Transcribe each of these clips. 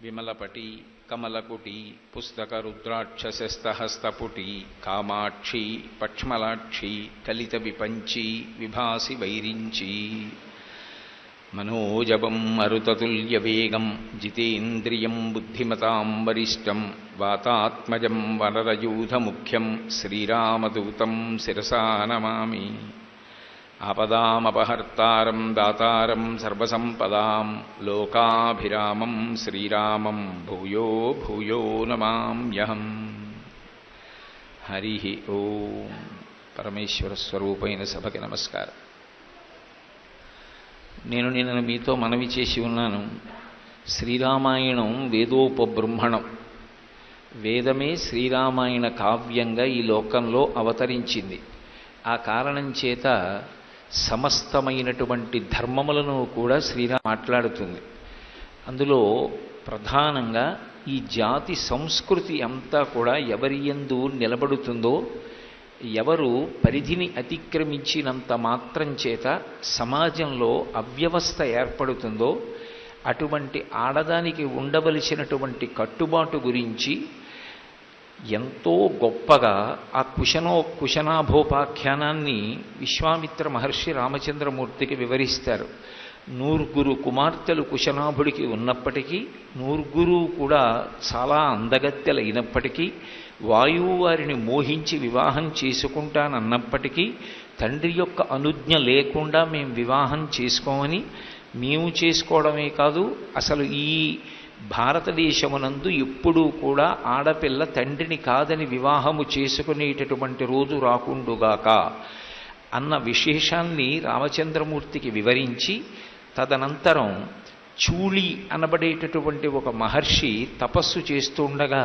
విమలపటి కమలకుటి పుస్తకరుద్రాక్షశస్తహస్తపుటి కామాక్షి పక్ష్మలాక్షి కలిత విపంచి విభాసి వైరించి మనోజవం మరుతతుల్యవేగం జితేంద్రియం బుద్ధిమతాం వరిష్టం వాతాత్మజం వనరయూధముఖ్యం శ్రీరామదూతం శిరసా నమామి. ఆపదామపహర్తారం దాతారం సర్వసంపదాం లోకాభిరామం శ్రీరామం భూయో భూయో నమామ్యహం. హరి ఓం. పరమేశ్వర స్వరూపైన సభకి నమస్కారం. నేను నిన్న మీతో మనవి చేసి ఉన్నాను, శ్రీరామాయణం వేదోపబృంహణం. వేదమే శ్రీరామాయణ కావ్యంగా ఈ లోకంలో అవతరించింది. ఆ కారణం చేత సమస్తమైనటువంటి ధర్మములను కూడా శ్రీరామ మాట్లాడుతుంది. అందులో ప్రధానంగా ఈ జాతి సంస్కృతి అంతా కూడా ఎవరి యందు నిలబడుతుందో, ఎవరు పరిధిని అతిక్రమించినంత మాత్రం చేత సమాజంలో అవ్యవస్థ ఏర్పడుతుందో అటువంటి ఆడదానికి ఉండవలసినటువంటి కట్టుబాటు గురించి ఎంతో గొప్పగా ఆ కుశనాభోపాఖ్యానాన్ని విశ్వామిత్ర మహర్షి రామచంద్రమూర్తికి వివరిస్తారు. 9 కుమార్తెలు కుశనాభుడికి ఉన్నప్పటికీ, 9 కూడా చాలా అందగత్తెలైనప్పటికీ, వాయువు వారిని మోహించి వివాహం చేసుకుంటానన్నప్పటికీ తండ్రి యొక్క అనుజ్ఞ లేకుండా మేము వివాహం చేసుకోమని, మేము చేసుకోవడమే కాదు అసలు ఈ భారతదేశమునందు ఎప్పుడూ కూడా ఆడపిల్ల తండ్రిని కాదని వివాహము చేసుకునేటటువంటి రోజు రాకుండుగాక అన్న విశేషాన్ని రామచంద్రమూర్తికి వివరించి, తదనంతరం చూళి అనబడేటటువంటి ఒక మహర్షి తపస్సు చేస్తుండగా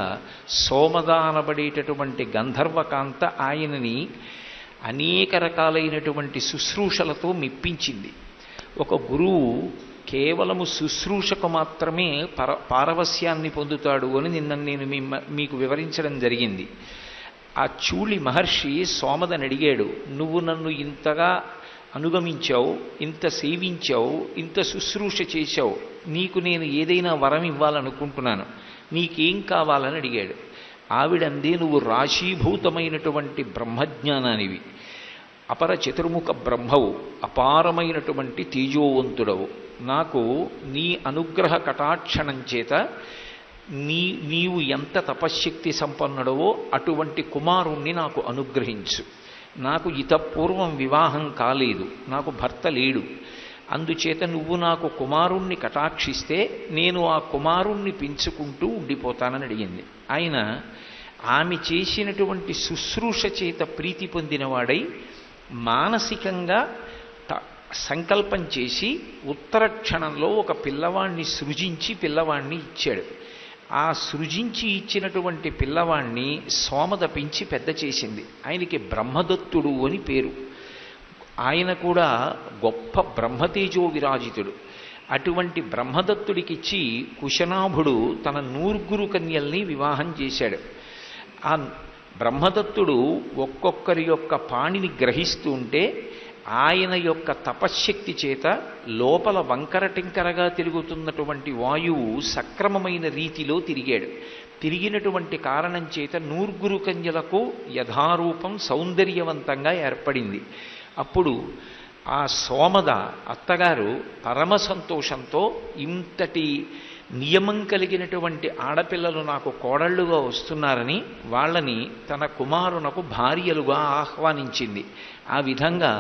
సోమద అనబడేటటువంటి గంధర్వకాంత ఆయనని అనేక రకాలైనటువంటి శుశ్రూషలతో మెప్పించింది. ఒక గురువు కేవలము శుశ్రూషకు మాత్రమే పారవస్యాన్ని పొందుతాడు అని నిన్న నేను మీకు వివరించడం జరిగింది. ఆ చూళి మహర్షి సోమదని అడిగాడు, నువ్వు నన్ను ఇంతగా అనుగమించావు, ఇంత సేవించావు, ఇంత శుశ్రూష చేశావు, నీకు నేను ఏదైనా వరం ఇవ్వాలనుకుంటున్నాను, నీకేం కావాలని అడిగాడు. ఆవిడందే, నువ్వు రాశీభూతమైనటువంటి బ్రహ్మజ్ఞానానివి, అపర చతుర్ముఖ బ్రహ్మవు, అపారమైనటువంటి తేజోవంతుడవు. నాకు నీ అనుగ్రహ కటాక్షణం చేత నీవు ఎంత తపశ్శక్తి సంపన్నుడవో అటువంటి కుమారుణ్ణి నాకు అనుగ్రహించు. నాకు ఇతపూర్వం వివాహం కాలేదు, నాకు భర్త లేడు, అందుచేత నువ్వు నాకు కుమారుణ్ణి కటాక్షిస్తే నేను ఆ కుమారుణ్ణి పెంచుకుంటూ ఉండిపోతానని అడిగింది. ఆయన ఆమె చేసినటువంటి శుశ్రూష చేత ప్రీతి పొందినవాడై మానసికంగా సంకల్పం చేసి ఉత్తర క్షణంలో ఒక పిల్లవాణ్ణి సృజించి పిల్లవాణ్ణి ఇచ్చాడు. ఆ సృజించి ఇచ్చినటువంటి పిల్లవాణ్ణి సోమద పెంచి పెద్ద చేసింది. ఆయనకి బ్రహ్మదత్తుడు అని పేరు. ఆయన కూడా గొప్ప బ్రహ్మతేజో విరాజితుడు. అటువంటి బ్రహ్మదత్తుడికిచ్చి కుశనాభుడు తన 9 కన్యల్ని వివాహం చేశాడు. ఆ బ్రహ్మదత్తుడు ఒక్కొక్కరి యొక్క పాణిని గ్రహిస్తూ ఉంటే ఆయన యొక్క తపశ్శక్తి చేత లోపల వంకర టింకరగా తిరుగుతున్నటువంటి వాయువు సక్రమమైన రీతిలో తిరిగాడు. తిరిగినటువంటి కారణం చేత 9 కన్యలకు యథారూపం సౌందర్యవంతంగా ఏర్పడింది. అప్పుడు ఆ సోమద అత్తగారు పరమ సంతోషంతో, ఇంతటి నియమం కలిగినటువంటి ఆడపిల్లలు నాకు కోడళ్లుగా వస్తున్నారని వాళ్ళని తన కుమారునకు భార్యలుగా ఆహ్వానించింది. ఆ విధంగా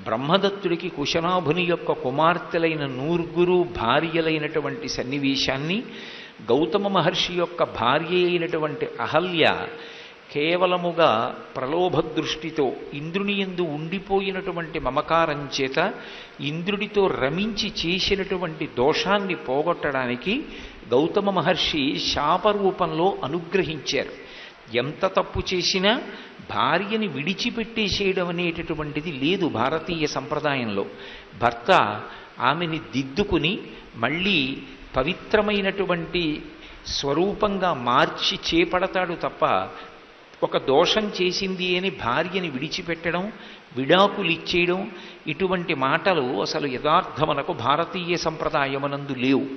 బ్రహ్మదత్తుడికి కుశనాభుని యొక్క కుమార్తెలైన 9 భార్యలైనటువంటి సన్నివేశాన్ని, గౌతమ మహర్షి యొక్క భార్య అయినటువంటి అహల్య కేవలముగా ప్రలోభ దృష్టితో ఇంద్రుని యందు ఉండిపోయినటువంటి మమకారం చేత ఇంద్రుడితో రమించి చేసినటువంటి దోషాన్ని పోగొట్టడానికి గౌతమ మహర్షి శాపరూపంలో అనుగ్రహించారు. ఎంత తప్పు చేసినా భార్యని విడిచిపెట్టేసేయడం అనేటటువంటిది లేదు భారతీయ సంప్రదాయంలో. భర్త ఆమెని దిద్దుకుని మళ్ళీ పవిత్రమైనటువంటి స్వరూపంగా మార్చి చేపడతాడు తప్ప, ఒక దోషం చేసింది అని భార్యని విడిచిపెట్టడం, విడాకులు ఇచ్చేయడం, ఇటువంటి మాటలు అసలు యథార్థమునకు భారతీయ సంప్రదాయమునందు లేవు.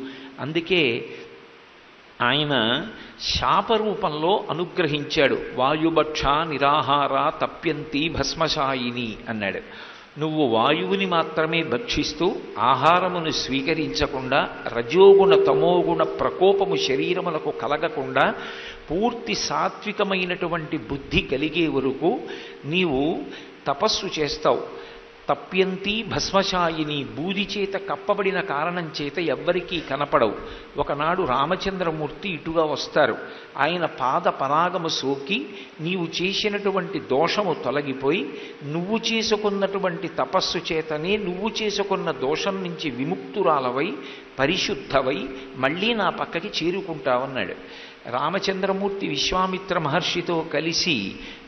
అందుకే ఆయన శాపరూపంలో అనుగ్రహించాడు. వాయుభక్ష నిరాహార తప్యంతి భస్మశాయిని అన్నాడు. నువ్వు వాయువుని మాత్రమే భక్షిస్తూ ఆహారమును స్వీకరించకుండా రజోగుణ తమోగుణ ప్రకోపము శరీరములకు కలగకుండా పూర్తి సాత్వికమైనటువంటి బుద్ధి కలిగే వరకు నీవు తపస్సు చేస్తావు. తప్యంతి భస్మశాయిని, బూది చేత కప్పబడిన కారణం చేత ఎవ్వరికీ కనపడవు. ఒకనాడు రామచంద్రమూర్తి ఇటుగా వస్తారు. ఆయన పాద పరాగము సోకి నీవు చేసినటువంటి దోషము తొలగిపోయి నువ్వు చేసుకున్నటువంటి తపస్సు చేతనే నువ్వు చేసుకున్న దోషం నుంచి విముక్తురాలవై పరిశుద్ధవై మళ్ళీ నా పక్కకి చేరుకుంటావన్నాడు. రామచంద్రమూర్తి విశ్వామిత్ర మహర్షితో కలిసి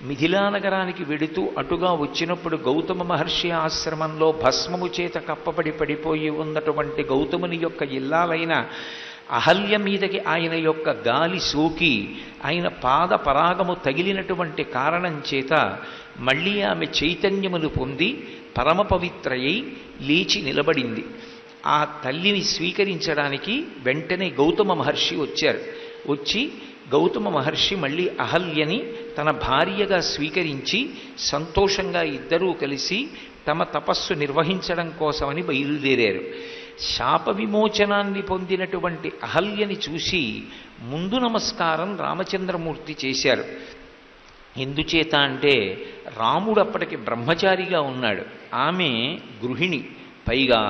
మిథిలా నగరానికి వెడుతూ అటుగా వచ్చినప్పుడు గౌతమ మహర్షి ఆశ్రమంలో భస్మము చేత కప్పబడి పడిపోయి ఉన్నటువంటి గౌతముని యొక్క ఇల్లాలైన అహల్య మీదకి ఆయన యొక్క గాలి సోకి ఆయన పాద పరాగము తగిలినటువంటి కారణం చేత మళ్ళీ ఆమె చైతన్యమును పొంది పరమ పవిత్రయై లేచి నిలబడింది. ఆ తల్లిని స్వీకరించడానికి వెంటనే గౌతమ మహర్షి వచ్చారు. వచ్చి గౌతమ మహర్షి మళ్ళీ అహల్యని తన భార్యగా స్వీకరించి సంతోషంగా ఇద్దరూ కలిసి తమ తపస్సు నిర్వహించడం కోసమని బయలుదేరారు. శాప విమోచనాన్ని పొందినటువంటి అహల్యని చూసి ముందు నమస్కారం రామచంద్రమూర్తి చేశారు. ఎందుచేత అంటే రాముడు అప్పటికి బ్రహ్మచారిగా ఉన్నాడు, ఆమె గృహిణి, పైగా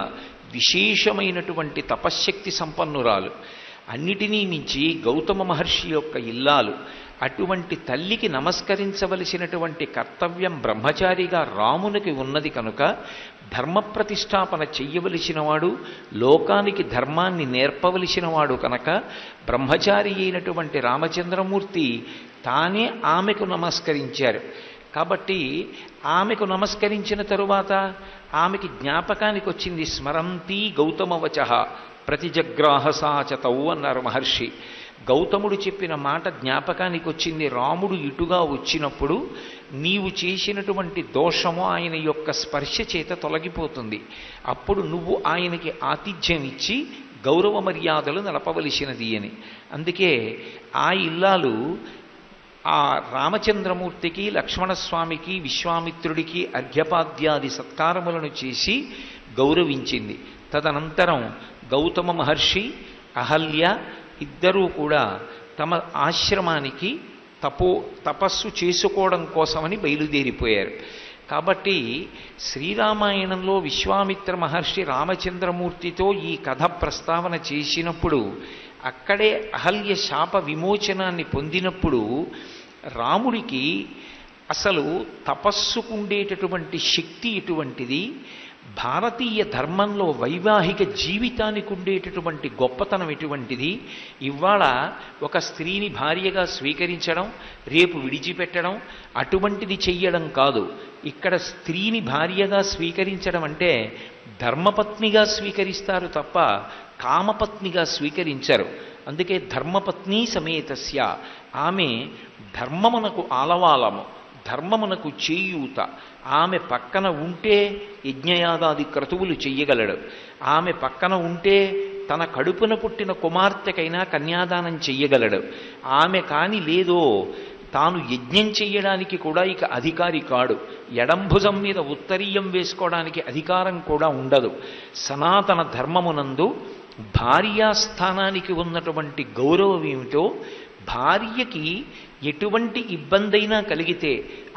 విశేషమైనటువంటి తపశ్శక్తి సంపన్నురాలు, అన్నిటినీ మించి గౌతమ మహర్షి యొక్క ఇల్లాలు. అటువంటి తల్లికి నమస్కరించవలసినటువంటి కర్తవ్యం బ్రహ్మచారిగా రామునికి ఉన్నది కనుక ధర్మ ప్రతిష్టాపన చెయ్యవలసినవాడు, లోకానికి ధర్మాన్ని నేర్పవలసినవాడు కనుక బ్రహ్మచారి అయినటువంటి రామచంద్రమూర్తి తానే ఆమెకు నమస్కరించారు. కాబట్టి ఆమెకు నమస్కరించిన తరువాత ఆమెకి జ్ఞాపకానికి వచ్చింది స్మరంతి గౌతమవచ ప్రతిజగ్రాహసాచతౌ అన్నారు మహర్షి. గౌతముడు చెప్పిన మాట జ్ఞాపకానికి వచ్చింది. రాముడు ఇటుగా వచ్చినప్పుడు నీవు చేసినటువంటి దోషము ఆయన యొక్క స్పర్శ చేత తొలగిపోతుంది. అప్పుడు నువ్వు ఆయనకి ఆతిథ్యం ఇచ్చి గౌరవ మర్యాదలు నడపవలసినది అని. అందుకే ఆ ఇల్లాలు ఆ రామచంద్రమూర్తికి, లక్ష్మణస్వామికి, విశ్వామిత్రుడికి అర్ఘ్యపాద్యాది సత్కారములను చేసి గౌరవించింది. తదనంతరం గౌతమ మహర్షి, అహల్య ఇద్దరూ కూడా తమ ఆశ్రమానికి తపస్సు చేసుకోవడం కోసమని బయలుదేరిపోయారు. కాబట్టి శ్రీరామాయణంలో విశ్వామిత్ర మహర్షి రామచంద్రమూర్తితో ఈ కథ ప్రస్తావన చేసినప్పుడు అక్కడే అహల్య శాప విమోచనాన్ని పొందినప్పుడు రాముడికి అసలు తపస్సుకుండేటటువంటి శక్తి ఎటువంటిది, భారతీయ ధర్మంలో వైవాహిక జీవితానికి ఉండేటటువంటి గొప్పతనం ఎటువంటిది, ఇవాళ ఒక స్త్రీని భార్యగా స్వీకరించడం, రేపు విడిచిపెట్టడం అటువంటిది చెయ్యడం కాదు. ఇక్కడ స్త్రీని భార్యగా స్వీకరించడం అంటే ధర్మపత్నిగా స్వీకరిస్తారు తప్ప కామపత్నిగా స్వీకరించరు. అందుకే ధర్మపత్ని సమేతస్య, ఆమె ధర్మమునకు ఆలవాలము, ధర్మమునకు చేయూత. ఆమె పక్కన ఉంటే యజ్ఞయాగాది క్రతువులు చెయ్యగలడు. ఆమె పక్కన ఉంటే తన కడుపున పుట్టిన కుమార్తెకైనా కన్యాదానం చెయ్యగలడు. ఆమె కాని లేదో తాను యజ్ఞం చెయ్యడానికి కూడా ఇక అధికారి కాడు. ఎడంభుజం మీద ఉత్తరీయం వేసుకోవడానికి అధికారం కూడా ఉండదు. సనాతన ధర్మమునందు భార్యాస్థానానికి ఉన్నటువంటి గౌరవం ఏమిటో, భార్యకి ఎటువంటి ఇబ్బందైనా కలిగితే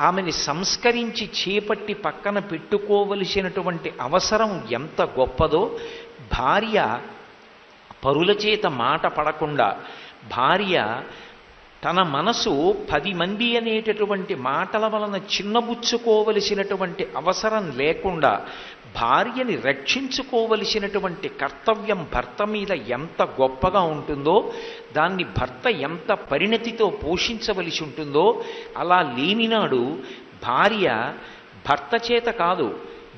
ఆమెని సంస్కరించి చేపట్టి పక్కన పెట్టుకోవలసినటువంటి అవసరం ఎంత గొప్పదో, భార్య పరుల చేత మాట పడకుండా, భార్య తన మనసు 10 మంది అనేటటువంటి మాటల వలన చిన్నబుచ్చుకోవలసినటువంటి అవసరం లేకుండా భార్యని రక్షించుకోవలసినటువంటి కర్తవ్యం భర్త మీద ఎంత గొప్పగా ఉంటుందో, దాన్ని భర్త ఎంత పరిణతితో పోషించవలసి ఉంటుందో, అలా లేనినాడు భార్య భర్త చేత కాదు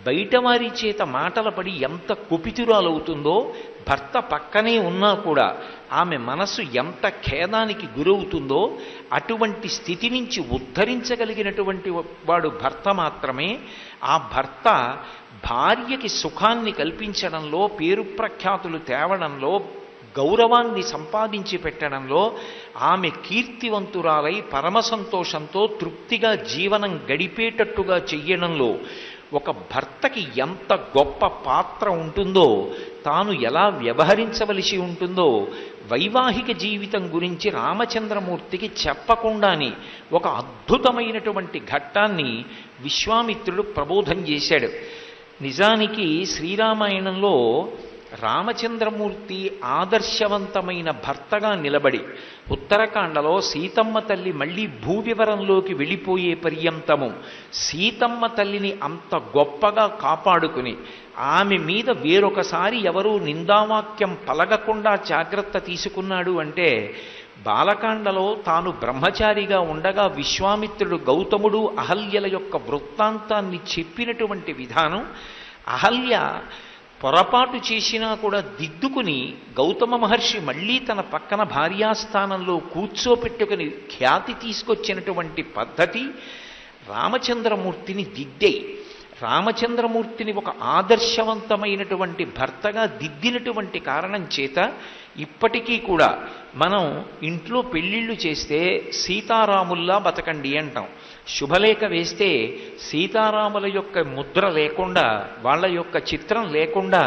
బయటవారి చేత మాటల పడి ఎంత కుపితురాలవుతుందో, భర్త పక్కనే ఉన్నా కూడా ఆమె మనసు ఎంత ఖేదానికి గురవుతుందో, అటువంటి స్థితి నుంచి ఉద్ధరించగలిగినటువంటి వాడు భర్త మాత్రమే. ఆ భర్త భార్యకి సుఖాన్ని కల్పించడంలో, పేరు ప్రఖ్యాతులు తేవడంలో, గౌరవాన్ని సంపాదించి పెట్టడంలో, ఆమె కీర్తివంతురాలై పరమ సంతోషంతో తృప్తిగా జీవనం గడిపేటట్టుగా చెయ్యడంలో ఒక భర్తకి ఎంత గొప్ప పాత్ర ఉంటుందో, తాను ఎలా వ్యవహరించవలసి ఉంటుందో వైవాహిక జీవితం గురించి రామచంద్రమూర్తికి చెప్పకుండానే ఒక అద్భుతమైనటువంటి ఘట్టాన్ని విశ్వామిత్రుడు ప్రబోధం చేశాడు. నిజానికి శ్రీరామాయణంలో రామచంద్రమూర్తి ఆదర్శవంతమైన భర్తగా నిలబడి ఉత్తరకాండలో సీతమ్మ తల్లి మళ్ళీ భూవివరంలోకి వెళ్ళిపోయే పర్యంతము సీతమ్మ తల్లిని అంత గొప్పగా కాపాడుకుని ఆమె మీద వేరొకసారి ఎవరూ నిందావాక్యం పలగకుండా జాగ్రత్త తీసుకున్నాడు అంటే, బాలకాండలో తాను బ్రహ్మచారిగా ఉండగా విశ్వామిత్రుడు గౌతముడు అహల్యల యొక్క వృత్తాంతాన్ని చెప్పినటువంటి విధానం, అహల్య పొరపాటు చేసినా కూడా దిద్దుకుని గౌతమ మహర్షి మళ్ళీ తన పక్కన భార్యాస్థానంలో కూర్చోపెట్టుకుని ఖ్యాతి తీసుకొచ్చినటువంటి పద్ధతి రామచంద్రమూర్తిని దిద్దే. రామచంద్రమూర్తిని ఒక ఆదర్శవంతమైనటువంటి భర్తగా దిద్దినటువంటి కారణం చేత ఇప్పటికీ కూడా మనం ఇంట్లో పెళ్ళిళ్ళు చేస్తే సీతారాముల్లా బతకండి అంటాం. శుభలేఖ వేస్తే సీతారాముల యొక్క ముద్ర లేకుండా, వాళ్ళ యొక్క చిత్రం లేకుండా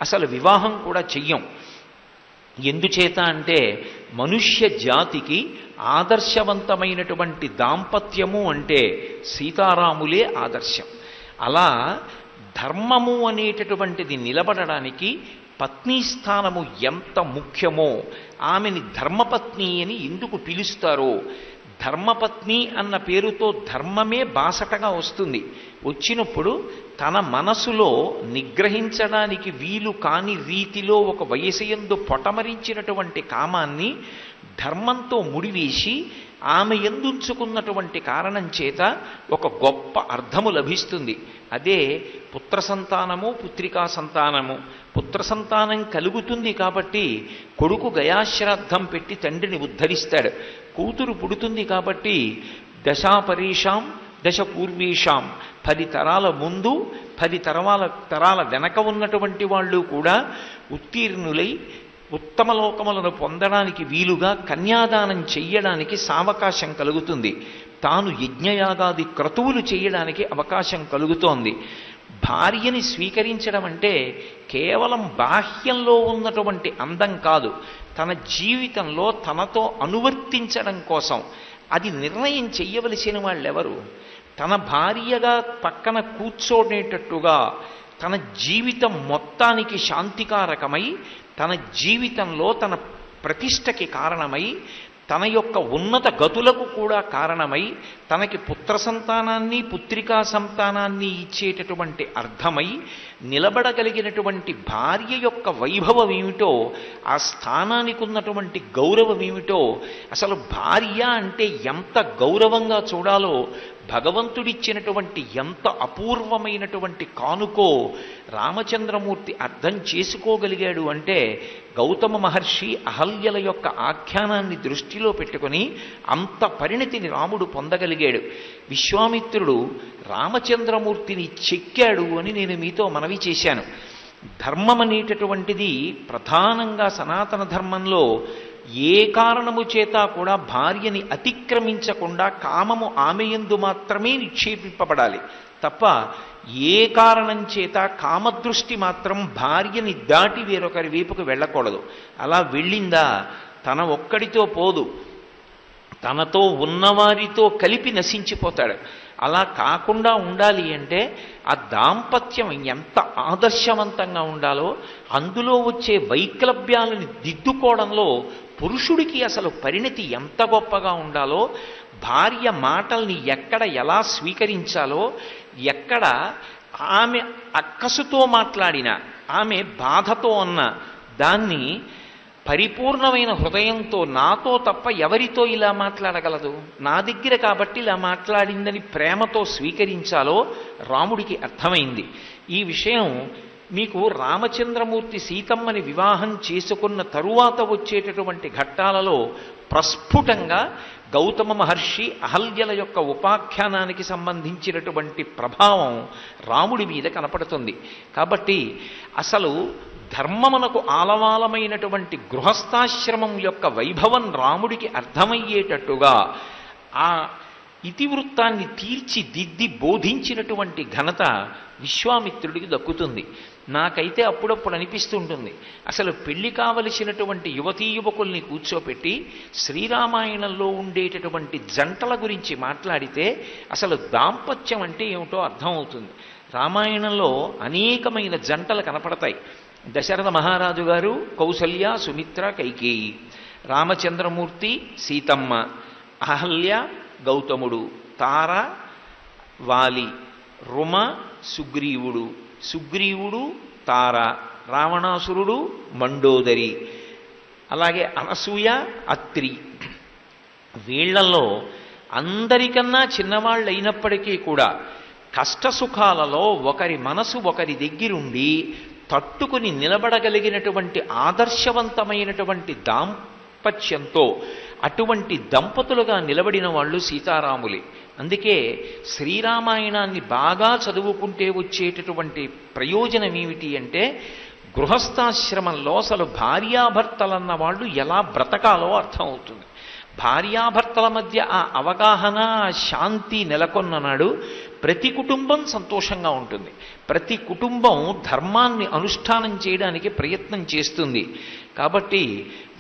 అసలు వివాహం కూడా చెయ్యం. ఎందుచేత అంటే మనుష్య జాతికి ఆదర్శవంతమైనటువంటి దాంపత్యము అంటే సీతారాములే ఆదర్శం. అలా ధర్మము అనేటటువంటిది నిలబడడానికి పత్ని స్థానము ఎంత ముఖ్యమో, ఆమెని ధర్మపత్ని అని ఎందుకు పిలుస్తారో, ధర్మపత్ని అన్న పేరుతో ధర్మమే బాసటగా వస్తుంది. వచ్చినప్పుడు తన మనసులో నిగ్రహించడానికి వీలు కాని రీతిలో ఒక వయసయందు పొటమరించినటువంటి కామాన్ని ధర్మంతో ముడివేసి ఆమె ఎందుంచుకున్నటువంటి కారణం చేత ఒక గొప్ప అర్థము లభిస్తుంది. అదే పుత్ర సంతానము, పుత్రికా సంతానము. పుత్ర సంతానం కలుగుతుంది కాబట్టి కొడుకు గయాశ్రాద్ధం పెట్టి తండ్రిని ఉద్ధరిస్తాడు. కూతురు పుడుతుంది కాబట్టి దశాపరీషాం దశ పూర్వీషాం, 10 తరాల ముందు 10 తరాల వెనక ఉన్నటువంటి వాళ్ళు కూడా ఉత్తీర్ణులై ఉత్తమ లోకములను పొందడానికి వీలుగా కన్యాదానం చెయ్యడానికి సావకాశం కలుగుతుంది. తాను యజ్ఞయాగాది క్రతువులు చేయడానికి అవకాశం కలుగుతోంది. భార్యని స్వీకరించడం అంటే కేవలం బాహ్యంలో ఉన్నటువంటి అందం కాదు, తన జీవితంలో తనతో అనువర్తించడం కోసం. అది నిర్ణయం చెయ్యవలసిన వాళ్ళెవరు? తన భార్యగా పక్కన కూర్చోనేటట్టుగా తన జీవితం మొత్తానికి శాంతికారకమై, తన జీవితంలో తన ప్రతిష్టకి కారణమై, తన యొక్క ఉన్నత గతులకు కూడా కారణమై, తనకి పుత్ర సంతానాన్ని పుత్రికా సంతానాన్ని ఇచ్చేటటువంటి అర్థమై నిలబడగలిగినటువంటి భార్య యొక్క వైభవం ఏమిటో, ఆ స్థానానికి ఉన్నటువంటి గౌరవం ఏమిటో, అసలు భార్య అంటే ఎంత గౌరవంగా చూడాలో భగవంతుడిచ్చినటువంటి ఎంత అపూర్వమైనటువంటి కానుకో రామచంద్రమూర్తి అర్థం చేసుకోగలిగాడు అంటే, గౌతమ మహర్షి అహల్యల యొక్క ఆఖ్యానాన్ని దృష్టిలో పెట్టుకొని అంత పరిణతిని రాముడు పొందగలిగాడు. విశ్వామిత్రుడు రామచంద్రమూర్తిని చెక్కాడు అని నేను మీతో మనవి చేశాను. ధర్మం అనేటటువంటిది ప్రధానంగా సనాతన ధర్మంలో ఏ కారణము చేత కూడా భార్యని అతిక్రమించకుండా కామము ఆమెయందు మాత్రమే నిక్షేపింపబడాలి తప్ప ఏ కారణం చేత కామదృష్టి మాత్రం భార్యని దాటి వేరొకరి వైపుకు వెళ్ళకూడదు. అలా వెళ్ళిందా తన ఒక్కడితో పోదు, తనతో ఉన్నవారితో కలిపి నశించిపోతాడు. అలా కాకుండా ఉండాలి అంటే ఆ దాంపత్యం ఎంత ఆదర్శవంతంగా ఉండాలో, అందులో వచ్చే వైక్లభ్యాలను దిద్దుకోవడంలో పురుషుడికి అసలు పరిణతి ఎంత గొప్పగా ఉండాలో, భార్య మాటల్ని ఎక్కడ ఎలా స్వీకరించాలో, ఎక్కడ ఆమె అక్కసుతో మాట్లాడిన, ఆమె బాధతో అన్న దాన్ని పరిపూర్ణమైన హృదయంతో నాతో తప్ప ఎవరితో ఇలా మాట్లాడగలదు, నా దగ్గర కాబట్టి ఇలా మాట్లాడిందని ప్రేమతో స్వీకరించాలో రాముడికి అర్థమైంది. ఈ విషయం మీకు రామచంద్రమూర్తి సీతమ్మని వివాహం చేసుకున్న తరువాత వచ్చేటటువంటి ఘట్టాలలో ప్రస్ఫుటంగా గౌతమ మహర్షి అహల్యల యొక్క ఉపాఖ్యానానికి సంబంధించినటువంటి ప్రభావం రాముడి మీద కనపడుతుంది. కాబట్టి అసలు ధర్మమునకు ఆలవాలమైనటువంటి గృహస్థాశ్రమం యొక్క వైభవం రాముడికి అర్థమయ్యేటట్టుగా ఆ ఇతివృత్తాన్ని తీర్చిదిద్ది బోధించినటువంటి ఘనత విశ్వామిత్రుడికి దక్కుతుంది. నాకైతే అప్పుడప్పుడు అనిపిస్తుంటుంది, అసలు పెళ్లి కావలసినటువంటి యువతీ యువకుల్ని కూర్చోపెట్టి శ్రీరామాయణంలో ఉండేటటువంటి జంటల గురించి మాట్లాడితే అసలు దాంపత్యం అంటే ఏమిటో అర్థమవుతుంది. రామాయణంలో అనేకమైన జంటలు కనపడతాయి. దశరథ మహారాజు గారు, కౌసల్య, సుమిత్ర, కైకేయి, రామచంద్రమూర్తి, సీతమ్మ, అహల్య, గౌతముడు, తార, వాలి, రుమ, సుగ్రీవుడు, సుగ్రీవుడు, తార, రావణాసురుడు, మండోదరి, అలాగే అనసూయ, అత్రి. వీళ్లలో అందరికన్నా చిన్నవాళ్ళు అయినప్పటికీ కూడా కష్టసుఖాలలో ఒకరి మనసు ఒకరి దగ్గరుండి తట్టుకుని నిలబడగలిగినటువంటి ఆదర్శవంతమైనటువంటి దాంపత్యంతో అటువంటి దంపతులుగా నిలబడిన వాళ్ళు సీతారాములే. అందుకే శ్రీరామాయణాన్ని బాగా చదువుకుంటే వచ్చేటటువంటి ప్రయోజనం ఏమిటి అంటే, గృహస్థాశ్రమంలో అసలు భార్యాభర్తలన్న వాళ్ళు ఎలా బ్రతకాలో అర్థమవుతుంది. భార్యాభర్తల మధ్య ఆ అవగాహన, శాంతి నెలకొన్ననాడు ప్రతి కుటుంబం సంతోషంగా ఉంటుంది. ప్రతి కుటుంబం ధర్మాన్ని అనుష్ఠానం చేయడానికి ప్రయత్నం చేస్తుంది. కాబట్టి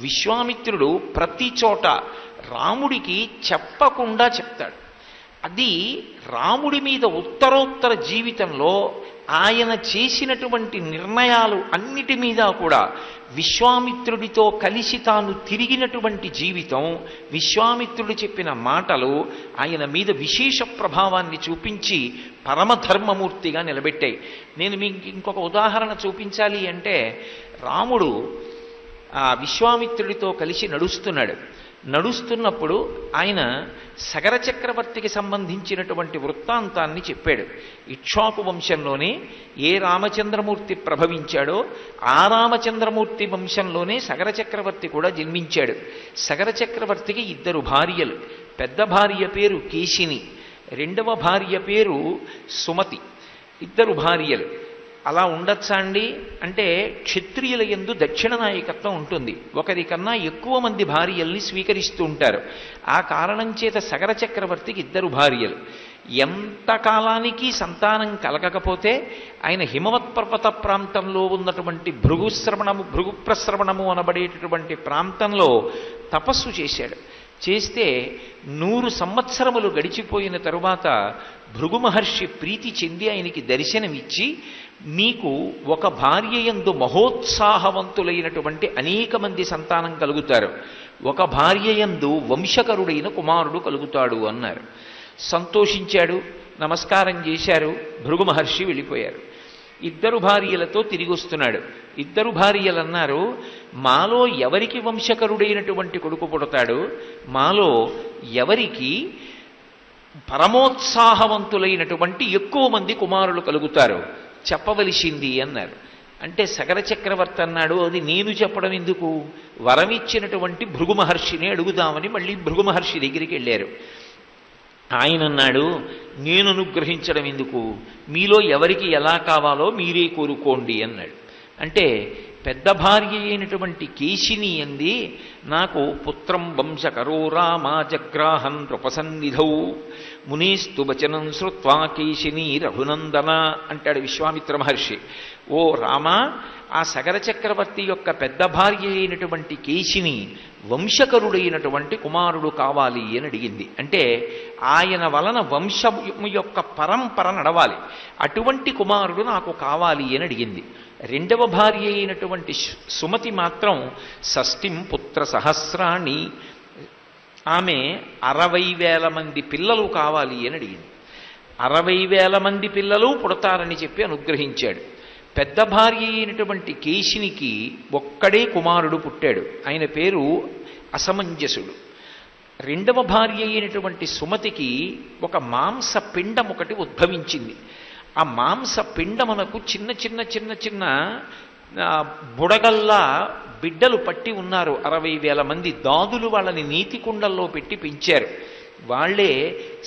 విశ్వామిత్రుడు ప్రతి చోట రాముడికి చెప్పకుండా చెప్తాడు. అది రాముడి మీద ఉత్తరోత్తర జీవితంలో ఆయన చేసినటువంటి నిర్ణయాలు అన్నిటి మీద కూడా విశ్వామిత్రుడితో కలిసి తాను తిరిగినటువంటి జీవితం, విశ్వామిత్రుడు చెప్పిన మాటలు ఆయన మీద విశేష ప్రభావాన్ని చూపించి పరమధర్మమూర్తిగా నిలబెట్టాయి. నేను మీకు ఇంకొక ఉదాహరణ చూపించాలి అంటే, రాముడు ఆ విశ్వామిత్రుడితో కలిసి నడుస్తున్నప్పుడు ఆయన సగర చక్రవర్తికి సంబంధించినటువంటి వృత్తాంతాన్ని చెప్పాడు. ఇక్ష్వాకు వంశంలోనే ఏ రామచంద్రమూర్తి ప్రభవించాడో ఆ రామచంద్రమూర్తి వంశంలోనే సగర చక్రవర్తి కూడా జన్మించాడు. సగర చక్రవర్తికి 2 భార్యలు. పెద్ద భార్య పేరు కేశిని, రెండవ భార్య పేరు సుమతి. 2 భార్యలు. అలా ఉండొచ్చా అండి అంటే, క్షత్రియుల యందు దక్షిణ నాయకత్వం ఉంటుంది. ఒకరికన్నా ఎక్కువ మంది భార్యల్ని స్వీకరిస్తూ ఉంటారు. ఆ కారణం చేత సగర చక్రవర్తికి 2 భార్యలు. ఎంతకాలానికి సంతానం కలగకపోతే ఆయన హిమవత్ పర్వత ప్రాంతంలో ఉన్నటువంటి భృగుప్రశ్రవణము అనబడేటటువంటి ప్రాంతంలో తపస్సు చేశాడు. చేస్తే 100 సంవత్సరములు గడిచిపోయిన తరువాత భృగు మహర్షి ప్రీతి చెంది ఆయనకి దర్శనమిచ్చి, మీకు ఒక భార్య యందు మహోత్సాహవంతులైనటువంటి అనేక మంది సంతానం కలుగుతారు, ఒక భార్య యందు వంశకరుడైన కుమారుడు కలుగుతాడు అన్నారు. సంతోషించాడు, నమస్కారం చేశారు. భృగు మహర్షి వెళ్ళిపోయారు. 2 భార్యలతో తిరిగి వస్తున్నాడు. 2 భార్యలు అన్నారు, మాలో ఎవరికి వంశకరుడైనటువంటి కొడుకు పుడతాడు, మాలో ఎవరికి పరమోత్సాహవంతులైనటువంటి ఎక్కువ మంది కుమారులు కలుగుతారు, చెప్పవలసింది అన్నారు. అంటే సగర చక్రవర్తి అన్నాడు, అది నేను చెప్పడం ఎందుకు, వరమిచ్చినటువంటి భృగు మహర్షిని అడుగుదామని మళ్ళీ భృగు మహర్షి దగ్గరికి వెళ్ళారు. ఆయన అన్నాడు, నేను అనుగ్రహించడం ఎందుకు, మీలో ఎవరికి ఎలా కావాలో మీరే కోరుకోండి అన్నాడు. అంటే పెద్ద భార్య అయినటువంటి కేశిని అంది, నాకు పుత్రం వంశకరో రామా జగ్రాహన్ నృపసన్నిధౌ మునీస్తు వచనం శ్రుత్వా కేశిని రఘునందన అంటాడు విశ్వామిత్ర మహర్షి. ఓ రామా, ఆ సగర చక్రవర్తి యొక్క పెద్ద భార్య అయినటువంటి కేశిని వంశకరుడైనటువంటి కుమారుడు కావాలి అని అడిగింది. అంటే ఆయన వలన వంశము యొక్క పరంపర నడవాలి, అటువంటి కుమారుడు నాకు కావాలి అని అడిగింది. రెండవ భార్య అయినటువంటి సుమతి మాత్రం షష్ఠిం పుత్ర సహస్రాణి, ఆమె 60,000 మంది పిల్లలు కావాలి అని అడిగింది. 60,000 మంది పిల్లలు పుడతారని చెప్పి అనుగ్రహించాడు. పెద్ద భార్య అయినటువంటి కేశినికి ఒక్కడే కుమారుడు పుట్టాడు, ఆయన పేరు అసమంజసుడు. రెండవ భార్య అయినటువంటి సుమతికి ఒక మాంస పిండం ఒకటి ఉద్భవించింది. ఆ మాంస పిండమునకు చిన్న చిన్న చిన్న చిన్న బుడగల్లా బిడ్డలు పట్టి ఉన్నారు. 60,000 మంది దాదులు వాళ్ళని నీతి కుండల్లో పెట్టి పెంచారు. వాళ్లే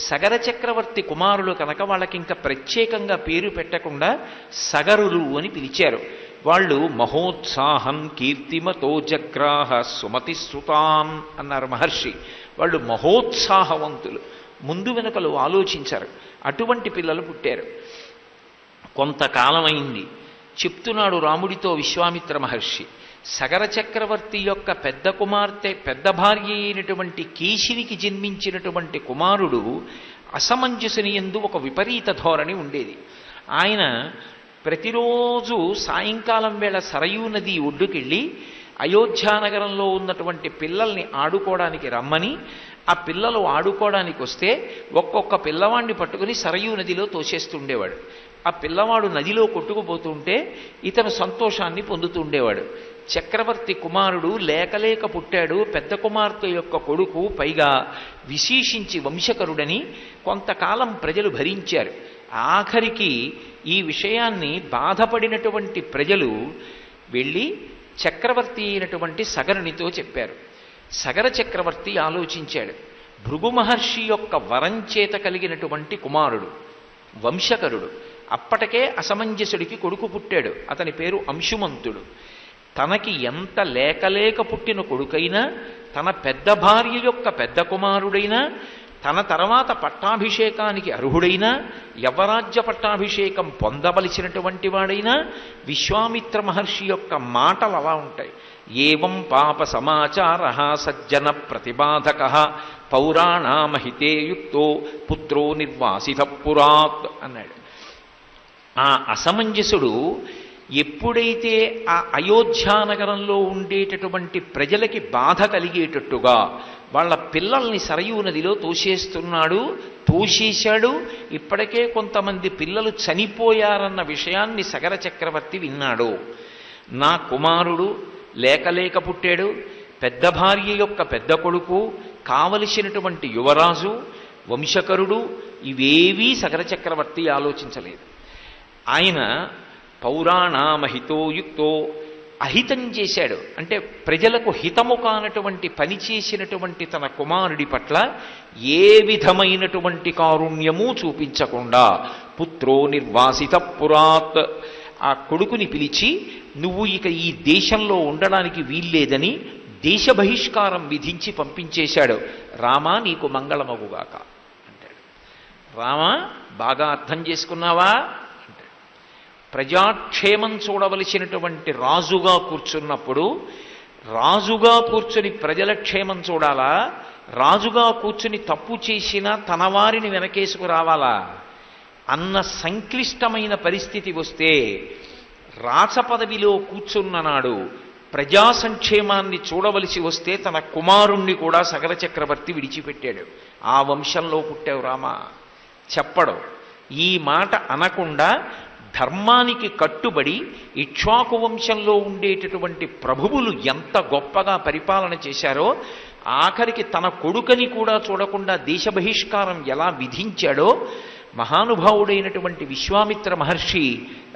సగర చక్రవర్తి కుమారులు కనుక వాళ్ళకి ఇంకా ప్రత్యేకంగా పేరు పెట్టకుండా సగరులు అని పిలిచారు. వాళ్ళు మహోత్సాహం కీర్తిమతో జగ్రాహ సుమతి సుతాన్ అన్నారు మహర్షి. వాళ్ళు మహోత్సాహవంతులు, ముందు వెనుకలు ఆలోచించారు. అటువంటి పిల్లలు పుట్టారు. కొంతకాలం అయింది. చెప్తున్నాడు రాముడితో విశ్వామిత్ర మహర్షి, సగర చక్రవర్తి యొక్క పెద్ద కుమార్తె పెద్ద భార్య అయినటువంటి కేశినికి జన్మించినటువంటి కుమారుడు అసమంజసుని యందు ఒక విపరీత ధోరణి ఉండేది. ఆయన ప్రతిరోజు సాయంకాలం వేళ సరయూ నది ఒడ్డుకెళ్ళి అయోధ్యానగరంలో ఉన్నటువంటి పిల్లల్ని ఆడుకోవడానికి రమ్మని, ఆ పిల్లలు ఆడుకోవడానికి వస్తే ఒక్కొక్క పిల్లవాడిని పట్టుకుని సరయూ నదిలో తోసేస్తుండేవాడు. ఆ పిల్లవాడు నదిలో కొట్టుకుపోతుంటే ఇతను సంతోషాన్ని పొందుతుండేవాడు. చక్రవర్తి కుమారుడు లేకలేక పుట్టాడు, పెద్ద కుమార్తె యొక్క కొడుకు, పైగా విశేషించి వంశకరుడని కొంతకాలం ప్రజలు భరించారు. ఆఖరికి ఈ విషయాన్ని బాధపడినటువంటి ప్రజలు వెళ్ళి చక్రవర్తి అయినటువంటి సగరునితో చెప్పారు. సగర చక్రవర్తి ఆలోచించాడు. భృగు మహర్షి యొక్క వరం చేత కలిగినటువంటి కుమారుడు, వంశకరుడు, అప్పటికే అసమంజసుడికి కొడుకు పుట్టాడు. అతని పేరు అంశుమంతుడు. తనకి ఎంత లేకలేక పుట్టిన కొడుకైనా, తన పెద్ద భార్య యొక్క పెద్ద కుమారుడైనా, తన తర్వాత పట్టాభిషేకానికి అర్హుడైనా, యవరాజ్య పట్టాభిషేకం పొందవలసినటువంటి వాడైనా విశ్వామిత్ర మహర్షి యొక్క మాటలు అలా ఉంటాయి. ఏవం పాప సమాచార సజ్జన ప్రతిబాధక పౌరాణామహితే యుక్తో పుత్రో నిర్వాసిత పురాత్ అన్నాడు. ఆ అసమంజసుడు ఎప్పుడైతే ఆ అయోధ్యానగరంలో ఉండేటటువంటి ప్రజలకి బాధ కలిగేటట్టుగా వాళ్ళ పిల్లల్ని సరయూ నదిలో తోసేశాడు. ఇప్పటికే కొంతమంది పిల్లలు చనిపోయారన్న విషయాన్ని సగర చక్రవర్తి విన్నాడు. నా కుమారుడు లేకలేక పుట్టాడు, పెద్ద భార్య యొక్క పెద్ద కొడుకు, కావలసినటువంటి యువరాజు, వంశకరుడు, ఇవేవీ సగర చక్రవర్తి ఆలోచించలేదు. ఆయన పౌరాణామహితో యుక్తో అహితం చేశాడు. అంటే ప్రజలకు హితము కానటువంటి పని చేసినటువంటి తన కుమారుడి పట్ల ఏ విధమైనటువంటి కారుణ్యము చూపించకుండా పుత్రో నిర్వాసిత పురాత్, ఆ కొడుకుని పిలిచి నువ్వు ఇక ఈ దేశంలో ఉండడానికి వీల్లేదని దేశ బహిష్కారం విధించి పంపించేశాడు. రామా నీకు మంగళమగుగాక అంటాడు. రామా బాగా అర్థం చేసుకున్నావా అంటాడు. ప్రజాక్షేమం చూడవలసినటువంటి రాజుగా కూర్చున్నప్పుడు రాజుగా కూర్చుని ప్రజల క్షేమం చూడాలా, రాజుగా కూర్చుని తప్పు చేసినా తన వారిని వెనకేసుకురావాలా అన్న సంక్లిష్టమైన పరిస్థితి వస్తే రాచ పదవిలో కూర్చున్న నాడు ప్రజా సంక్షేమాన్ని చూడవలసి వస్తే తన కుమారుణ్ణి కూడా సగర చక్రవర్తి విడిచిపెట్టాడు. ఆ వంశంలో పుట్టావు రామా చెప్పడు. ఈ మాట అనకుండా ధర్మానికి కట్టుబడి ఇక్ష్వాకు వంశంలో ఉండేటటువంటి ప్రభువులు ఎంత గొప్పగా పరిపాలన చేశారో, ఆఖరికి తన కొడుకని కూడా చూడకుండా దేశ బహిష్కారం ఎలా విధించాడో మహానుభావుడైనటువంటి విశ్వామిత్ర మహర్షి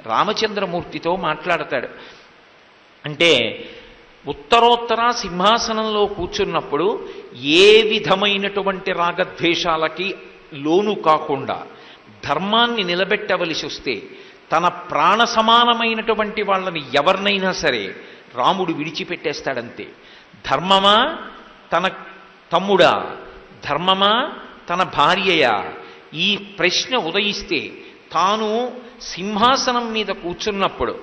రామచంద్రమూర్తితో మాట్లాడతాడు. అంటే ఉత్తరోత్తర సింహాసనంలో కూర్చున్నప్పుడు ఏ విధమైనటువంటి రాగద్వేషాలకి లోను కాకుండా ధర్మాన్ని నిలబెట్టవలసి వస్తే తన ప్రాణ సమానమైనటువంటి వాళ్ళని ఎవరినైనా సరే రాముడు విడిచిపెట్టేస్తాడంతే. ధర్మమా తన తమ్ముడా, ధర్మమా తన భార్యయా, ఈ ప్రశ్న ఉదయిస్తే తాను సింహాసనం మీద కూర్చున్నప్పుడు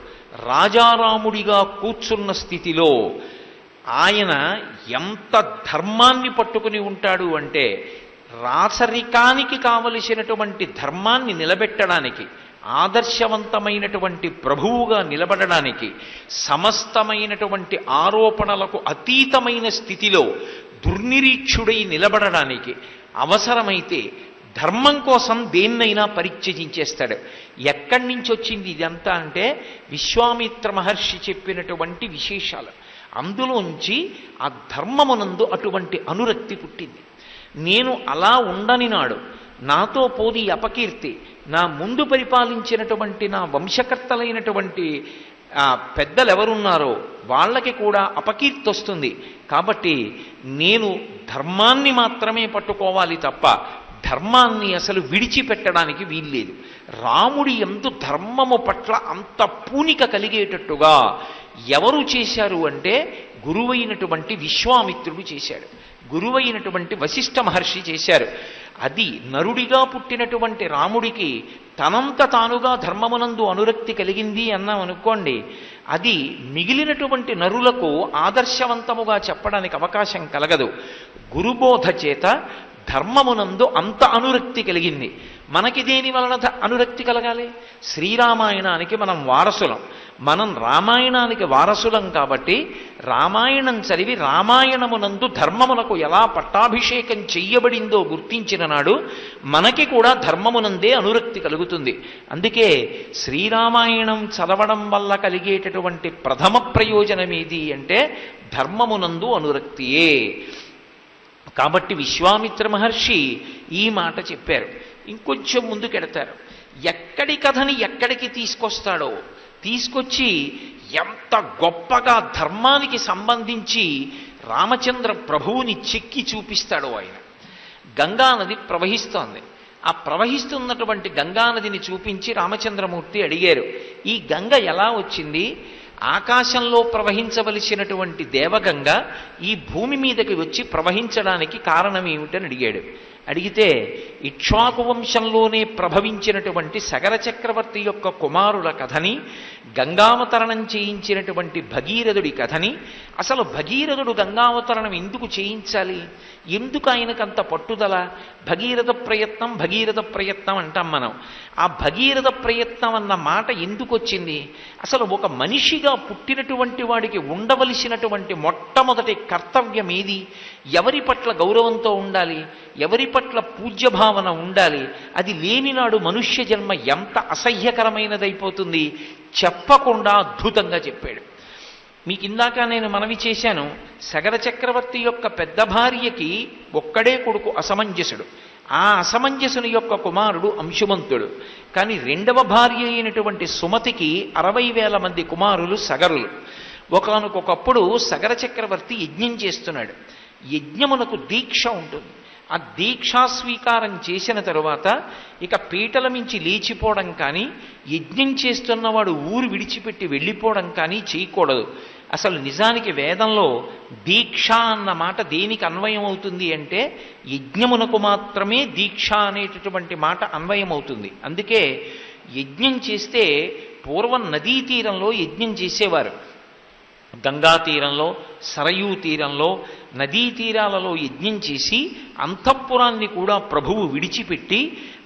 రాజారాముడిగా కూర్చున్న స్థితిలో ఆయన ఎంత ధర్మాన్ని పట్టుకుని ఉంటాడు అంటే, రాచరికానికి కావలసినటువంటి ధర్మాన్ని నిలబెట్టడానికి, ఆదర్శవంతమైనటువంటి ప్రభువుగా నిలబడడానికి, సమస్తమైనటువంటి ఆరోపణలకు అతీతమైన స్థితిలో దుర్నిరీక్షుడై నిలబడడానికి అవసరమైతే ధర్మం కోసం దేన్నైనా పరిత్యజించేస్తాడు. ఎక్కడి నుంచి వచ్చింది ఇదంతా అంటే విశ్వామిత్ర మహర్షి చెప్పినటువంటి విశేషాలు. అందులోంచి ఆ ధర్మమునందు అటువంటి అనురక్తి పుట్టింది. నేను అలా ఉండని నాడు నాతో పోది అపకీర్తి, నా ముందు పరిపాలించినటువంటి నా వంశకర్తలైనటువంటి పెద్దలు ఎవరున్నారో వాళ్ళకి కూడా అపకీర్తి వస్తుంది. కాబట్టి నేను ధర్మాన్ని మాత్రమే పట్టుకోవాలి తప్ప ధర్మాన్ని అసలు విడిచిపెట్టడానికి వీల్లేదు. రాముడి యందు ధర్మము పట్ల అంత పూనిక కలిగేటట్టుగా ఎవరు చేశారు అంటే గురువైనటువంటి విశ్వామిత్రుడు చేశాడు, గురువైనటువంటి వశిష్ఠ మహర్షి చేశారు. అది నరుడిగా పుట్టినటువంటి రాముడికి తనంత తానుగా ధర్మమునందు అనురక్తి కలిగింది అన్నాం అనుకోండి, అది మిగిలినటువంటి నరులకు ఆదర్శవంతముగా చెప్పడానికి అవకాశం కలగదు. గురుబోధ చేత ధర్మమునందు అంత అనురక్తి కలిగింది. మనకి దేని వలన అనురక్తి కలగాలి? శ్రీరామాయణానికి మనం వారసులం, మనం రామాయణానికి వారసులం కాబట్టి రామాయణం చదివి రామాయణమునందు ధర్మమునకు ఎలా పట్టాభిషేకం చెయ్యబడిందో గుర్తించిన నాడు మనకి కూడా ధర్మమునందే అనురక్తి కలుగుతుంది. అందుకే శ్రీరామాయణం చదవడం వల్ల కలిగేటటువంటి ప్రథమ ప్రయోజనం ఏది అంటే ధర్మమునందు అనురక్తియే. కాబట్టి విశ్వామిత్ర మహర్షి ఈ మాట చెప్పారు. ఇంకొంచెం ముందుకెడతారు. ఎక్కడి కథని ఎక్కడికి తీసుకొస్తాడో తీసుకొచ్చి ఎంత గొప్పగా ధర్మానికి సంబంధించి రామచంద్ర ప్రభువుని చెక్కి చూపిస్తాడో ఆయన. గంగానది ప్రవహిస్తోంది. ఆ ప్రవహిస్తున్నటువంటి గంగానదిని చూపించి రామచంద్రమూర్తి అడిగారు, ఈ గంగ ఎలా వచ్చింది? ఆకాశంలో ప్రవహించవలసినటువంటి దేవగంగ ఈ భూమి మీదకి వచ్చి ప్రవహించడానికి కారణం ఏమిటని అడిగాడు. అడిగితే ఇక్ష్వాకు వంశంలోనే ప్రభవించినటువంటి సగర చక్రవర్తి యొక్క కుమారుల కథని, గంగావతరణం చేయించినటువంటి భగీరథుడి కథని, అసలు భగీరథుడు గంగావతరణం ఎందుకు చేయించాలి, ఎందుకు ఆయనకంత పట్టుదల? భగీరథ ప్రయత్నం అంటాం మనం. ఆ భగీరథ ప్రయత్నం అన్న మాట ఎందుకు వచ్చింది? అసలు ఒక మనిషిగా పుట్టినటువంటి వాడికి ఉండవలసినటువంటి మొట్టమొదటి కర్తవ్యం ఏది? ఎవరి పట్ల గౌరవంతో ఉండాలి, ఎవరి పట్ల పూజ్యభావన ఉండాలి. అది లేనినాడు మనుష్య జన్మ ఎంత అసహ్యకరమైనదైపోతుంది. చెప్పకుండా అద్భుతంగా చెప్పాడు. మీకు ఇందాక నేను మనవి చేశాను, సగర చక్రవర్తి యొక్క పెద్ద భార్యకి ఒక్కడే కొడుకు అసమంజసుడు. ఆ అసమంజసుని యొక్క కుమారుడు అంశుమంతుడు. కానీ రెండవ భార్య అయినటువంటి సుమతికి 60,000 మంది కుమారులు సగరులు. ఒకానొకప్పుడు సగర చక్రవర్తి యజ్ఞం చేస్తున్నాడు. యజ్ఞమునకు దీక్ష ఉంటుంది. ఆ దీక్షా స్వీకారం చేసిన తరువాత ఇక పీటల మించి లేచిపోవడం కానీ, యజ్ఞం చేస్తున్నవాడు ఊరు విడిచిపెట్టి వెళ్ళిపోవడం కానీ చేయకూడదు. అసలు నిజానికి వేదంలో దీక్ష అన్న మాట దేనికి అన్వయం అవుతుంది అంటే యజ్ఞమునకు మాత్రమే దీక్ష అనేటటువంటి మాట అన్వయం అవుతుంది. అందుకే యజ్ఞం చేస్తే పూర్వం నదీ తీరంలో యజ్ఞం చేసేవారు. గంగా తీరంలో, సరయూ తీరంలో, నదీ తీరాలలో యజ్ఞం చేసి అంతఃపురాన్ని కూడా ప్రభువు విడిచిపెట్టి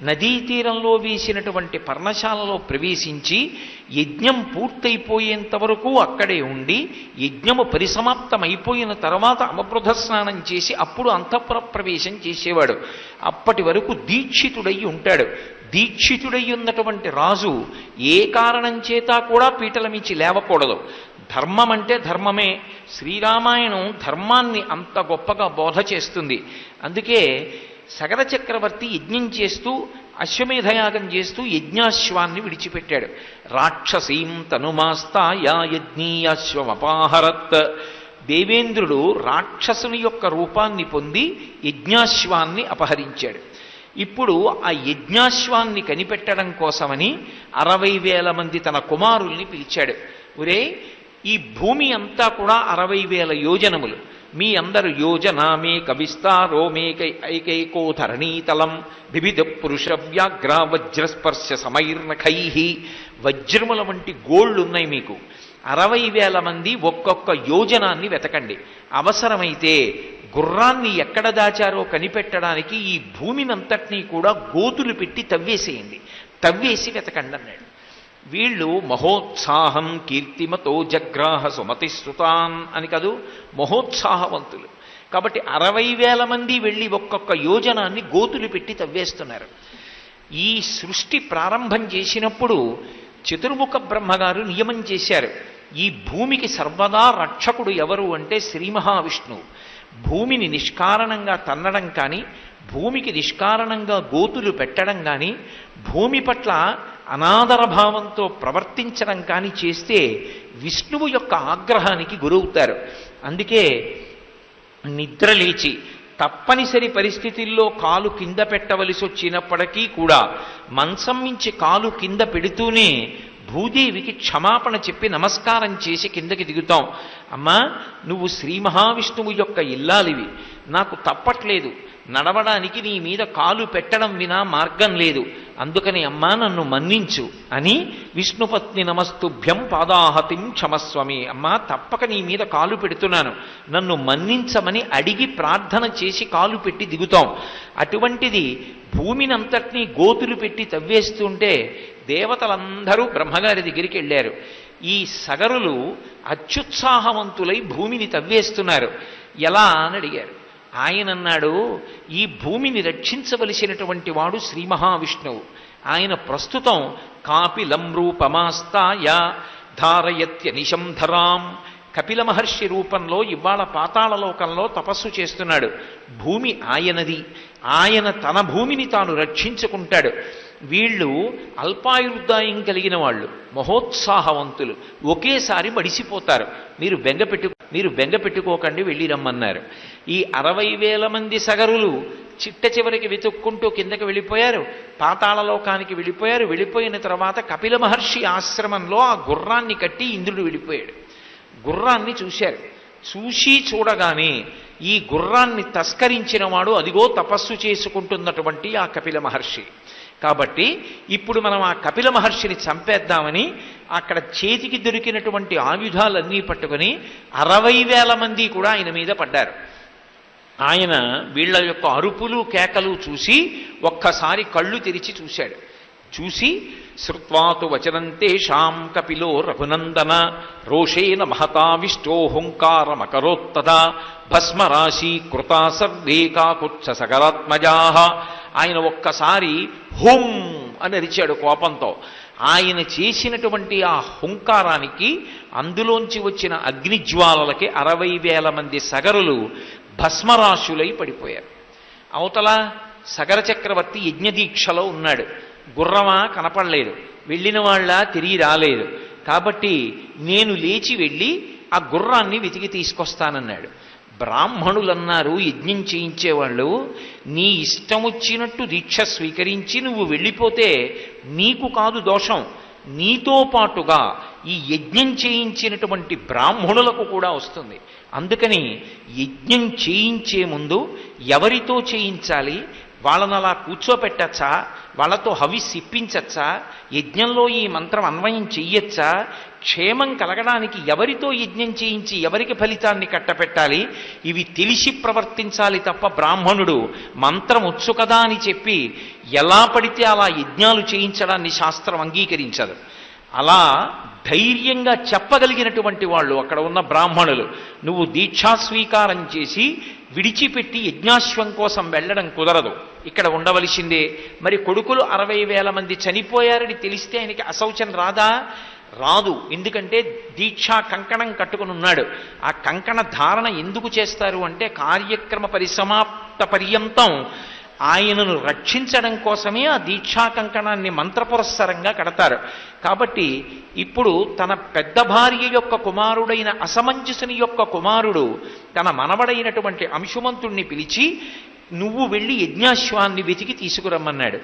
నదీ తీరంలో వేసినటువంటి పర్ణశాలలో ప్రవేశించి యజ్ఞం పూర్తయిపోయేంత వరకు అక్కడే ఉండి యజ్ఞము పరిసమాప్తమైపోయిన తర్వాత అమృత స్నానం చేసి అప్పుడు అంతఃపుర ప్రవేశం చేసేవాడు. అప్పటి వరకు దీక్షితుడై ఉంటాడు. దీక్షితుడై ఉన్నటువంటి రాజు ఏ కారణం చేత కూడా పీటల మించి లేవకూడదు. ధర్మం అంటే ధర్మమే. శ్రీరామాయణం ధర్మాన్ని అంత గొప్పగా బోధ చేస్తుంది. అందుకే సగర చక్రవర్తి యజ్ఞం చేస్తూ అశ్వమేధయాగం చేస్తూ యజ్ఞాశ్వాన్ని విడిచిపెట్టాడు. రాక్షసీం తనుమాస్తాయా యజ్ఞీయాశ్వమపాహరత్. దేవేంద్రుడు రాక్షసుని యొక్క రూపాన్ని పొంది యజ్ఞాశ్వాన్ని అపహరించాడు. ఇప్పుడు ఆ యజ్ఞాశ్వాన్ని కనిపెట్టడం కోసమని 60,000 మంది తన కుమారుల్ని పిలిచాడు. ఒరే, ఈ భూమి అంతా కూడా 60,000 యోజనములు. మీ అందరు యోజనామే కవిస్తారో మేకైకైకో ధరణీతలం వివిధ పురుష వ్యాఘ్ర వజ్రస్పర్శ సమైర్నఖై. వజ్రముల వంటి గోళ్ళున్నాయి మీకు. 60,000 మంది ఒక్కొక్క యోజనాన్ని వెతకండి. అవసరమైతే గుర్రాన్ని ఎక్కడ దాచారో కనిపెట్టడానికి ఈ భూమినంతటినీ కూడా గోతులు పెట్టి తవ్వేసేయండి, తవ్వేసి వెతకండి అన్నాడు. వీళ్ళు మహోత్సాహం కీర్తిమతో జగ్రాహ సుమతిశ్రుతాన్ అని కదూ, మహోత్సాహవంతులు. కాబట్టి 60,000 మంది వెళ్ళి ఒక్కొక్క యోజనాన్ని గోతులు పెట్టి తవ్వేస్తున్నారు. ఈ సృష్టి ప్రారంభం చేసినప్పుడు చతుర్ముఖ బ్రహ్మగారు నియమం చేశారు, ఈ భూమికి సర్వదా రక్షకుడు ఎవరు అంటే శ్రీ మహావిష్ణువు. భూమిని నిష్కారణంగా తన్నడం కానీ, భూమికి నిష్కారణంగా గోతులు పెట్టడం కానీ, భూమి పట్ల అనాదర భావంతో ప్రవర్తించడం కానీ చేస్తే విష్ణువు యొక్క ఆగ్రహానికి గురవుతారు. అందుకే నిద్రలేచి తప్పనిసరి పరిస్థితుల్లో కాలు కింద పెట్టవలసి వచ్చినప్పటికీ కూడా మంచం మించి కాలు కింద పెడుతూనే భూదేవికి క్షమాపణ చెప్పి నమస్కారం చేసి కిందకి దిగుతాం. అమ్మా, నువ్వు శ్రీ మహావిష్ణువు యొక్క ఇల్లాలివి, నాకు తప్పట్లేదు, నడవడానికి నీ మీద కాలు పెట్టడం వినా మార్గం లేదు, అందుకని అమ్మా నన్ను మన్నించు అని విష్ణుపత్ని నమస్తుభ్యం పాదాహతిం క్షమస్వమి, అమ్మా తప్పక నీ మీద కాలు పెడుతున్నాను, నన్ను మన్నించమని అడిగి ప్రార్థన చేసి కాలు పెట్టి దిగుతాం. అటువంటిది భూమినంతటినీ గోతులు పెట్టి తవ్వేస్తుంటే దేవతలందరూ బ్రహ్మగారి దగ్గరికి వెళ్ళారు. ఈ సగరులు అత్యుత్సాహవంతులై భూమిని తవ్వేస్తున్నారు. ఎలా అని అడిగారు. ఆయన అన్నాడు, ఈ భూమిని రక్షించవలసినటువంటి వాడు శ్రీ మహావిష్ణువు. ఆయన ప్రస్తుతం కాపిలం రూపమాస్తాయ ధారయత్యనిశం ధరాం, కపిల మహర్షి రూపంలో ఇవాళ పాతాళలోకంలో తపస్సు చేస్తున్నాడు. భూమి ఆయనది, ఆయన తన భూమిని తాను రక్షించుకుంటాడు. వీళ్ళు అల్పాయుర్దాయం కలిగిన వాళ్ళు, మహోత్సాహవంతులు, ఒకేసారి మడిసిపోతారు. మీరు బెంగ పెట్టుకోకండి, వెళ్ళి రమ్మన్నారు. ఈ 60,000 మంది సగరులు చిట్ట చివరికి వెతుక్కుంటూ కిందకి వెళ్ళిపోయారు, పాతాళలోకానికి వెళ్ళిపోయారు. వెళ్ళిపోయిన తర్వాత కపిల మహర్షి ఆశ్రమంలో ఆ గుర్రాన్ని కట్టి ఇంద్రుడు వెళ్ళిపోయాడు. గుర్రాన్ని చూశారు. చూడగానే ఈ గుర్రాన్ని తస్కరించిన వాడు అదిగో తపస్సు చేసుకుంటున్నటువంటి ఆ కపిల మహర్షి. కాబట్టి ఇప్పుడు మనం ఆ కపిల మహర్షిని చంపేద్దామని అక్కడ చేతికి దొరికినటువంటి ఆయుధాలన్నీ పట్టుకొని 60,000 మంది కూడా ఆయన మీద పడ్డారు. ఆయన వీళ్ళ యొక్క అరుపులు కేకలు చూసి ఒక్కసారి కళ్ళు తెరిచి చూశాడు. చూసి శ్రుత్వాతు వచనంతేషాం కపిలో రఘునందన రోషేన మహతావిష్టో హుంకారమకరోత్తదా భస్మరాశి కృతా సర్వే కాకుత్స సగరాత్మజా. ఆయన ఒక్కసారి హుం అని అరిచాడు కోపంతో. ఆయన చేసినటువంటి ఆ హుంకారానికి, అందులోంచి వచ్చిన అగ్నిజ్వాలలకి 60,000 మంది సగరులు భస్మరాశులై పడిపోయారు. అవతల సగర చక్రవర్తి యజ్ఞదీక్షలో ఉన్నాడు. గుర్రమా కనపడలేదు, వెళ్ళిన వాళ్ళ తిరిగి రాలేదు. కాబట్టి నేను లేచి వెళ్ళి ఆ గుర్రాన్ని వెతికి తీసుకొస్తానన్నాడు. బ్రాహ్మణులన్నారు, యజ్ఞం చేయించేవాళ్ళు, నీ ఇష్టం వచ్చినట్టు దీక్ష స్వీకరించి నువ్వు వెళ్ళిపోతే నీకు కాదు దోషం, నీతో పాటుగా ఈ యజ్ఞం చేయించినటువంటి బ్రాహ్మణులకు కూడా వస్తుంది. అందుకని యజ్ఞం చేయించే ముందు ఎవరితో చేయించాలి, వాళ్ళని అలా కూర్చోపెట్టచ్చా, వాళ్ళతో హవిస్ ఇప్పించచ్చా, యజ్ఞంలో ఈ మంత్రం అన్వయం చెయ్యొచ్చా, క్షేమం కలగడానికి ఎవరితో యజ్ఞం చేయించి ఎవరికి ఫలితాన్ని కట్టపెట్టాలి, ఇవి తెలిసి ప్రవర్తించాలి తప్ప బ్రాహ్మణుడు మంత్రం వచ్చు కదా అని చెప్పి ఎలా పడితే అలా యజ్ఞాలు చేయించడాన్ని శాస్త్రం అంగీకరించదు. అలా ధైర్యంగా చెప్పగలిగినటువంటి వాళ్ళు అక్కడ ఉన్న బ్రాహ్మణులు, నువ్వు దీక్షా స్వీకారం చేసి విడిచిపెట్టి యజ్ఞాశ్వం కోసం వెళ్ళడం కుదరదు, ఇక్కడ ఉండవలసిందే. మరి కొడుకులు 60,000 మంది చనిపోయారని తెలిస్తే ఆయనకి అశౌచం రాదా? రాదు. ఎందుకంటే దీక్షా కంకణం కట్టుకుని ఉన్నాడు. ఆ కంకణ ధారణ ఎందుకు చేస్తారు అంటే కార్యక్రమ పరిసమాప్త పర్యంతం ఆయనను రక్షించడం కోసమే ఆ దీక్షా కంకణాన్ని మంత్రపురస్సరంగా కడతారు. కాబట్టి ఇప్పుడు తన పెద్ద భార్య యొక్క కుమారుడైన అసమంజసుని యొక్క కుమారుడు తన మనవడైనటువంటి అంశుమంతుణ్ణి పిలిచి, నువ్వు వెళ్ళి యజ్ఞాశ్వాన్ని వెతికి తీసుకురమ్మన్నాడు.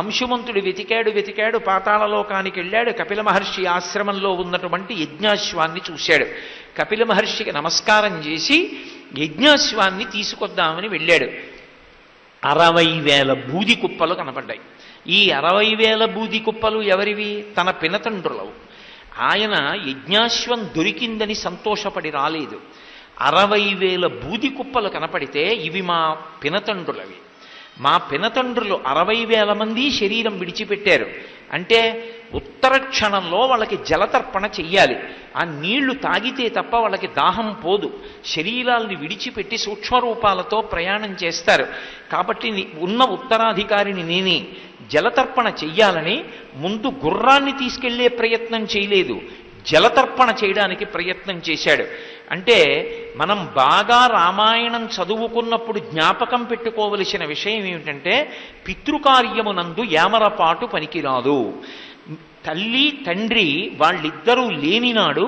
అంశుమంతుడు వెతికాడు, పాతాళలోకానికి వెళ్ళాడు. కపిల మహర్షి ఆశ్రమంలో ఉన్నటువంటి యజ్ఞాశ్వాన్ని చూశాడు. కపిల మహర్షికి నమస్కారం చేసి యజ్ఞాశ్వాన్ని తీసుకొద్దామని వెళ్ళాడు. 60,000 బూది కుప్పలు కనపడ్డాయి. ఈ 60,000 బూది కుప్పలు ఎవరివి? తన పినతండ్రులవు. ఆయన యజ్ఞాశ్వం దొరికిందని సంతోషపడి రాలేదు. 60,000 బూది కుప్పలు కనపడితే ఇవి మా పినతండ్రులవి, మా పినతండ్రులు 60,000 మంది శరీరం విడిచిపెట్టారు అంటే ఉత్తర క్షణంలో వాళ్ళకి జలతర్పణ చెయ్యాలి. ఆ నీళ్లు తాగితే తప్ప వాళ్ళకి దాహం పోదు. శరీరాల్ని విడిచిపెట్టి సూక్ష్మరూపాలతో ప్రయాణం చేస్తారు. కాబట్టి ఉన్న ఉత్తరాధికారిని నేనే. జలతర్పణ చెయ్యాలని ముందు గుర్రాన్ని తీసుకెళ్లే ప్రయత్నం చేయలేదు, జలతర్పణ చేయడానికి ప్రయత్నం చేశాడు. అంటే మనం బాగా రామాయణం చదువుకున్నప్పుడు జ్ఞాపకం పెట్టుకోవలసిన విషయం ఏమిటంటే, పితృకార్యమునందు ఏమరపాటు పనికిరాదు. తల్లి తండ్రి వాళ్ళిద్దరూ లేనినాడు,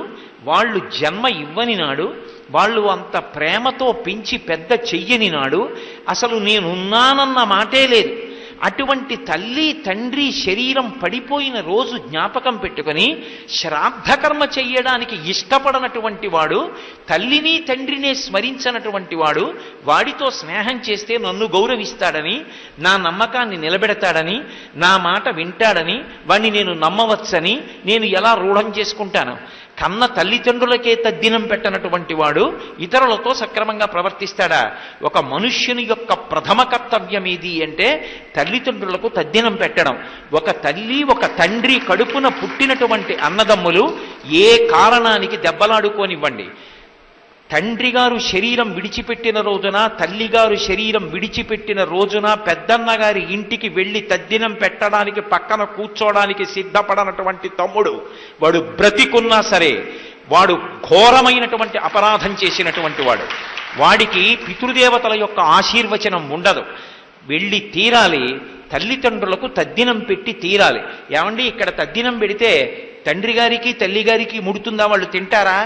వాళ్ళు జన్మ ఇవ్వని నాడు వాళ్ళు అంత ప్రేమతో పెంచి పెద్ద చెయ్యని నాడు అసలు నేనున్నానన్న మాటే లేదు. అటువంటి తల్లి తండ్రి శరీరం పడిపోయిన రోజు జ్ఞాపకం పెట్టుకొని శ్రాద్ధకర్మ చెయ్యడానికి ఇష్టపడనటువంటి వాడు, తల్లిని తండ్రినే స్మరించనటువంటి వాడు, వాడితో స్నేహం చేస్తే నన్ను గౌరవిస్తాడని, నా నమ్మకాన్ని నిలబెడతాడని, నా మాట వింటాడని, వాణ్ణి నేను నమ్మవచ్చని నేను ఎలా రూఢం చేసుకుంటాను? కన్న తల్లిదండ్రులకే తద్దినం పెట్టనటువంటి వాడు ఇతరులతో సక్రమంగా ప్రవర్తిస్తాడా? ఒక మనుష్యుని యొక్క ప్రథమ కర్తవ్యం ఏది అంటే తల్లిదండ్రులకు తద్దినం పెట్టడం. ఒక తల్లి ఒక తండ్రి కడుపున పుట్టినటువంటి అన్నదమ్ములు ఏ కారణానికి దెబ్బలాడుకోనివ్వండి, తండ్రి గారు శరీరం విడిచిపెట్టిన రోజున, తల్లిగారు శరీరం విడిచిపెట్టిన రోజున పెద్దన్నగారి ఇంటికి వెళ్ళి తద్దినం పెట్టడానికి పక్కన కూర్చోడానికి సిద్ధపడనటువంటి తమ్ముడు వాడు బ్రతికున్నా సరే వాడు ఘోరమైనటువంటి అపరాధం చేసినటువంటి వాడు. వాడికి పితృదేవతల యొక్క ఆశీర్వచనం ఉండదు. వెళ్ళి తీరాలి, తల్లిదండ్రులకు తద్దినం పెట్టి తీరాలి. ఏమండి, ఇక్కడ తద్దినం పెడితే తండ్రి గారికి తల్లిగారికి ముడుతుందా? వాళ్ళు తింటారా?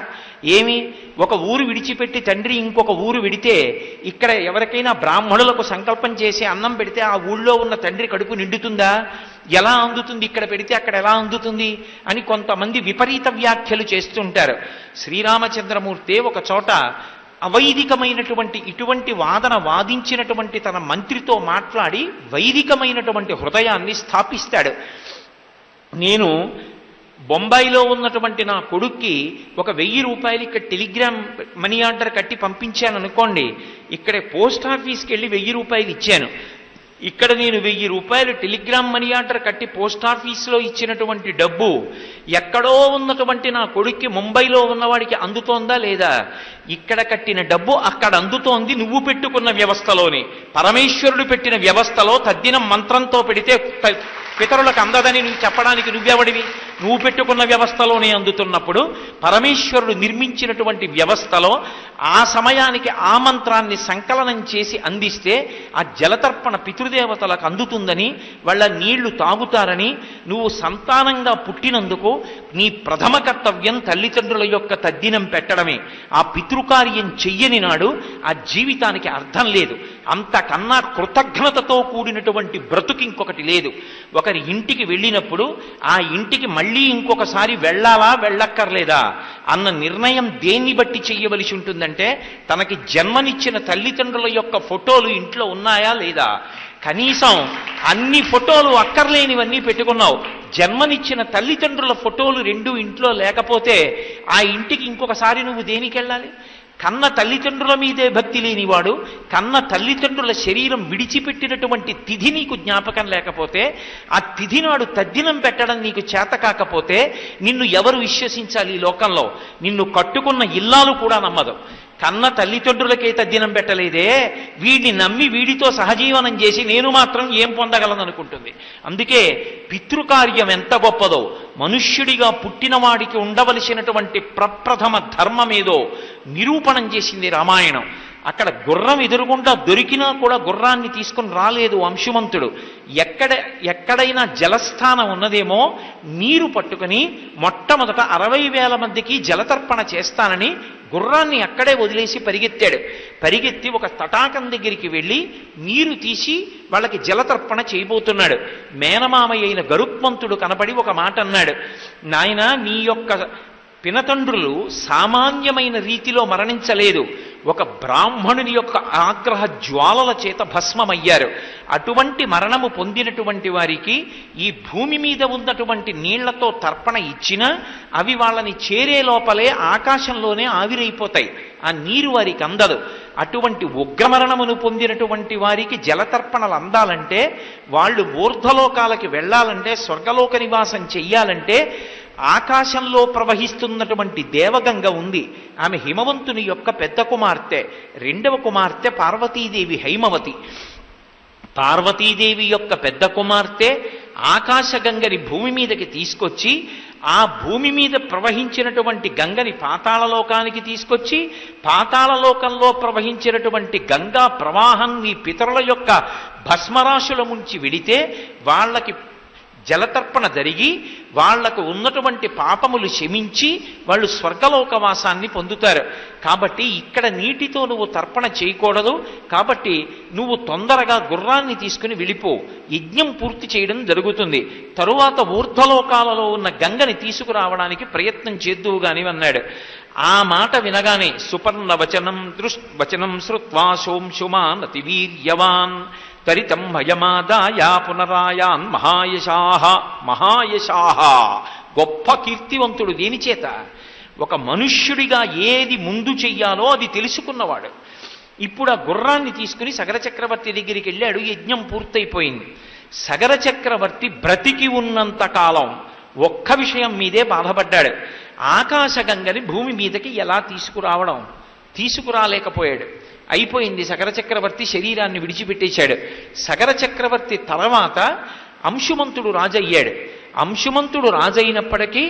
ఏమి, ఒక ఊరు విడిచిపెట్టి తండ్రి ఇంకొక ఊరు విడితే ఇక్కడ ఎవరికైనా బ్రాహ్మణులకు సంకల్పం చేసి అన్నం పెడితే ఆ ఊళ్ళో ఉన్న తండ్రి కడుపు నిండుతుందా? ఎలా అందుతుంది? ఇక్కడ పెడితే అక్కడ ఎలా అందుతుంది అని కొంతమంది విపరీత వ్యాఖ్యలు చేస్తుంటారు. శ్రీరామచంద్రమూర్తి ఒక చోట అవైదికమైనటువంటి ఇటువంటి వాదన వాదించినటువంటి తన మంత్రితో మాట్లాడి వైదికమైనటువంటి హృదయాన్ని స్థాపిస్తాడు. నేను బొంబాయిలో ఉన్నటువంటి నా కొడుక్కి ఒక 1000 రూపాయలు ఇక్కడ టెలిగ్రామ్ మనీ ఆర్డర్ కట్టి పంపించాను అనుకోండి, ఇక్కడ పోస్ట్ ఆఫీస్కి వెళ్ళి 1000 రూపాయలు ఇచ్చాను. ఇక్కడ నేను 1000 రూపాయలు టెలిగ్రామ్ మనీ ఆర్డర్ కట్టి పోస్ట్ ఆఫీస్లో ఇచ్చినటువంటి డబ్బు ఎక్కడో ఉన్నటువంటి నా కొడుక్కి ముంబైలో ఉన్నవాడికి అందుతోందా లేదా? ఇక్కడ కట్టిన డబ్బు అక్కడ అందుతోంది, నువ్వు పెట్టుకున్న వ్యవస్థలోనే. పరమేశ్వరుడు పెట్టిన వ్యవస్థలో తద్దినం మంత్రంతో పెడితే పితరులకు అందదని నువ్వు చెప్పడానికి నువ్వెవడివి? నువ్వు పెట్టుకున్న వ్యవస్థలోనే అందుతున్నప్పుడు పరమేశ్వరుడు నిర్మించినటువంటి వ్యవస్థలో ఆ సమయానికి ఆ మంత్రాన్ని సంకలనం చేసి అందిస్తే ఆ జలతర్పణ పితృదేవతలకు అందుతుందని, వాళ్ళ నీళ్లు తాగుతారని, నువ్వు సంతానంగా పుట్టినందుకు నీ ప్రథమ కర్తవ్యం తల్లిదండ్రుల యొక్క తద్దినం పెట్టడమే. ఆ పితృకార్యం చెయ్యని నాడు ఆ జీవితానికి అర్థం లేదు. అంతకన్నా కృతజ్ఞతతో కూడినటువంటి బ్రతుకు ఇంకొకటి లేదు. ఒకరి ఇంటికి వెళ్ళినప్పుడు ఆ ఇంటికి మళ్ళీ ఇంకొకసారి వెళ్ళాలా వెళ్ళక్కర్లేదా అన్న నిర్ణయం దేన్ని బట్టి చెయ్యవలసి ఉంటుందంటే, తనకి జన్మనిచ్చిన తల్లిదండ్రుల యొక్క ఫోటోలు ఇంట్లో ఉన్నాయా లేదా? కనీసం అన్ని ఫోటోలు అక్కర్లేనివన్నీ పెట్టుకున్నావు, జన్మనిచ్చిన తల్లిదండ్రుల ఫోటోలు 2 ఇంట్లో లేకపోతే ఆ ఇంటికి ఇంకొకసారి నువ్వు దేనికి వెళ్ళాలి? కన్న తల్లిదండ్రుల మీదే భక్తి లేనివాడు, కన్న తల్లిదండ్రుల శరీరం విడిచిపెట్టినటువంటి తిథి నీకు జ్ఞాపకం లేకపోతే, ఆ తిథి నాడు తద్దినం పెట్టడం నీకు చేత కాకపోతే నిన్ను ఎవరు విశ్వసించాలి ఈ లోకంలో? నిన్ను కట్టుకున్న ఇల్లాలు కూడా నమ్మదు. కన్న తల్లిదండ్రులకే తద్దినం పెట్టలేదే, వీడిని నమ్మి వీడితో సహజీవనం చేసి నేను మాత్రం ఏం పొందగలను అనుకుంటుంది. అందుకే పితృకార్యం ఎంత గొప్పదో, మనుష్యుడిగా పుట్టినవాడికి ఉండవలసినటువంటి ప్రప్రథమ ధర్మమేదో నిరూపణం చేసింది రామాయణం. అక్కడ గుర్రం ఎదురుగుండా దొరికినా కూడా గుర్రాన్ని తీసుకుని రాలేదు అంశుమంతుడు. ఎక్కడైనా జలస్థానం ఉన్నదేమో నీరు పట్టుకుని మొట్టమొదట 60,000 మందికి జలతర్పణ చేస్తానని గుర్రాన్ని అక్కడే వదిలేసి పరిగెత్తాడు. పరిగెత్తి ఒక తటాకం దగ్గరికి వెళ్ళి నీరు తీసి వాళ్ళకి జలతర్పణ చేయబోతున్నాడు. మేనమామయ్య అయిన గరుత్మంతుడు కనబడి ఒక మాట అన్నాడు, నాయనా, నీ యొక్క పినతండ్రులు సామాన్యమైన రీతిలో మరణించలేదు, ఒక బ్రాహ్మణుని యొక్క ఆగ్రహ జ్వాలల చేత భస్మమయ్యారు. అటువంటి మరణము పొందినటువంటి వారికి ఈ భూమి మీద ఉన్నటువంటి నీళ్లతో తర్పణ ఇచ్చినా అవి వాళ్ళని చేరే లోపలే ఆకాశంలోనే ఆవిరైపోతాయి, ఆ నీరు వారికి అందదు. అటువంటి ఉగ్రమరణమును పొందినటువంటి వారికి జలతర్పణలు అందాలంటే, వాళ్ళు ఊర్ధ్వలోకాలకి వెళ్ళాలంటే, స్వర్గలోక నివాసం చెయ్యాలంటే ఆకాశంలో ప్రవహిస్తున్నటువంటి దేవగంగ ఉంది, ఆమె హిమవంతుని యొక్క పెద్ద కుమార్తె. 2వ కుమార్తె పార్వతీదేవి హైమవతి. పార్వతీదేవి యొక్క పెద్ద కుమార్తె ఆకాశగంగని భూమి మీదకి తీసుకొచ్చి, ఆ భూమి మీద ప్రవహించినటువంటి గంగని పాతాళలోకానికి తీసుకొచ్చి, పాతాళలోకంలో ప్రవహించినటువంటి గంగా ప్రవాహం ఈ పితరుల యొక్క భస్మరాశుల ముంచి విడితే వాళ్ళకి జలతర్పణ జరిగి వాళ్లకు ఉన్నటువంటి పాపములు శమించి వాళ్ళు స్వర్గలోకవాసాన్ని పొందుతారు. కాబట్టి ఇక్కడ నీటితో నువ్వు తర్పణ చేయకూడదు. కాబట్టి నువ్వు తొందరగా గుర్రాన్ని తీసుకుని వెళ్ళిపో, యజ్ఞం పూర్తి చేయడం జరుగుతుంది. తరువాత ఊర్ధ్వలోకాలలో ఉన్న గంగని తీసుకురావడానికి ప్రయత్నం చేద్దువు గాని అన్నాడు. ఆ మాట వినగానే సుపర్ణ వచనం శ్రుత్వా సోంశుమాన్ అతివీర్యవాన్ తరితం భయమాదాయ పునరాయాన్ మహాయశాహ. గొప్ప కీర్తివంతుడు. దేనిచేత? ఒక మనుష్యుడిగా ఏది ముందు చెయ్యాలో అది తెలుసుకున్నవాడు. ఇప్పుడు ఆ గుర్రాన్ని తీసుకుని సగర చక్రవర్తి దగ్గరికి వెళ్ళాడు. యజ్ఞం పూర్తయిపోయింది. సగర చక్రవర్తి బ్రతికి ఉన్నంత కాలం ఒక్క విషయం మీదే బాధపడ్డాడు. ఆకాశగంగని భూమి మీదకి ఎలా తీసుకురాలేకపోయాడు. అయిపోయింది. సగర చక్రవర్తి శరీరాన్ని విడిచిపెట్టేశాడు. సగర చక్రవర్తి తర్వాత అంశుమంతుడు రాజయ్యాడు. అంశుమంతుడు రాజైనప్పటికీ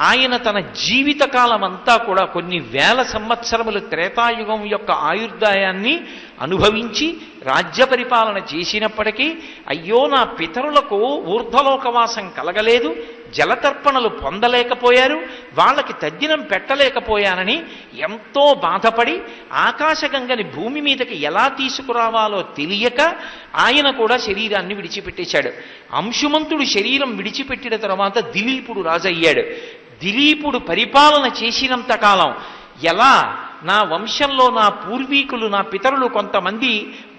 ఆయన తన జీవితకాలం అంతా కూడా కొన్ని వేల సంవత్సరములు త్రేతాయుగం యొక్క ఆయుర్దాయాన్ని అనుభవించి రాజ్య పరిపాలన చేసినప్పటికీ అయ్యో నా పితరులకు ఊర్ధ్వలోకవాసం కలగలేదు, జలతర్పణలు పొందలేకపోయారు, వాళ్ళకి తద్దినం పెట్టలేకపోయానని ఎంతో బాధపడి ఆకాశగంగని భూమి మీదకి ఎలా తీసుకురావాలో తెలియక ఆయన కూడా శరీరాన్ని విడిచిపెట్టేశాడు. అంశుమంతుడు శరీరం విడిచిపెట్టిన తర్వాత దిలీపుడు రాజయ్యాడు. దిలీపుడు పరిపాలన చేసినంత కాలం ఎలా నా వంశంలో నా పూర్వీకులు నా పితరులు కొంతమంది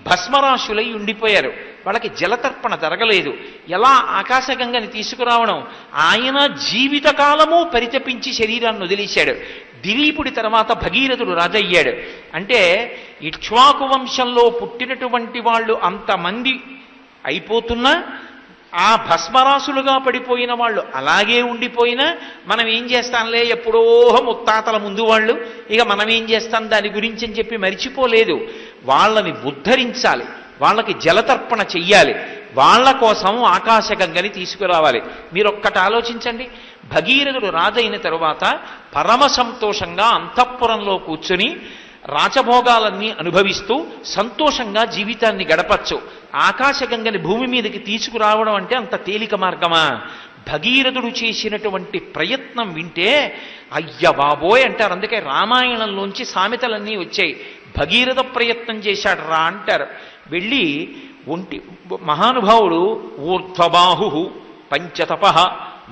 భస్మరాశులై ఉండిపోయారు, వాళ్ళకి జలతర్పణ జరగలేదు, ఎలా ఆకాశగంగని తీసుకురావడం? ఆయన జీవితకాలము పరితపించి శరీరాన్ని వదిలేశాడు. దిలీపుడి తర్వాత భగీరథుడు రాజయ్యాడు. అంటే ఇక్ష్వాకు వంశంలో పుట్టినటువంటి వాళ్ళు అంతమంది అయిపోతున్నా ఆ భస్మరాసులుగా పడిపోయిన వాళ్ళు అలాగే ఉండిపోయినా మనం ఏం చేస్తాంలే, ఎప్పుడో ముత్తాతల ముందు వాళ్ళు, ఇక మనం ఏం చేస్తాం దాని గురించి అని చెప్పి మరిచిపోలేదు. వాళ్ళని ఉద్ధరించాలి, వాళ్ళకి జలతర్పణ చెయ్యాలి, వాళ్ళ కోసం ఆకాశగంగని తీసుకురావాలి. మీరొక్కటి ఆలోచించండి. భగీరథుడు రాజైన తరువాత పరమ సంతోషంగా అంతఃపురంలో కూర్చుని రాజభోగాలన్నీ అనుభవిస్తూ సంతోషంగా జీవితాన్ని గడపచ్చు. ఆకాశగంగని భూమి మీదకి తీసుకురావడం అంటే అంత తేలిక మార్గమా? భగీరథుడు చేసినటువంటి ప్రయత్నం వింటే అయ్య బాబోయ్ అంటారు. అందుకే రామాయణంలోంచి సామెతలన్నీ వచ్చాయి. భగీరథ ప్రయత్నం చేశాడు రా అంటారు. వెళ్ళి మహానుభావుడు ఊర్ధ్వబాహు పంచతప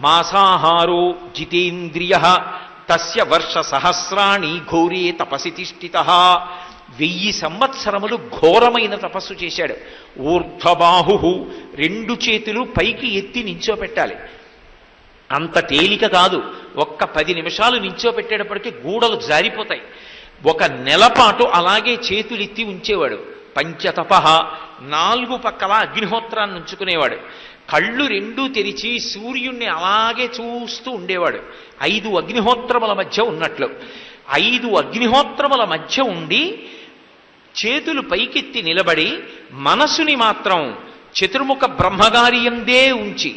మాసాహారో జితేంద్రియ తస్య వర్ష సహస్రాణి ఘోరే తపసి తిష్ఠిత. 1000 సంవత్సరములు ఘోరమైన తపస్సు చేశాడు. ఊర్ధ్వబాహు, 2 చేతులు పైకి ఎత్తి నించోపెట్టాలి. అంత తేలిక కాదు. ఒక్క 10 నిమిషాలు నించోపెట్టేటప్పటికీ గూడలు జారిపోతాయి. 1 నెల పాటు అలాగే చేతులెత్తి ఉంచేవాడు. పంచతప, 4 పక్కల అగ్నిహోత్రాన్ని ఉంచుకునేవాడు. కళ్ళు 2 తెరిచి సూర్యుణ్ణి అలాగే చూస్తూ ఉండేవాడు. 5 అగ్నిహోత్రముల మధ్య ఉన్నట్లు. 5 అగ్నిహోత్రముల మధ్య ఉండి చేతులు పైకెత్తి నిలబడి మనసుని మాత్రం చతుర్ముఖ బ్రహ్మగారియందే ఉంచి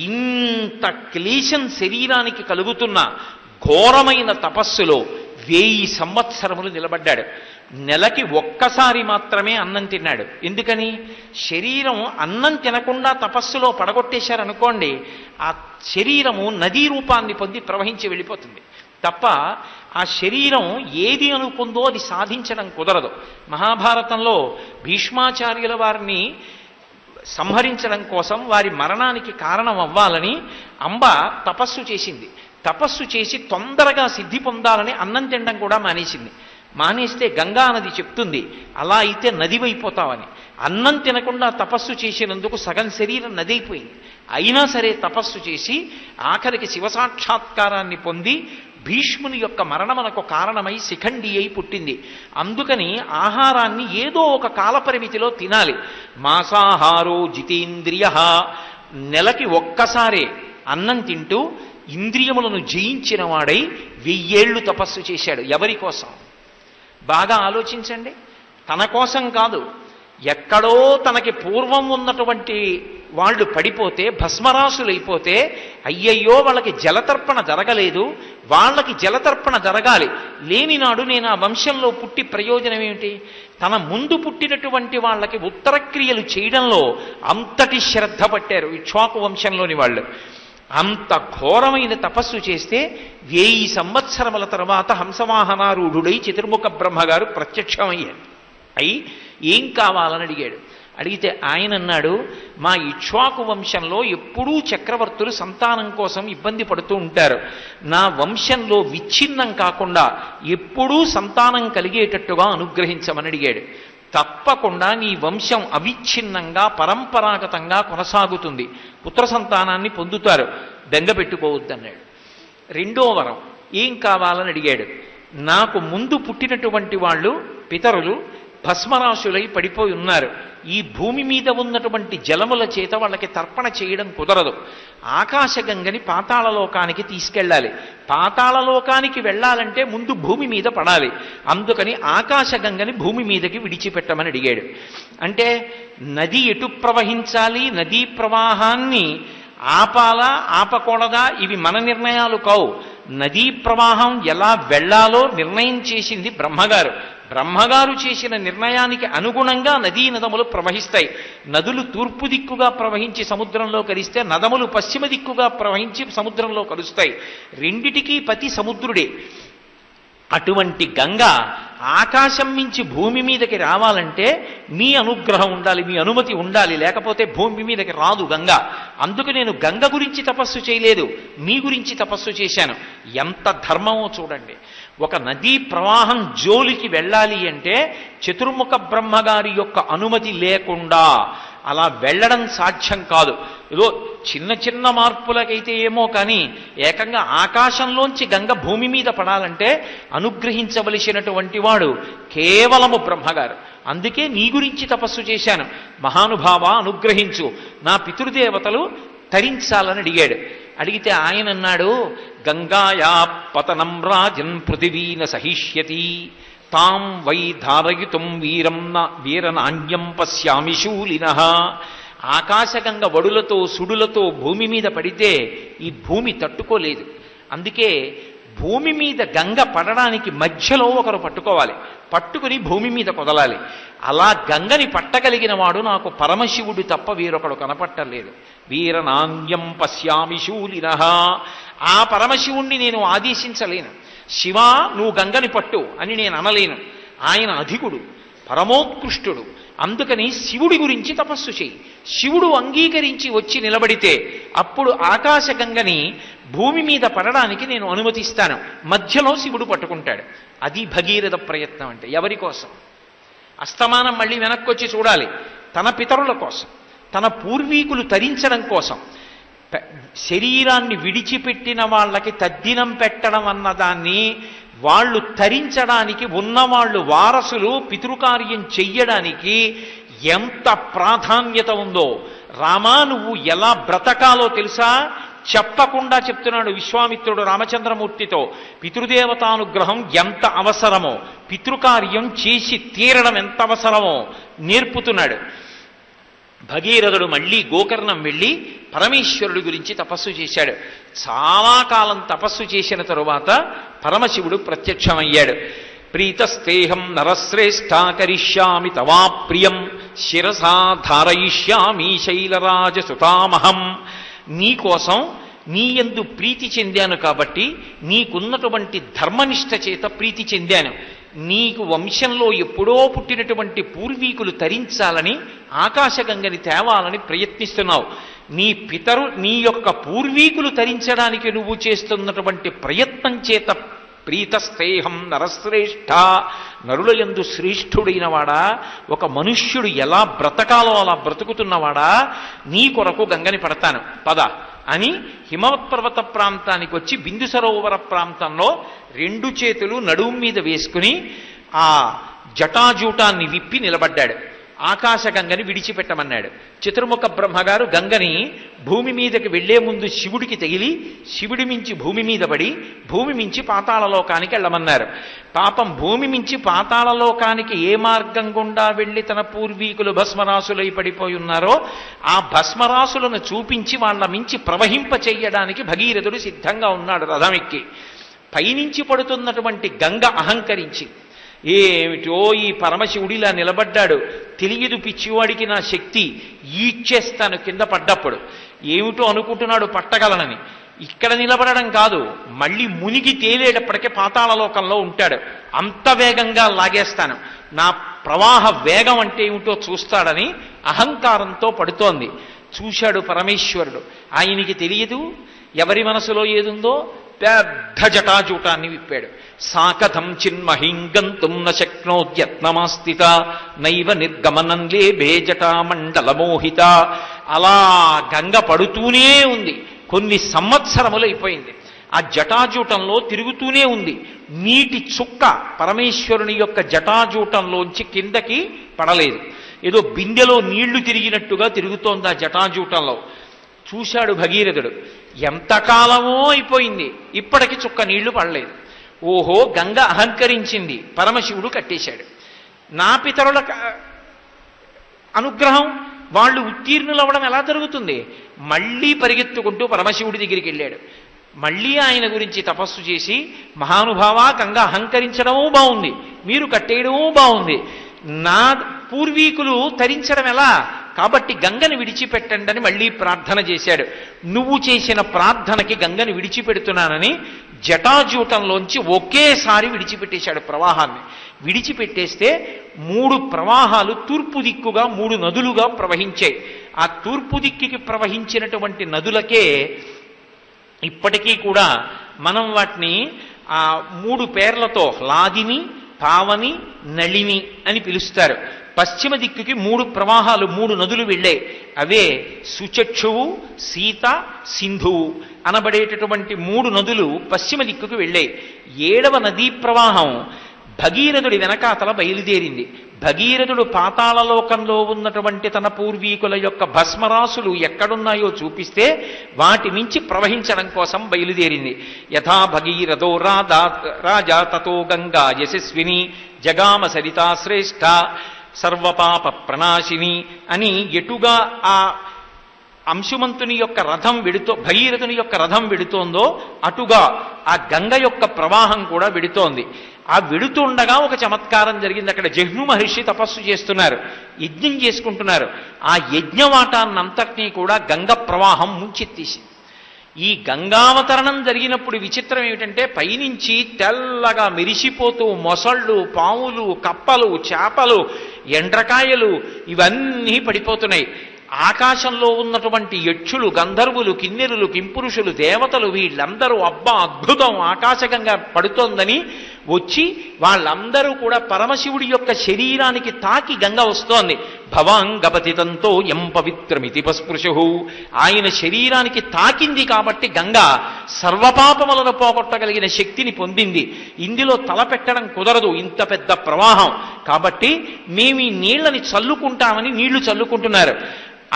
ఇంత క్లేశం శరీరానికి కలుగుతున్న ఘోరమైన తపస్సులో 1000 సంవత్సరములు నిలబడ్డాడు. నెలకి ఒక్కసారి మాత్రమే అన్నం తిన్నాడు. ఎందుకని? శరీరం అన్నం తినకుండా తపస్సులో పడగొట్టేశారనుకోండి, ఆ శరీరము నదీ రూపాన్ని పొంది ప్రవహించి వెళ్ళిపోతుంది తప్ప ఆ శరీరం ఏది అనుకుందో అది సాధించడం కుదరదు. మహాభారతంలో భీష్మాచార్యుల వారిని సంహరించడం కోసం వారి మరణానికి కారణం అవ్వాలని అంబ తపస్సు చేసింది. తపస్సు చేసి తొందరగా సిద్ధి పొందాలని అన్నం తినడం కూడా మానేసింది. మానేస్తే గంగా నది చెప్తుంది అలా అయితే నదివైపోతావని. అన్నం తినకుండా తపస్సు చేసినందుకు సగం శరీరం నదైపోయింది. అయినా సరే తపస్సు చేసి ఆఖరికి శివసాక్షాత్కారాన్ని పొంది భీష్ముని యొక్క మరణమునకు కారణమై శిఖండి అయి పుట్టింది. అందుకని ఆహారాన్ని ఏదో ఒక కాలపరిమితిలో తినాలి. మాసాహారో జితేంద్రియ, నెలకి ఒక్కసారే అన్నం తింటూ ఇంద్రియములను జయించిన వాడై 1000 ఏళ్ళు తపస్సు చేశాడు. ఎవరి కోసం? బాగా ఆలోచించండి. తన కోసం కాదు. ఎక్కడో తనకి పూర్వం ఉన్నటువంటి వాళ్ళు పడిపోతే భస్మరాశులైపోతే అయ్యయ్యో వాళ్ళకి జలతర్పణ జరగలేదు, వాళ్ళకి జలతర్పణ జరగాలి, లేనినాడు నేను ఆ వంశంలో పుట్టి ప్రయోజనం ఏమిటి? తన ముందు పుట్టినటువంటి వాళ్ళకి ఉత్తరక్రియలు చేయడంలో అంతటి శ్రద్ధ పట్టారు ఇక్ష్వాకు వంశంలోని వాళ్ళు. అంత ఘోరమైన తపస్సు చేస్తే 1000 సంవత్సరముల తర్వాత హంసవాహనారూఢుడై చతుర్ముఖ బ్రహ్మగారు ప్రత్యక్షమయ్యాడు. అయి ఏం కావాలని అడిగాడు. అడిగితే ఆయన అన్నాడు, మా ఇక్ష్వాకు వంశంలో ఎప్పుడూ చక్రవర్తులు సంతానం కోసం ఇబ్బంది పడుతూ ఉంటారు, నా వంశంలో విచ్ఛిన్నం కాకుండా ఎప్పుడూ సంతానం కలిగేటట్టుగా అనుగ్రహించమని అడిగాడు. తప్పకుండా నీ వంశం అవిచ్ఛిన్నంగా పరంపరాగతంగా కొనసాగుతుంది, పుత్ర సంతానాన్ని పొందుతారు, బెంగ పెట్టుకోవద్దన్నాడు. రెండో వరం ఏం కావాలని అడిగాడు. నాకు ముందు పుట్టినటువంటి వాళ్ళు పితరులు భస్మరాశులై పడిపోయి ఉన్నారు, ఈ భూమి మీద ఉన్నటువంటి జలముల చేత వాళ్ళకి తర్పణ చేయడం కుదరదు, ఆకాశగంగని పాతాళలోకానికి తీసుకెళ్ళాలి, పాతాళలోకానికి వెళ్ళాలంటే ముందు భూమి మీద పడాలి, అందుకని ఆకాశగంగని భూమి మీదకి విడిచిపెట్టమని అడిగాడు. అంటే నది ఎటు ప్రవహించాలి, నదీ ప్రవాహాన్ని ఆపాలా ఆపకూడదా ఇవి మన నిర్ణయాలు కావు. నదీ ప్రవాహం ఎలా వెళ్ళాలో నిర్ణయం చేసింది బ్రహ్మగారు. బ్రహ్మగారు చేసిన నిర్ణయానికి అనుగుణంగా నదీ నదములు ప్రవహిస్తాయి. నదులు తూర్పు దిక్కుగా ప్రవహించి సముద్రంలో కలిస్తే నదములు పశ్చిమ దిక్కుగా ప్రవహించి సముద్రంలో కలుస్తాయి. రెండిటికీ పతి సముద్రుడే. అటువంటి గంగ ఆకాశం మించి భూమి మీదకి రావాలంటే మీ అనుగ్రహం ఉండాలి, మీ అనుమతి ఉండాలి, లేకపోతే భూమి మీదకి రాదు గంగ. అందుకు నేను గంగ గురించి తపస్సు చేయలేదు, మీ గురించి తపస్సు చేశాను. ఎంత ధర్మమో చూడండి. ఒక నదీ ప్రవాహం జోలికి వెళ్ళాలి అంటే చతుర్ముఖ బ్రహ్మగారి యొక్క అనుమతి లేకుండా అలా వెళ్ళడం సాధ్యం కాదు. ఏదో చిన్న చిన్న మార్పులకైతే ఏమో కానీ ఏకంగా ఆకాశంలోంచి గంగ భూమి మీద పడాలంటే అనుగ్రహించవలసినటువంటి వాడు కేవలము బ్రహ్మగారు. అందుకే నీ గురించి తపస్సు చేశాను, మహానుభావ అనుగ్రహించు, నా పితృదేవతలు తరించాలని అడిగాడు. అడిగితే ఆయన అన్నాడు, గంగాయా పతనం రాజన్ పృథివీన సహిష్యతి తాం వై ధారయుతం వీరనాణ్యం పశ్యామి శూలినః. ఆకాశగంగ వడులతో సుడులతో భూమి మీద పడితే ఈ భూమి తట్టుకోలేదు. అందుకే భూమి మీద గంగ పడడానికి మధ్యలో ఒకరు పట్టుకోవాలి, పట్టుకుని భూమి మీద కొదలాలి. అలా గంగని పట్టగలిగిన వాడు నాకు పరమశివుడు తప్ప వేరొకడు కనపట్టలేదు. వీరనాణ్యం పశ్యామి శూలినః. ఆ పరమశివుణ్ణి నేను ఆదేశించలేను, శివా నువ్వు గంగని పట్టు అని నేను అనలేను. ఆయన అధికుడు, పరమోత్కృష్టుడు. అందుకని శివుడి గురించి తపస్సు చేయి. శివుడు అంగీకరించి వచ్చి నిలబడితే అప్పుడు ఆకాశగంగని భూమి మీద పడడానికి నేను అనుమతిస్తాను. మధ్యలో శివుడు పట్టుకుంటాడు. అది భగీరథ ప్రయత్నం అంటే. ఎవరి కోసం? అస్తమానం మళ్ళీ వెనక్కొచ్చి చూడాలి. తన పితరుల కోసం, తన పూర్వీకులు తరించడం కోసం. శరీరాన్ని విడిచిపెట్టిన వాళ్ళకి తద్దినం పెట్టడం అన్నదాన్ని వాళ్ళు తరించడానికి, ఉన్నవాళ్ళు వారసులు పితృకార్యం చెయ్యడానికి ఎంత ప్రాధాన్యత ఉందో. రామా నువ్వు ఎలా బ్రతకాలో తెలుసా? చెప్పకుండా చెప్తున్నాడు విశ్వామిత్రుడు రామచంద్రమూర్తితో. పితృదేవతానుగ్రహం ఎంత అవసరమో, పితృకార్యం చేసి తీరడం ఎంత అవసరమో నేర్పుతున్నాడు. భగీరథుడు మళ్ళీ గోకర్ణం వెళ్ళి పరమేశ్వరుడి గురించి తపస్సు చేశాడు. చాలా కాలం తపస్సు చేసిన తరువాత పరమశివుడు ప్రత్యక్షమయ్యాడు. ప్రీతస్తేహం నరశ్రేష్ఠ కరిష్యామి తవా ప్రియం శిరసా ధారయిష్యామి శైలరాజసుతామహం. నీకోసం నీ యందు ప్రీతి చెందాను కాబట్టి, నీకున్నటువంటి ధర్మనిష్ట చేత ప్రీతి చెందాను. నీకు వంశంలో ఎప్పుడో పుట్టినటువంటి పూర్వీకులు తరించాలని ఆకాశగంగని తేవాలని ప్రయత్నిస్తున్నావు. నీ యొక్క పూర్వీకులు తరించడానికి నువ్వు చేస్తున్నటువంటి ప్రయత్నం చేత ప్రీతస్తేహం నరశ్రేష్ఠ, నరుల యందు శ్రేష్ఠుడైన వాడా, ఒక మనుష్యుడు ఎలా బ్రతకాలో అలా బ్రతుకుతున్నవాడా, నీ కొరకు గంగని పడతాను పద అని హిమవత్పర్వత ప్రాంతానికి వచ్చి బిందు సరోవర ప్రాంతంలో 2 చేతులు నడుము మీద వేసుకుని ఆ జటాజూటాన్ని విప్పి నిలబడ్డాడు. ఆకాశగంగని విడిచిపెట్టమన్నాడు. చతుర్ముఖ బ్రహ్మగారు గంగని భూమి మీదకి వెళ్లే ముందు శివుడికి తగిలి శివుడి మించి భూమి మీద పడి భూమి మించి పాతాళలోకానికి వెళ్ళమన్నారు. పాపం భూమి మించి పాతాళలోకానికి ఏ మార్గం గుండా వెళ్లి తన పూర్వీకులు భస్మరాసులై పడిపోయి ఉన్నారో ఆ భస్మరాసులను చూపించి వాళ్ళ మించి ప్రవహింప చెయ్యడానికి భగీరథుడు సిద్ధంగా ఉన్నాడు రథమెక్కి. పైనుంచి పడుతున్నటువంటి గంగ అహంకరించి ఏమిటో ఈ పరమశివుడిలా నిలబడ్డాడు, తెలియదు పిచ్చివాడికి నా శక్తి, ఈడ్చేస్తాను కింద పడ్డప్పుడు. ఏమిటో అనుకుంటున్నాడు పట్టగలనని. ఇక్కడ నిలబడడం కాదు, మళ్ళీ మునిగి తేలేటప్పటికే పాతాళలోకంలో ఉంటాడు. అంత వేగంగా లాగేస్తాను, నా ప్రవాహ వేగం అంటే ఏమిటో చూస్తాడని అహంకారంతో పడుతోంది. చూశాడు పరమేశ్వరుడు. ఆయనకి తెలియదు ఎవరి మనసులో ఏదుందో. పెద్ద జటాజూటాన్ని విప్పాడు. సాకథం చిన్మహింగంతుం న శక్నోద్యత్నమాస్థిత నైవ నిర్గమనం లేభే జటామండలమోహిత. అలా గంగ పడుతూనే ఉంది. కొన్ని సంవత్సరములు అయిపోయింది. ఆ జటాజూటంలో తిరుగుతూనే ఉంది. నీటి చుక్క పరమేశ్వరుని యొక్క జటాజూటంలోంచి కిందకి పడలేదు. ఏదో బిందెలో నీళ్లు తిరిగినట్టుగా తిరుగుతోంది ఆ జటాజూటంలో. చూశాడు భగీరథుడు. ఎంతకాలమో అయిపోయింది, ఇప్పటికి చుక్క నీళ్లు పడలేదు. ఓహో, గంగ అహంకరించింది. పరమశివుడు కట్టేశాడు. నా పితరుల అనుగ్రహం, వాళ్ళు ఉత్తీర్ణులవ్వడం ఎలా జరుగుతుంది? మళ్ళీ పరిగెత్తుకుంటూ పరమశివుడి దగ్గరికి వెళ్ళాడు. మళ్ళీ ఆయన గురించి తపస్సు చేసి, మహానుభావ, గంగ అహంకరించడమూ బాగుంది, మీరు కట్టేయడమూ బాగుంది, నా పూర్వీకులు తరించడం ఎలా? కాబట్టి గంగని విడిచిపెట్టండి అని మళ్ళీ ప్రార్థన చేశాడు. నువ్వు చేసిన ప్రార్థనకి గంగని విడిచిపెడుతున్నానని జటాజూటంలోంచి ఒకేసారి విడిచిపెట్టేశాడు ప్రవాహాన్ని. విడిచిపెట్టేస్తే 3 ప్రవాహాలు తూర్పు దిక్కుగా 3 నదులుగా ప్రవహించాయి. ఆ తూర్పు దిక్కుకి ప్రవహించినటువంటి నదులకే ఇప్పటికీ కూడా మనం వాటిని ఆ 3 పేర్లతో లాదిని, పావని, నళిని అని పిలుస్తారు. పశ్చిమ దిక్కుకి 3 ప్రవాహాలు 3 నదులు వెళ్ళాయి. అవే సుచక్షువు, సీత, సింధువు అనబడేటటువంటి 3 నదులు పశ్చిమ దిక్కుకు వెళ్ళాయి. 7వ నదీ ప్రవాహం భగీరథుడి వెనకాతల బయలుదేరింది. భగీరథుడు పాతాళలోకంలో ఉన్నటువంటి తన పూర్వీకుల యొక్క భస్మరాసులు ఎక్కడున్నాయో చూపిస్తే వాటి మించి ప్రవహించడం కోసం బయలుదేరింది. యథా భగీరథో రాజా తతో గంగా యశస్విని జగామ సరితా శ్రేష్ఠ సర్వపాప ప్రణాశిని అని ఎటుగా ఆ అంశుమంతుని యొక్క రథం భగీరథుని యొక్క రథం వెడుతోందో అటుగా ఆ గంగ యొక్క ప్రవాహం కూడా వెడుతోంది. ఆ వెడుతుండగా ఒక చమత్కారం జరిగింది. అక్కడ జహ్ను మహర్షి తపస్సు చేస్తున్నారు, యజ్ఞం చేసుకుంటున్నారు. ఆ యజ్ఞవాటాన్నంతటినీ కూడా గంగ ప్రవాహం ముంచెత్తేసింది. ఈ గంగావతరణం జరిగినప్పుడు విచిత్రం ఏమిటంటే పైనుంచి తెల్లగా మెరిసిపోతూ మొసళ్ళు, పాములు, కప్పలు, చేపలు, ఎండ్రకాయలు ఇవన్నీ పడిపోతున్నాయి. ఆకాశంలో ఉన్నటువంటి యక్షులు, గంధర్వులు, కిన్నెరులు, కింపురుషులు, దేవతలు వీళ్ళందరూ అబ్బా అద్భుతం ఆకాశగంగా పడుతోందని వచ్చి వాళ్ళందరూ కూడా పరమశివుడి యొక్క శరీరానికి తాకి గంగ వస్తోంది. భవాంగపతితంతో ఎం పవిత్రమితి పస్పృశు. ఆయన శరీరానికి తాకింది కాబట్టి గంగ సర్వపాపములను పోగొట్టగలిగిన శక్తిని పొందింది. ఇందులో తలపెట్టడం కుదరదు, ఇంత పెద్ద ప్రవాహం. కాబట్టి మేము ఈ నీళ్లని చల్లుకుంటామని నీళ్లు చల్లుకుంటున్నారు.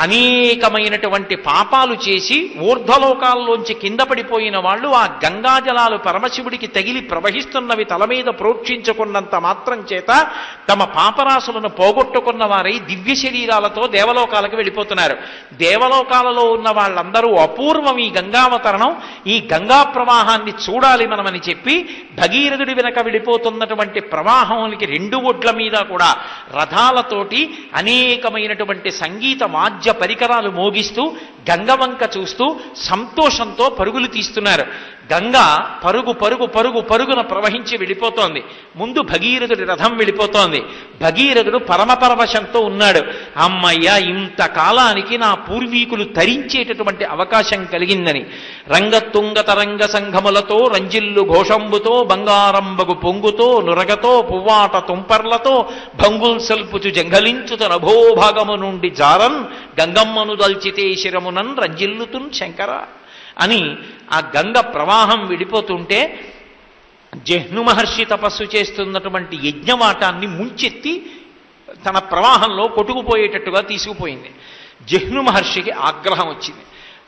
అనేకమైనటువంటి పాపాలు చేసి ఊర్ధ్వలోకాల్లోంచి కింద పడిపోయిన వాళ్ళు ఆ గంగాజలాలు పరమశివుడికి తగిలి ప్రవహిస్తున్నవి తల మీద ప్రోక్షించుకున్నంత మాత్రం చేత తమ పాపరాశులను పోగొట్టుకున్న వారై దివ్య శరీరాలతో దేవలోకాలకు వెళ్ళిపోతున్నారు. దేవలోకాలలో ఉన్న వాళ్ళందరూ అపూర్వం ఈ గంగావతరణం, ఈ గంగా ప్రవాహాన్ని చూడాలి మనమని చెప్పి భగీరథుడి వెనక వెళ్ళిపోతున్నటువంటి ప్రవాహానికి 2 ఒడ్ల మీద కూడా రథాలతోటి అనేకమైనటువంటి సంగీత వాద్య పరికరాలు మోగిస్తూ గంగవంక చూస్తూ సంతోషంతో పరుగులు తీస్తున్నారు. గంగ పరుగు పరుగు పరుగు పరుగున ప్రవహించి వెళ్ళిపోతోంది. ముందు భగీరథుడి రథం వెళ్ళిపోతోంది. భగీరథుడు పరమపరవశంతో ఉన్నాడు. అమ్మయ్య, ఇంతకాలానికి నా పూర్వీకులు తరించేటటువంటి అవకాశం కలిగిందని రంగతుంగ తరంగ సంఘములతో రంజిల్లు ఘోషంబుతో బంగారంబగు పొంగుతో నురగతో పువ్వాట తుంపర్లతో భంగుల్ సల్పుచు జంఘలించుత నభోభాగము నుండి జారన్ గంగమ్మను దల్చితే శిరమునన్ రంజిల్లుతున్ శంకర అని ఆ గంగ ప్రవాహం విడిపోతుంటే జహ్ను మహర్షి తపస్సు చేస్తున్నటువంటి యజ్ఞవాటాన్ని ముంచెత్తి తన ప్రవాహంలో కొట్టుకుపోయేటట్టుగా తీసుకుపోయింది. జహ్ను మహర్షికి ఆగ్రహం వచ్చింది.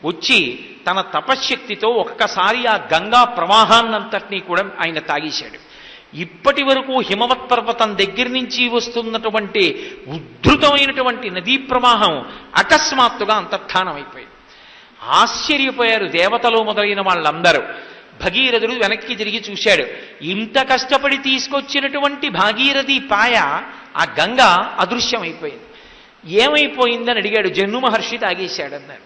వచ్చి తన తపశ్శక్తితో ఒక్కసారి ఆ గంగా ప్రవాహాన్నంతటినీ కూడా ఆయన తాగేశాడు. ఇప్పటి వరకు హిమవత్ పర్వతం దగ్గర నుంచి వస్తున్నటువంటి ఉద్ధృతమైనటువంటి నదీ ప్రవాహం అకస్మాత్తుగా అంతర్ధానమైపోయింది. ఆశ్చర్యపోయారు దేవతలు మొదలైన వాళ్ళందరూ. భగీరథుడు వెనక్కి తిరిగి చూశాడు. ఇంత కష్టపడి తీసుకొచ్చినటువంటి భాగీరథి పాయ ఆ గంగ అదృశ్యమైపోయింది. ఏమైపోయిందని అడిగాడు. జహ్ను మహర్షి తాగేశాడన్నాడు.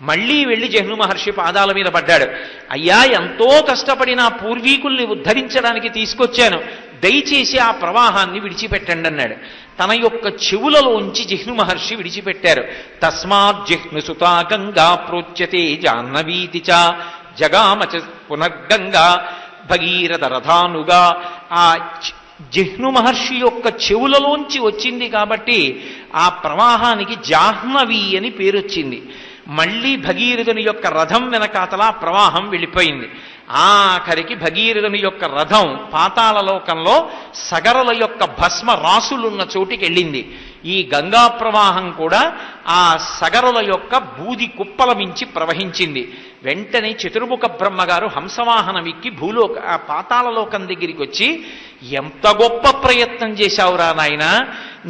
మళ్ళీ వెళ్ళి జహ్ను మహర్షి పాదాల మీద పడ్డాడు. అయ్యా, ఎంతో కష్టపడి నా పూర్వీకుల్ని ఉద్ధరించడానికి తీసుకొచ్చాను, దయచేసి ఆ ప్రవాహాన్ని విడిచిపెట్టండి అన్నాడు. తన యొక్క చెవులలోంచి జహ్ను మహర్షి విడిచిపెట్టారు. తస్మాత్ జహ్ను సుతా గంగా ప్రోచ్యతే జాహ్నవీతి చ జగామచ పునర్గంగా భగీరథ రథానుగా. ఆ జహ్ను మహర్షి యొక్క చెవులలోంచి వచ్చింది కాబట్టి ఆ ప్రవాహానికి జాహ్నవి అని పేరొచ్చింది. మళ్ళీ భగీరథుని యొక్క రథం వెనకాతల ప్రవాహం వెళ్ళిపోయింది. ఆఖరికి భగీరథుని యొక్క రథం పాతాళలోకంలో సగరుల యొక్క భస్మ రాసులున్న చోటికి వెళ్ళింది. ఈ గంగా ప్రవాహం కూడా ఆ సగరుల యొక్క బూది కుప్పల మించి ప్రవహించింది. వెంటనే చతుర్ముఖ బ్రహ్మగారు హంసవాహనం ఎక్కి ఆ పాతాళలోకం దగ్గరికి వచ్చి, ఎంత గొప్ప ప్రయత్నం చేశావురా నాయనా,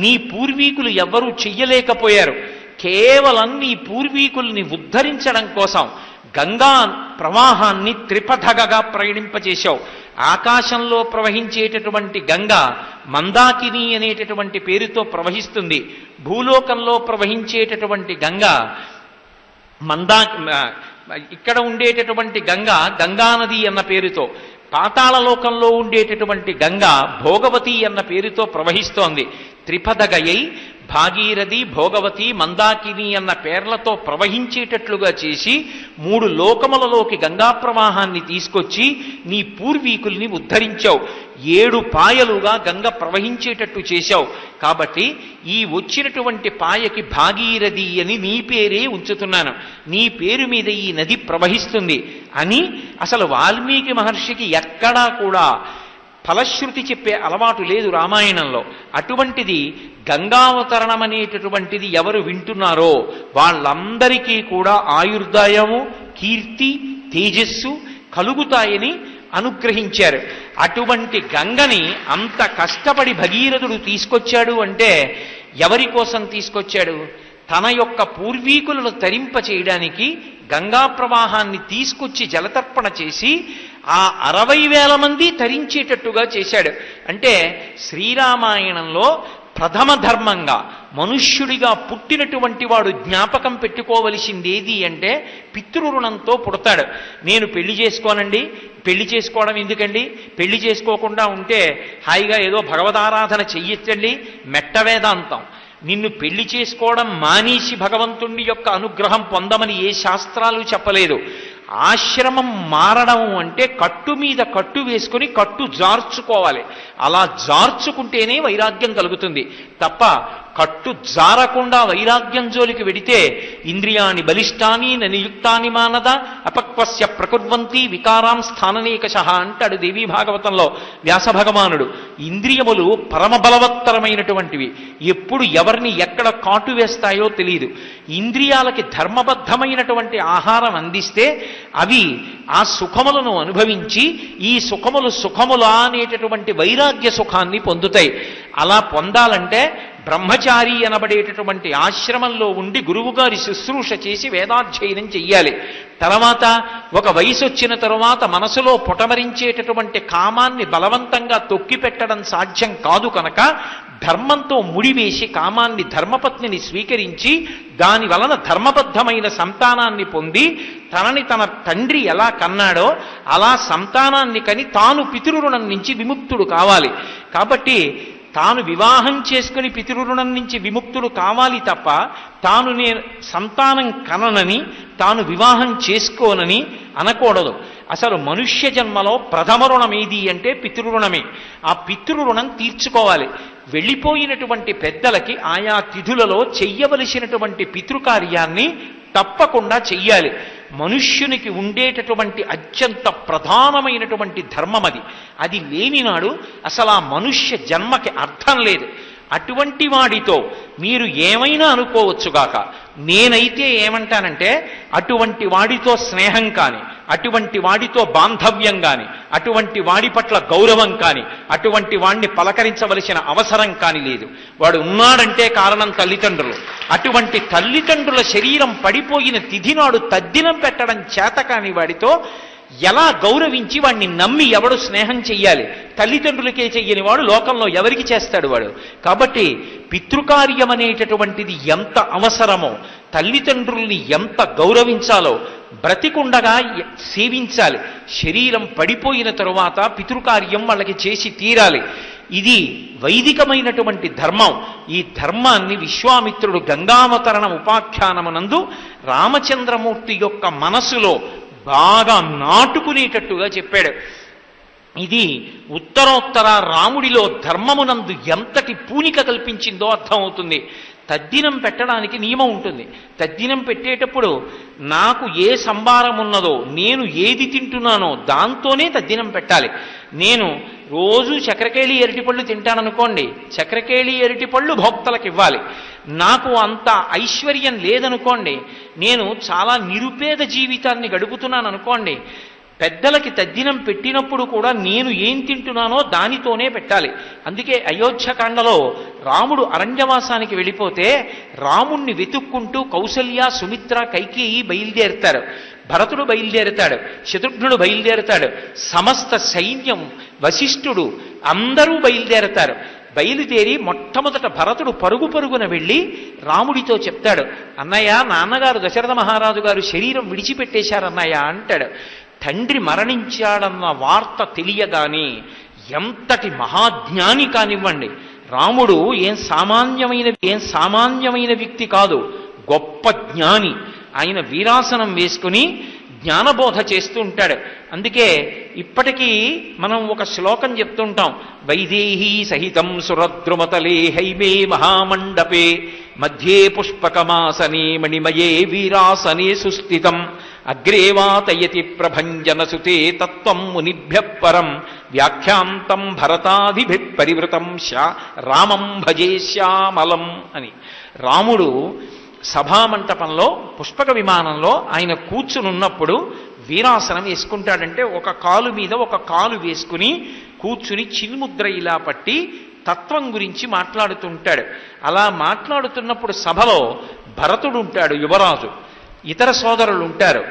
నీ పూర్వీకులు ఎవ్వరూ చెయ్యలేకపోయారు. కేవలం నీ పూర్వీకుల్ని ఉద్ధరించడం కోసం గంగా ప్రవాహాన్ని త్రిపథగగా ప్రయాణింపచేశావు. ఆకాశంలో ప్రవహించేటటువంటి గంగ మందాకిని అనేటటువంటి పేరుతో ప్రవహిస్తుంది. భూలోకంలో ప్రవహించేటటువంటి గంగ ఇక్కడ ఉండేటటువంటి గంగ గంగానది అన్న పేరుతో, పాతాళలోకంలో ఉండేటటువంటి గంగ భోగవతి అన్న పేరుతో ప్రవహిస్తోంది. త్రిపథగయై భాగీరథి, భోగవతి, మందాకిని అన్న పేర్లతో ప్రవహించేటట్లుగా చేసి 3 లోకములలోకి గంగా ప్రవాహాన్ని తీసుకొచ్చి నీ పూర్వీకుల్ని ఉద్ధరించావు. 7 పాయలుగా గంగ ప్రవహించేటట్టు చేశావు. కాబట్టి ఈ వచ్చినటువంటి పాయకి భాగీరథి అని నీ పేరే ఉంచుతున్నాను, నీ పేరు మీద ఈ నది ప్రవహిస్తుంది అని. అసలు వాల్మీకి మహర్షికి ఎక్కడా కూడా ఫలశ్రుతి చెప్పే అలవాటు లేదు రామాయణంలో. అటువంటిది గంగావతరణం అనేటటువంటిది ఎవరు వింటున్నారో వాళ్ళందరికీ కూడా ఆయుర్దాయము, కీర్తి, తేజస్సు కలుగుతాయని అనుగ్రహించారు. అటువంటి గంగని అంత కష్టపడి భగీరథుడు తీసుకొచ్చాడు అంటే ఎవరి కోసం తీసుకొచ్చాడు? తన యొక్క పూర్వీకులను తరింప చేయడానికి గంగా ప్రవాహాన్ని తీసుకొచ్చి జలతర్పణ చేసి ఆ 60,000 మంది తరించేటట్టుగా చేశాడు. అంటే శ్రీరామాయణంలో ప్రథమ ధర్మంగా మనుష్యుడిగా పుట్టినటువంటి వాడు జ్ఞాపకం పెట్టుకోవలసింది ఏది అంటే పితృరుణంతో పుడతాడు. నేను పెళ్లి చేసుకోనండి, పెళ్లి చేసుకోవడం ఎందుకండి, పెళ్లి చేసుకోకుండా ఉంటే హాయిగా ఏదో భగవదారాధన చెయ్యొచ్చండి, మెట్ట వేదాంతం. నిన్ను పెళ్లి చేసుకోవడం మానేసి భగవంతుడి యొక్క అనుగ్రహం పొందమని ఏ శాస్త్రాలు చెప్పలేదు. ఆశ్రమం మారడం అంటే కట్టు మీద కట్టు వేసుకుని కట్టు జార్చుకోవాలి. అలా జార్చుకుంటేనే వైరాగ్యం కలుగుతుంది తప్ప కట్టు జారకుండా వైరాగ్యం జోలికి వెడితే ఇంద్రియాణి బలిష్టాని నియుక్తాని మానద అపక్వస్య ప్రకుర్వంతి వికారాం స్థాననేకశః అంటాడు దేవీ భాగవతంలో వ్యాస భగవానుడు. ఇంద్రియములు పరమ బలవత్తరమైనటువంటివి, ఎప్పుడు ఎవరిని ఎక్కడ కాటు వేస్తాయో తెలియదు. ఇంద్రియాలకి ధర్మబద్ధమైనటువంటి ఆహారం అందిస్తే అవి ఆ సుఖములను అనుభవించి ఈ సుఖములు సుఖములా అనేటటువంటి వైరాగ్య సుఖాన్ని పొందుతాయి. అలా పొందాలంటే బ్రహ్మచారి అనబడేటటువంటి ఆశ్రమంలో ఉండి గురువుగారి శుశ్రూష చేసి వేదాధ్యయనం చెయ్యాలి. తర్వాత ఒక వయసు వచ్చిన తరువాత మనసులో పొటమరించేటటువంటి కామాన్ని బలవంతంగా తొక్కిపెట్టడం సాధ్యం కాదు కనుక ధర్మంతో ముడివేసి కామాన్ని ధర్మపత్నిని స్వీకరించి దాని వలన ధర్మబద్ధమైన సంతానాన్ని పొంది తనని తన తండ్రి ఎలా కన్నాడో అలా సంతానాన్ని కని తాను పితృరుణం నుంచి విముక్తుడు కావాలి. కాబట్టి తాను వివాహం చేసుకుని పితృరుణం నుంచి విముక్తుడు కావాలి తప్ప తాను నేను సంతానం కననని తాను వివాహం చేసుకోనని అనకూడదు. అసలు మనుష్య జన్మలో ప్రథమ రుణం ఏది అంటే పితృరుణమే. ఆ పితృరుణం తీర్చుకోవాలి. వెళ్ళిపోయినటువంటి పెద్దలకి ఆయా తిథులలో చెయ్యవలసినటువంటి పితృకార్యాన్ని తప్పకుండా చెయ్యాలి. మనుష్యునికి ఉండేటటువంటి అత్యంత ప్రధానమైనటువంటి ధర్మం అది. అది లేనినాడు అసలు ఆ మనుష్య జన్మకి అర్థం లేదు. అటువంటి వాడితో మీరు ఏమైనా అనుకోవచ్చుగాక, నేనైతే ఏమంటానంటే అటువంటి వాడితో స్నేహం కాని, అటువంటి వాడితో బాంధవ్యం కాని, అటువంటి వాడి పట్ల గౌరవం కాని, అటువంటి వాడిని పలకరించవలసిన అవసరం కాని లేదు. వాడు ఉన్నాడంటే కారణం తల్లిదండ్రులు. అటువంటి తల్లిదండ్రుల శరీరం పడిపోయిన తిథి నాడు తద్దినం పెట్టడం చేత కాని వాడితో ఎలా గౌరవించి వాడిని నమ్మి ఎవడు స్నేహం చెయ్యాలి? తల్లిదండ్రులకే చెయ్యని వాడు లోకంలో ఎవరికి చేస్తాడు వాడు? కాబట్టి పితృకార్యం అనేటటువంటిది ఎంత అవసరమో, తల్లిదండ్రుల్ని ఎంత గౌరవించాలో బ్రతికుండగా సేవించాలి. శరీరం పడిపోయిన తరువాత పితృకార్యం వాళ్ళకి చేసి తీరాలి. ఇది వైదికమైనటువంటి ధర్మం. ఈ ధర్మాన్ని విశ్వామిత్రుడు గంగావతరణ ఉపాఖ్యానమునందు రామచంద్రమూర్తి యొక్క మనసులో బాగా నాటుకునేటట్టుగా చెప్పాడు. ఇది ఉత్తరోత్తర రాముడిలో ధర్మమునందు ఎంతటి పూనిక కల్పించిందో అర్థమవుతుంది. తద్దినం పెట్టడానికి నియమం ఉంటుంది. తద్దినం పెట్టేటప్పుడు నాకు ఏ సంభారం ఉన్నదో, నేను ఏది తింటున్నానో దాంతోనే తద్దినం పెట్టాలి. నేను రోజు చక్రకేళి అరటిపళ్ళు తింటాననుకోండి, చక్రకేళి అరటిపళ్ళు భోక్తలకు ఇవ్వాలి. నాకు అంత ఐశ్వర్యం లేదనుకోండి, నేను చాలా నిరుపేద జీవితాన్ని గడుపుతున్నాను అనుకోండి, పెద్దలకి తద్దినం పెట్టినప్పుడు కూడా నేను ఏం తింటున్నానో దానితోనే పెట్టాలి. అందుకే అయోధ్యకాండలో రాముడు అరణ్యవాసానికి వెళ్ళిపోతే రాముణ్ణి వెతుక్కుంటూ కౌసల్య, సుమిత్ర, కైకేయి బయలుదేరుతారు. భరతుడు బయలుదేరుతాడు, శత్రుఘ్నుడు బయలుదేరుతాడు, సమస్త సైన్యం, వశిష్ఠుడు అందరూ బయలుదేరుతారు. బయలుదేరి మొట్టమొదట భరతుడు పరుగున వెళ్ళి రాముడితో చెప్తాడు, అన్నయ్య, నాన్నగారు దశరథ మహారాజు గారు శరీరం విడిచిపెట్టేశారన్నయ్య అంటాడు. తండ్రి మరణించాడన్న వార్త తెలియగానే ఎంతటి మహాజ్ఞాని కానివ్వండి, రాముడు ఏం సామాన్యమైన వ్యక్తి కాదు, గొప్ప జ్ఞాని. ఆయన వీరాసనం వేసుకుని జ్ఞానబోధ చేస్తూ ఉంటాడు. అందుకే ఇప్పటికీ మనం ఒక శ్లోకం చెప్తుంటాం, వైదేహీ సహితం సురద్రుమతలే హైమే మహామండపే మధ్యే పుష్పకమాసనే మణిమయే వీరాసనే సుస్థితం అగ్రేవాతయతి ప్రభంజనసుతే తత్వం మునిభ్య పరం వ్యాఖ్యాంతం భరతాదిభి పరివృతం రామం భజే శ్యామలం అని. రాముడు సభామంటపంలో పుష్పక విమానంలో ఆయన కూర్చునున్నప్పుడు వీరాసనం వేసుకుంటాడంటే ఒక కాలు మీద ఒక కాలు వేసుకుని కూర్చుని చిన్ముద్ర ఇలా పట్టి తత్వం గురించి మాట్లాడుతుంటాడు. అలా మాట్లాడుతున్నప్పుడు సభలో భరతుడు ఉంటాడు, యువరాజు, ఇతర సోదరులు ఉంటారు,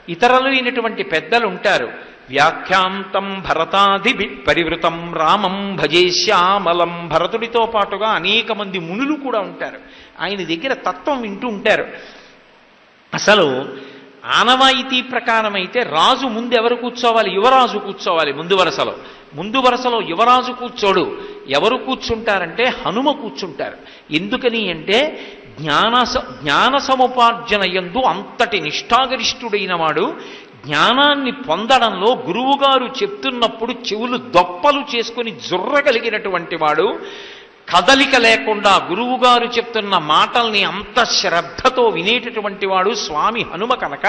ఇతరులు అయినటువంటి పెద్దలు ఉంటారు. వ్యాఖ్యాంతం భరతాదిభి పరివృతం రామం భజే శ్యామలం. భరతుడితో పాటుగా అనేక మంది మునులు కూడా ఉంటారు. ఆయన దగ్గర తత్వం వింటూ ఉంటారు. అసలు ఆనవాయితీ ప్రకారం అయితే రాజు ముందు ఎవరు కూర్చోవాలి? యువరాజు కూర్చోవాలి ముందు వరుసలో యువరాజు కూర్చోడు. ఎవరు కూర్చుంటారంటే హనుమ కూర్చుంటారు. ఎందుకని అంటే జ్ఞాన సముపార్జన యందు అంతటి నిష్ఠాగరిష్ఠుడైన వాడు, జ్ఞానాన్ని పొందడంలో గురువుగారు చెప్తున్నప్పుడు చెవులు దొప్పలు చేసుకుని జుర్రగలిగినటువంటి వాడు, కదలిక లేకుండా గురువుగారు చెప్తున్న మాటల్ని అంత శ్రద్ధతో వినేటటువంటి వాడు స్వామి హనుమ కనుక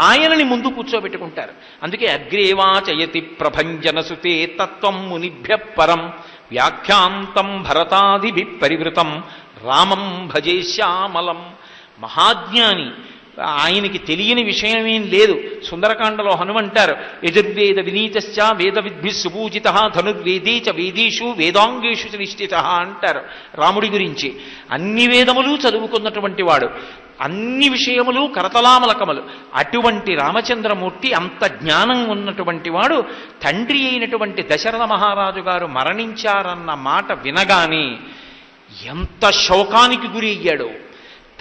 ఆయనని ముందు కూర్చోబెట్టుకుంటారు. అందుకే అగ్రేవాచయతి ప్రభంజనసుతే తత్వం మునిభ్య పరం వ్యాఖ్యాంతం భరతాదిభి పరివృతం రామం భజే శ్యామలం. మహాజ్ఞాని, ఆయనకి తెలియని విషయమేం లేదు. సుందరకాండలో హనుమంటారు, యజుర్వేద వినీతశ్చ వేద విద్భి సుపూజిత ధనుర్వేదే చ వేదీషు వేదాంగేషు నిష్ఠిత అంటారు రాముడి గురించి. అన్ని వేదములు చదువుకున్నటువంటి వాడు, అన్ని విషయములు కరతలామలకములు. అటువంటి రామచంద్రమూర్తి అంత జ్ఞానం ఉన్నటువంటి వాడు తండ్రి అయినటువంటి దశరథ మహారాజు గారు మరణించారన్న మాట వినగానే ఎంత శోకానికి గురి అయ్యాడు.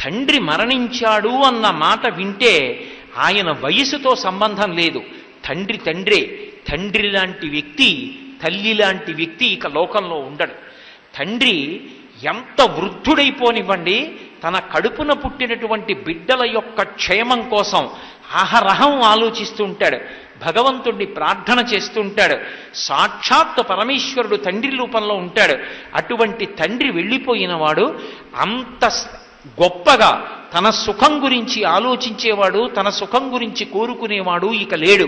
తండ్రి మరణించాడు అన్న మాట వింటే ఆయన వయసుతో సంబంధం లేదు. తండ్రి తండ్రి లాంటి వ్యక్తి, తల్లి లాంటి వ్యక్తి ఇక లోకంలో ఉండడు. తండ్రి ఎంత వృద్ధుడైపోనివ్వండి, తన కడుపున పుట్టినటువంటి బిడ్డల యొక్క క్షేమం కోసం అహరహం ఆలోచిస్తూ ఉంటాడు, భగవంతుణ్ణి ప్రార్థన చేస్తూ ఉంటాడు. సాక్షాత్ పరమేశ్వరుడు తండ్రి రూపంలో ఉంటాడు. అటువంటి తండ్రి వెళ్ళిపోయిన వాడు అంత గొప్పగా తన సుఖం గురించి ఆలోచించేవాడు, తన సుఖం గురించి కోరుకునేవాడు ఇక లేడు.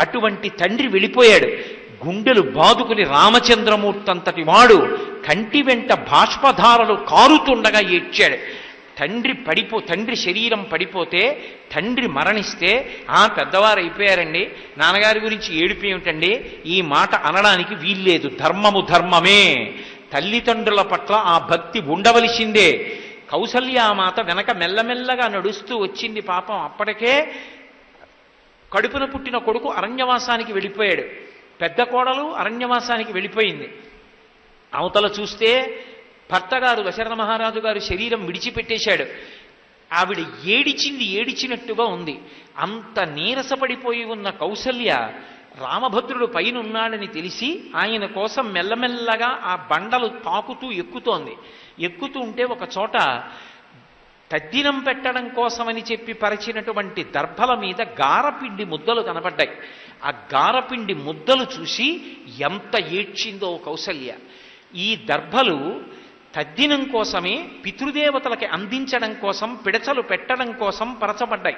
అటువంటి తండ్రి వెళ్ళిపోయాడు. గుండెలు బాదుకుని రామచంద్రమూర్తి అంతటి వాడు కంటి వెంట బాష్పధారలు కారుతుండగా ఏడ్చాడు. తండ్రి శరీరం పడిపోతే, తండ్రి మరణిస్తే, పెద్దవారు అయిపోయారండి, నాన్నగారి గురించి ఏడుపు ఏమిటండి, ఈ మాట అనడానికి వీల్లేదు. ధర్మము ధర్మమే. తల్లిదండ్రుల పట్ల ఆ భక్తి ఉండవలసిందే. కౌసల్యామాత వెనక మెల్లమెల్లగా నడుస్తూ వచ్చింది. పాపం అప్పటికే కడుపున పుట్టిన కొడుకు అరణ్యవాసానికి వెళ్ళిపోయాడు, పెద్ద కోడలు అరణ్యవాసానికి వెళ్ళిపోయింది. అవతల చూస్తే భర్తగారు దశరథ మహారాజు గారు శరీరం విడిచిపెట్టేశాడు. ఆవిడ ఏడిచినట్టుగా ఉంది. అంత నీరసపడిపోయి ఉన్న కౌసల్య రామభద్రుడు పైన ఉన్నాడని తెలిసి ఆయన కోసం మెల్లమెల్లగా ఆ బండలు తాకుతూ ఎక్కుతోంది. ఎక్కుతూ ఉంటే ఒక చోట తద్దినం పెట్టడం కోసమని చెప్పి పరిచినటువంటి దర్భల మీద గారపిండి ముద్దలు కనబడ్డాయి. ఆ గారపిండి ముద్దలు చూసి ఎంత ఏడ్చిందో కౌసల్య. ఈ దర్భలు తద్దినం కోసమే పితృదేవతలకి అందించడం కోసం, పిడచలు పెట్టడం కోసం పరచబడ్డాయి.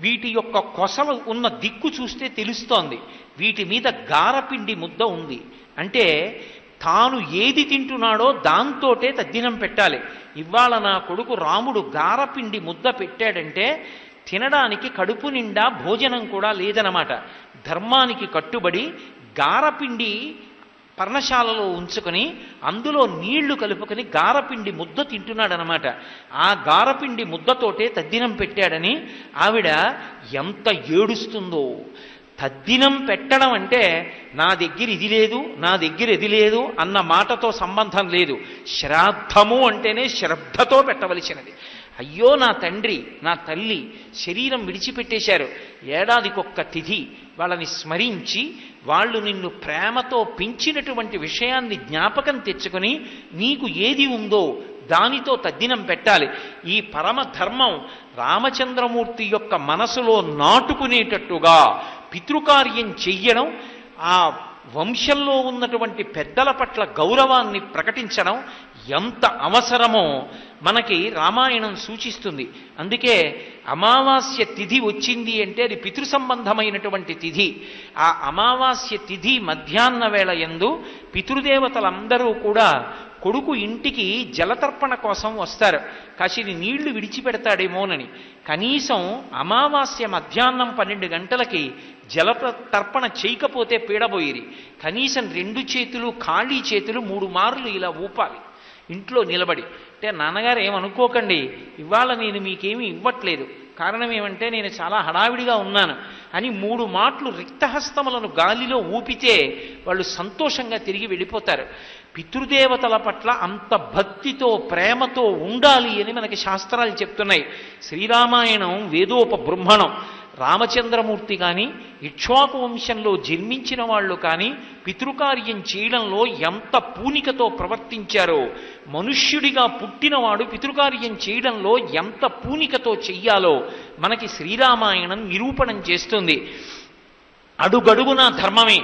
వీటి యొక్క కొసలు ఉన్న దిక్కు చూస్తే తెలుస్తోంది వీటి మీద గారపిండి ముద్ద ఉంది. అంటే తాను ఏది తింటున్నాడో దాంతోటే తద్దినం పెట్టాలి. ఇవాళ నా కొడుకు రాముడు గారపిండి ముద్ద పెట్టాడంటే తినడానికి కడుపు నిండా భోజనం కూడా లేదనమాట. ధర్మానికి కట్టుబడి గారపిండి పర్ణశాలలో ఉంచుకొని అందులో నీళ్లు కలుపుకొని గారపిండి ముద్ద తింటున్నాడనమాట. ఆ గారపిండి ముద్దతోటే తద్దినం పెట్టాడని ఆవిడ ఎంత ఏడుస్తుందో. తద్దినం పెట్టడం అంటే నా దగ్గర ఇది లేదు, నా దగ్గర ఇది లేదు అన్న మాటతో సంబంధం లేదు. శ్రాద్ధము అంటేనే శ్రద్ధతో పెట్టవలసినది. అయ్యో నా తండ్రి, నా తల్లి శరీరం విడిచిపెట్టేశారు, ఏడాదికొక్క తిథి వాళ్ళని స్మరించి వాళ్ళు నిన్ను ప్రేమతో పెంచినటువంటి విషయాన్ని జ్ఞాపకం తెచ్చుకొని నీకు ఏది ఉందో దానితో తద్దినం పెట్టాలి. ఈ పరమ ధర్మం రామచంద్రమూర్తి యొక్క మనసులో నాటుకునేటట్టుగా పితృకార్యం చెయ్యడం, ఆ వంశంలో ఉన్నటువంటి పెద్దల పట్ల గౌరవాన్ని ప్రకటించడం ఎంత అవసరమో మనకి రామాయణం సూచిస్తుంది. అందుకే అమావాస్య తిథి వచ్చింది అంటే అది పితృ సంబంధమైనటువంటి తిథి. ఆ అమావాస్య తిథి మధ్యాహ్న వేళ యందు పితృదేవతలందరూ కూడా కొడుకు ఇంటికి జలతర్పణ కోసం వస్తారు. కాసిని నీళ్లు విడిచిపెడతాడేమోనని కనీసం అమావాస్య మధ్యాహ్నం 12 గంటలకి జలతర్పణ చేయకపోతే పీడబోయిరి. కనీసం 2 చేతులు ఖాళీ చేతులు 3 మార్లు ఇలా ఊపాలి ఇంట్లో నిలబడి. అంటే నాన్నగారు ఏమనుకోకండి, ఇవాళ నేను మీకేమీ ఇవ్వట్లేదు, కారణం ఏమంటే నేను చాలా హడావిడిగా ఉన్నాను అని 3 మాటలు రిక్తహస్తములను గాలిలో ఊపితే వాళ్ళు సంతోషంగా తిరిగి వెళ్ళిపోతారు. పితృదేవతల పట్ల అంత భక్తితో ప్రేమతో ఉండాలి అని మనకి శాస్త్రాలు చెప్తున్నాయి. శ్రీరామాయణం వేదోపబృంహణం. రామచంద్రమూర్తి కానీ ఇక్ష్వాకు వంశంలో జన్మించిన వాళ్ళు కానీ పితృకార్యం చేయడంలో ఎంత పూనికతో ప్రవర్తించారో, మనుష్యుడిగా పుట్టినవాడు పితృకార్యం చేయడంలో ఎంత పూనికతో చెయ్యాలో మనకి శ్రీరామాయణం నిరూపణం చేస్తుంది. అడుగడుగున ధర్మమే.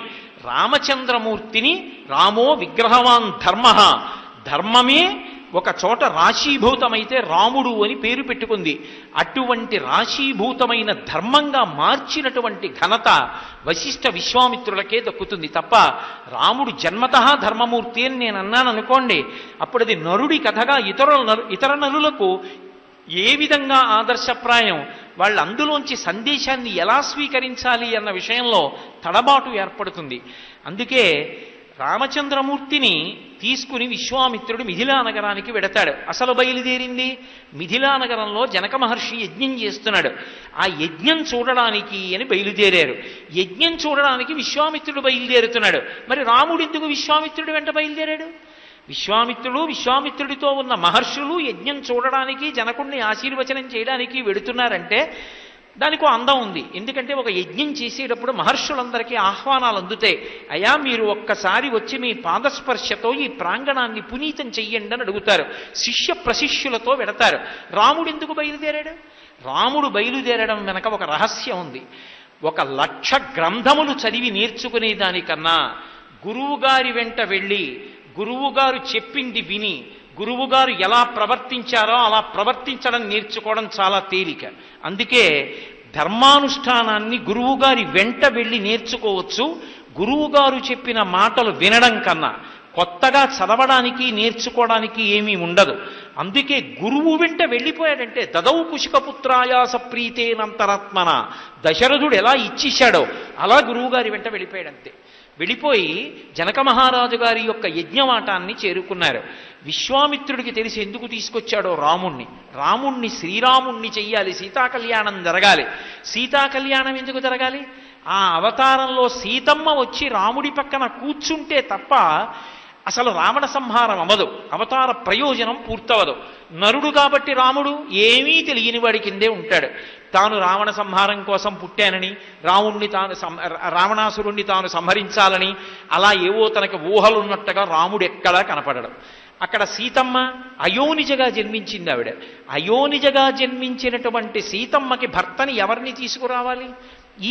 రామచంద్రమూర్తిని రామో విగ్రహవాన్ ధర్మ, ధర్మమే ఒక చోట రాశీభూతమైతే రాముడు అని పేరు పెట్టుకుంది. అటువంటి రాశీభూతమైన ధర్మంగా మార్చినటువంటి ఘనత వశిష్ఠ విశ్వామిత్రులకే దక్కుతుంది తప్ప రాముడు జన్మతః ధర్మమూర్తి అని నేను అన్నాను అనుకోండి, అప్పుడు అది నరుడి కథగా ఇతర నరులకు ఏ విధంగా ఆదర్శప్రాయం, వాళ్ళు అందులోంచి సందేశాన్ని ఎలా స్వీకరించాలి అన్న విషయంలో తడబాటు ఏర్పడుతుంది. అందుకే రామచంద్రమూర్తిని తీసుకుని విశ్వామిత్రుడు మిథిలా నగరానికి వెడతాడు. అసలు బయలుదేరింది మిథిలా నగరంలో జనక మహర్షి యజ్ఞం చేస్తున్నాడు. ఆ యజ్ఞం చూడడానికి అని బయలుదేరారు. యజ్ఞం చూడడానికి విశ్వామిత్రుడు బయలుదేరుతున్నాడు. మరి రాముడు ఎందుకు విశ్వామిత్రుడు వెంట బయలుదేరాడు? విశ్వామిత్రుడితో ఉన్న మహర్షులు యజ్ఞం చూడడానికి, జనకుడిని ఆశీర్వచనం చేయడానికి వెడుతున్నారంటే దానికి అందం ఉంది. ఎందుకంటే ఒక యజ్ఞం చేసేటప్పుడు మహర్షులందరికీ ఆహ్వానాలు అందుతాయి. అయ్యా మీరు ఒక్కసారి వచ్చి మీ పాదస్పర్శతో ఈ ప్రాంగణాన్ని పునీతం చెయ్యండి అని అడుగుతారు. శిష్య ప్రశిష్యులతో వెడతారు. రాముడు ఎందుకు బయలుదేరాడు? రాముడు బయలుదేరడం వెనక ఒక రహస్యం ఉంది. 1,00,000 గ్రంథములు చదివి నేర్చుకునే దానికన్నా గురువుగారి వెంట వెళ్ళి గురువుగారు చెప్పింది విని గురువుగారు ఎలా ప్రవర్తించారో అలా ప్రవర్తించడం నేర్చుకోవడం చాలా తేలిక. అందుకే ధర్మానుష్ఠానాన్ని గురువుగారి వెంట వెళ్ళి నేర్చుకోవచ్చు. గురువుగారు చెప్పిన మాటలు వినడం కన్నా, కొత్తగా చదవడానికి నేర్చుకోవడానికి ఏమీ ఉండదు. అందుకే గురువు వెంట వెళ్ళిపోయాడంటే దదౌ కుశికపుత్రాయాస ప్రీతేనంతరాత్మన, దశరథుడు ఎలా ఇచ్చేశాడో అలా గురువుగారి వెంట వెళ్ళిపోయాడంతే. వెళ్ళిపోయి జనక మహారాజు గారి యొక్క యజ్ఞవాటాన్ని చేరుకున్నారు. విశ్వామిత్రుడికి తెలిసి ఎందుకు తీసుకొచ్చాడో రాముణ్ణి శ్రీరాముణ్ణి చెయ్యాలి, సీతాకళ్యాణం జరగాలి. సీతాకళ్యాణం ఎందుకు జరగాలి? ఆ అవతారంలో సీతమ్మ వచ్చి రాముడి పక్కన కూర్చుంటే తప్ప అసలు రావణ సంహారం అవ్వదు, అవతార ప్రయోజనం పూర్తవదు. నరుడు కాబట్టి రాముడు ఏమీ తెలియని వాడి కిందే ఉంటాడు. తాను రావణ సంహారం కోసం పుట్టానని, రావణాసురుణ్ణి తాను సంహరించాలని అలా ఏవో తనకి ఊహలున్నట్టుగా రాముడు ఎక్కడా కనపడడం. అక్కడ సీతమ్మ అయోనిజగా జన్మించింది. ఆవిడ అయోనిజగా జన్మించినటువంటి సీతమ్మకి భర్తని ఎవరిని తీసుకురావాలి?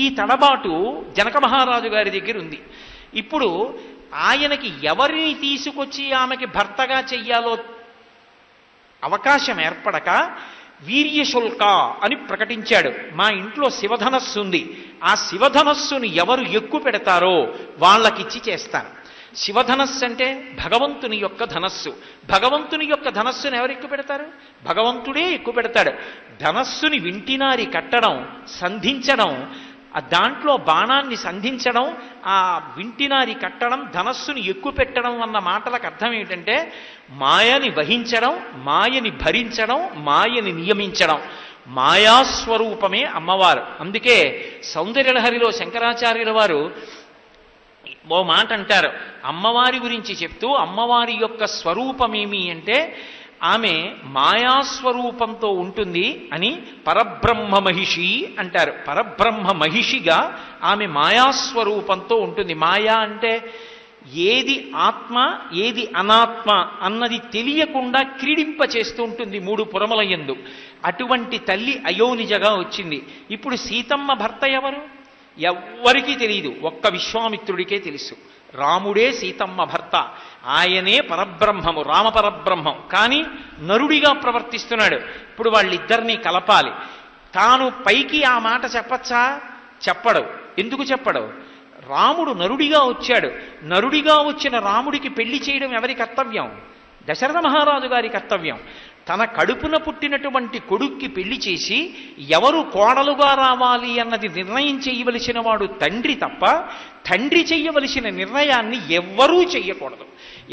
ఈ తడబాటు జనక మహారాజు గారి దగ్గర ఉంది. ఇప్పుడు ఆయనకి ఎవరిని తీసుకొచ్చి ఆమెకి భర్తగా చెయ్యాలో అవకాశం ఏర్పడక వీర్యశుల్క అని ప్రకటించాడు. మా ఇంట్లో శివధనస్సు ఉంది, ఆ శివధనస్సును ఎవరు ఎక్కువ పెడతారో వాళ్ళకిచ్చి చేస్తాను. శివధనస్సు అంటే భగవంతుని యొక్క ధనస్సు. భగవంతుని యొక్క ధనస్సును ఎవరు ఎక్కువ పెడతారు? భగవంతుడే ఎక్కువ పెడతాడు. ధనస్సుని వింటినారి కట్టడం, సంధించడం, దాంట్లో బాణాన్ని సంధించడం, ఆ వింటినారి కట్టడం, ధనస్సుని ఎక్కువ పెట్టడం అన్న మాటలకు అర్థం ఏమిటంటే మాయని వహించడం, మాయని భరించడం, మాయని నియమించడం. మాయాస్వరూపమే అమ్మవారు. అందుకే సౌందర్యలహరిలో శంకరాచార్యుల వారు ఓ మాట అంటారు, అమ్మవారి గురించి చెప్తూ అమ్మవారి యొక్క స్వరూపమేమి అంటే ఆమె మాయాస్వరూపంతో ఉంటుంది అని పరబ్రహ్మ మహిషి అంటారు. పరబ్రహ్మ మహిషిగా ఆమె మాయాస్వరూపంతో ఉంటుంది. మాయా అంటే ఏది ఆత్మ ఏది అనాత్మ అన్నది తెలియకుండా క్రీడింప చేస్తూ ఉంటుంది మూడు పురముల యందు. అటువంటి తల్లి అయోనిజగా వచ్చింది. ఇప్పుడు సీతమ్మ భర్త ఎవరు? ఎవ్వరికీ తెలియదు, ఒక్క విశ్వామిత్రుడికే తెలుసు. రాముడే సీతమ్మ భర్త, ఆయనే పరబ్రహ్మము, రామపరబ్రహ్మం. కానీ నరుడిగా ప్రవర్తిస్తున్నాడు. ఇప్పుడు వాళ్ళిద్దరినీ కలపాలి. తాను పైకి ఆ మాట చెప్పచ్చా? చెప్పడు. ఎందుకు చెప్పడు? రాముడు నరుడిగా వచ్చాడు. నరుడిగా వచ్చిన రాముడికి పెళ్లి చేయడం ఎవరి కర్తవ్యం? దశరథ మహారాజు గారి కర్తవ్యం. తన కడుపున పుట్టినటువంటి కొడుక్కి పెళ్లి చేసి ఎవరు కోడలుగా రావాలి అన్నది నిర్ణయం చేయవలసిన వాడు తండ్రి తప్ప, తండ్రి చెయ్యవలసిన నిర్ణయాన్ని ఎవ్వరూ చెయ్యకూడదు.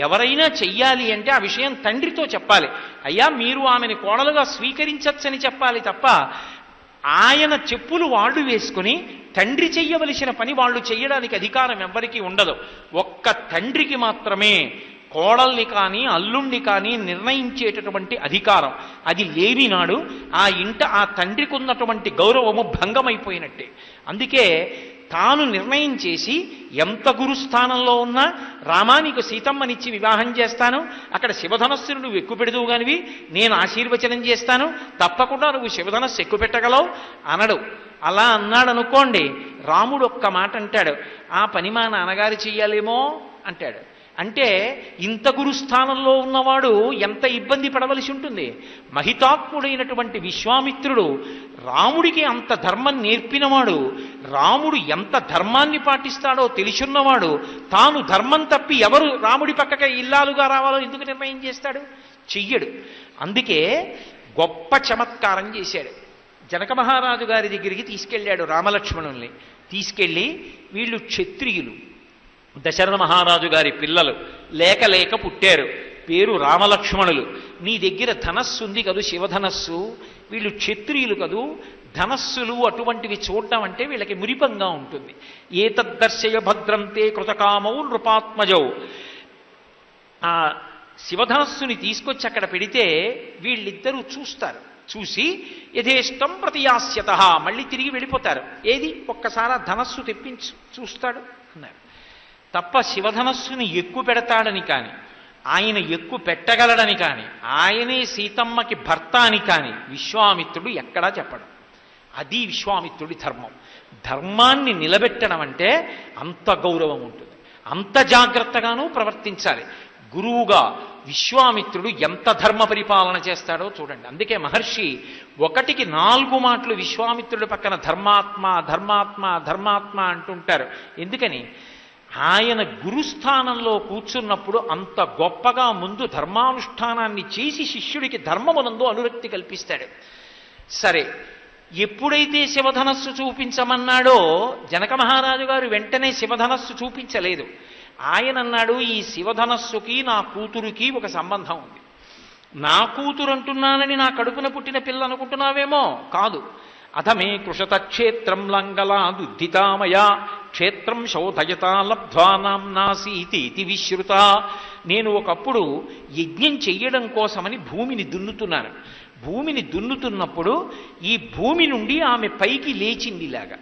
ఎవరైనా చెయ్యాలి అంటే ఆ విషయం తండ్రితో చెప్పాలి. అయ్యా మీరు ఆమెను కోడలుగా స్వీకరించచ్చని చెప్పాలి తప్ప ఆయన చెప్పులు వాళ్ళు వేసుకుని తండ్రి చెయ్యవలసిన పని వాళ్ళు చెయ్యడానికి అధికారం ఎవ్వరికీ ఉండదు. ఒక్క తండ్రికి మాత్రమే కోడల్ని కానీ అల్లుణ్ణి కానీ నిర్ణయించేటటువంటి అధికారం. అది లేనినాడు ఆ ఇంట ఆ తండ్రికి ఉన్నటువంటి గౌరవము భంగమైపోయినట్టే. అందుకే తాను నిర్ణయం చేసి ఎంత గురుస్థానంలో ఉన్నా రామా నీకు సీతమ్మనిచ్చి వివాహం చేస్తాను, అక్కడ శివధనస్సును నువ్వు ఎక్కువ పెడుదువు కానివి, నేను ఆశీర్వచనం చేస్తాను, తప్పకుండా నువ్వు శివధనస్సు ఎక్కువ పెట్టగలవు అనడు. అలా అన్నాడు అనుకోండి, రాముడు ఒక్క మాట అంటాడు, ఆ పని మా నాన్నగారు చెయ్యాలేమో అంటాడు. అంటే ఇంత గురుస్థానంలో ఉన్నవాడు ఎంత ఇబ్బంది పడవలసి ఉంటుంది. మహితాత్ముడైనటువంటి విశ్వామిత్రుడు రాముడికి అంత ధర్మం నేర్పినవాడు, రాముడు ఎంత ధర్మాన్ని పాటిస్తాడో తెలుసున్నవాడు, తాను ధర్మం తప్పి ఎవరు రాముడి పక్కకి ఇల్లాలుగా రావాలో ఎందుకు నిర్ణయం చేస్తాడు? చెయ్యడు. అందుకే గొప్ప చమత్కారం చేశాడు. జనక మహారాజు గారి దగ్గరికి తీసుకెళ్ళాడు రామలక్ష్మణుల్ని. తీసుకెళ్ళి వీళ్ళు క్షత్రియులు, దశరథ మహారాజు గారి పిల్లలు, లేక లేక పుట్టారు, పేరు రామలక్ష్మణులు. నీ దగ్గర ధనస్సు ఉంది కదూ, శివధనస్సు, వీళ్ళు క్షత్రియులు కదూ, ధనస్సులు అటువంటివి చూడటం అంటే వీళ్ళకి మురిపంగా ఉంటుంది. ఏతద్దర్శయ భద్రంతే కృతకామౌ నృపాత్మజౌ. ఆ శివధనస్సుని తీసుకొచ్చి అక్కడ పెడితే వీళ్ళిద్దరూ చూస్తారు. చూసి యథేష్టం ప్రతియాస్యత, మళ్ళీ తిరిగి వెళ్ళిపోతారు. ఏది ఒక్కసారి ఆ ధనస్సు తెప్పించు చూస్తాడు అన్నారు. తప్ప శివధనస్సుని ఎక్కువ పెడతాడని కానీ, ఆయన ఎక్కువ పెట్టగలడని కానీ, ఆయనే సీతమ్మకి భర్త అని కానీ విశ్వామిత్రుడు ఎక్కడా చెప్పడం. అది విశ్వామిత్రుడి ధర్మం. ధర్మాన్ని నిలబెట్టడం అంటే అంత గౌరవం ఉంటుంది, అంత జాగ్రత్తగానూ ప్రవర్తించాలి. గురువుగా విశ్వామిత్రుడు ఎంత ధర్మ పరిపాలన చేస్తాడో చూడండి. అందుకే మహర్షి 1కి 4 మాటలు విశ్వామిత్రుడి పక్కన ధర్మాత్మ ధర్మాత్మ ధర్మాత్మ అంటుంటారు. ఎందుకని? ఆయన గురుస్థానంలో కూర్చున్నప్పుడు అంత గొప్పగా ముందు ధర్మానుష్ఠానాన్ని చేసి శిష్యుడికి ధర్మమునందు అనురక్తి కల్పిస్తాడు. సరే, ఎప్పుడైతే శివధనస్సు చూపించమన్నాడో జనక మహారాజు గారు వెంటనే శివధనస్సు చూపించలేదు. ఆయన అన్నాడు, ఈ శివధనస్సుకి నా కూతురికి ఒక సంబంధం ఉంది. నా కూతురు అంటున్నానని నా కడుపున పుట్టిన పిల్ల అనుకుంటున్నావేమో, కాదు. అథమే కృషత క్షేత్రం లంగలాదుద్ధితామయా క్షేత్రం శోధయతా లబ్ధ్వా నాంనాసీతి విశ్రుత. నేను ఒకప్పుడు యజ్ఞం చెయ్యడం కోసమని భూమిని దున్నుతున్నాను. భూమిని దున్నుతున్నప్పుడు ఈ భూమి నుండి ఆమె పైకి లేచిందిలాగా.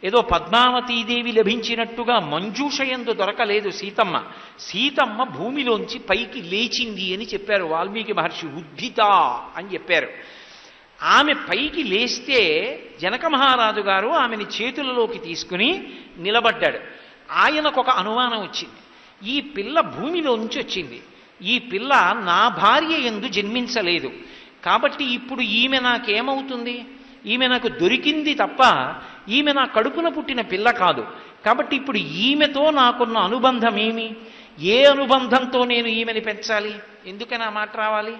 ఏదో పద్మావతీదేవి లభించినట్టుగా మంజూషయందు దొరకలేదు సీతమ్మ. సీతమ్మ భూమిలోంచి పైకి లేచింది అని చెప్పారు వాల్మీకి మహర్షి. ఉద్ధిత అని చెప్పారు. ఆమె పైకి లేస్తే జనక మహారాజు గారు ఆమెని చేతులలోకి తీసుకుని నిలబడ్డాడు. ఆయనకు ఒక అనుమానం వచ్చింది. ఈ పిల్ల భూమిలోంచి వచ్చింది, ఈ పిల్ల నా భార్య యందు జన్మించలేదు, కాబట్టి ఇప్పుడు ఈమె నాకేమవుతుంది? ఈమె నాకు దొరికింది తప్ప ఈమె నా కడుపున పుట్టిన పిల్ల కాదు. కాబట్టి ఇప్పుడు ఈమెతో నాకున్న అనుబంధం ఏమి? ఏ అనుబంధంతో నేను ఈమెని పెంచాలి? ఎందుకని ఆ మాట రావాలి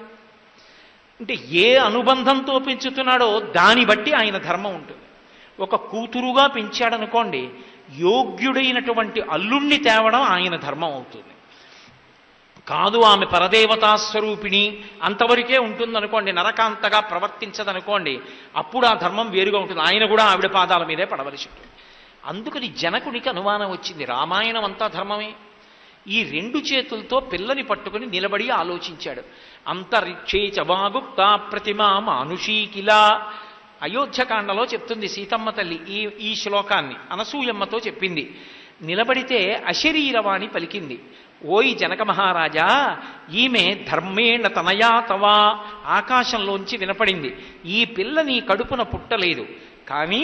అంటే, ఏ అనుబంధంతో పెంచుతున్నాడో దాన్ని బట్టి ఆయన ధర్మం ఉంటుంది. ఒక కూతురుగా పెంచాడనుకోండి, యోగ్యుడైనటువంటి అల్లుణ్ణి తేవడం ఆయన ధర్మం అవుతుంది. కాదు, ఆమె పరదేవతా స్వరూపిణి అంతవరకే ఉంటుందనుకోండి, నరకాంతగా ప్రవర్తించదనుకోండి, అప్పుడు ఆ ధర్మం వేరుగా ఉంటుంది. ఆయన కూడా ఆవిడ పాదాల మీదే పడవలసి ఉంటుంది. అందుకని జనకునికి అనుమానం వచ్చింది, రామాయణం అంతా ధర్మమే. ఈ రెండు చేతులతో పిల్లని పట్టుకుని నిలబడి ఆలోచించాడు. అంతరిక్షే చవాగుప్త ప్రతిమా మానుషీకిలా. అయోధ్యకాండలో చెప్తుంది సీతమ్మ తల్లి ఈ శ్లోకాన్ని, అనసూయమ్మతో చెప్పింది. నిలబడితే అశరీరవాణి పలికింది, ఓయి జనక మహారాజా, ఈమె ధర్మేణ తనయా తవా. ఆకాశంలోంచి వినపడింది, ఈ పిల్ల నీ కడుపున పుట్టలేదు, కానీ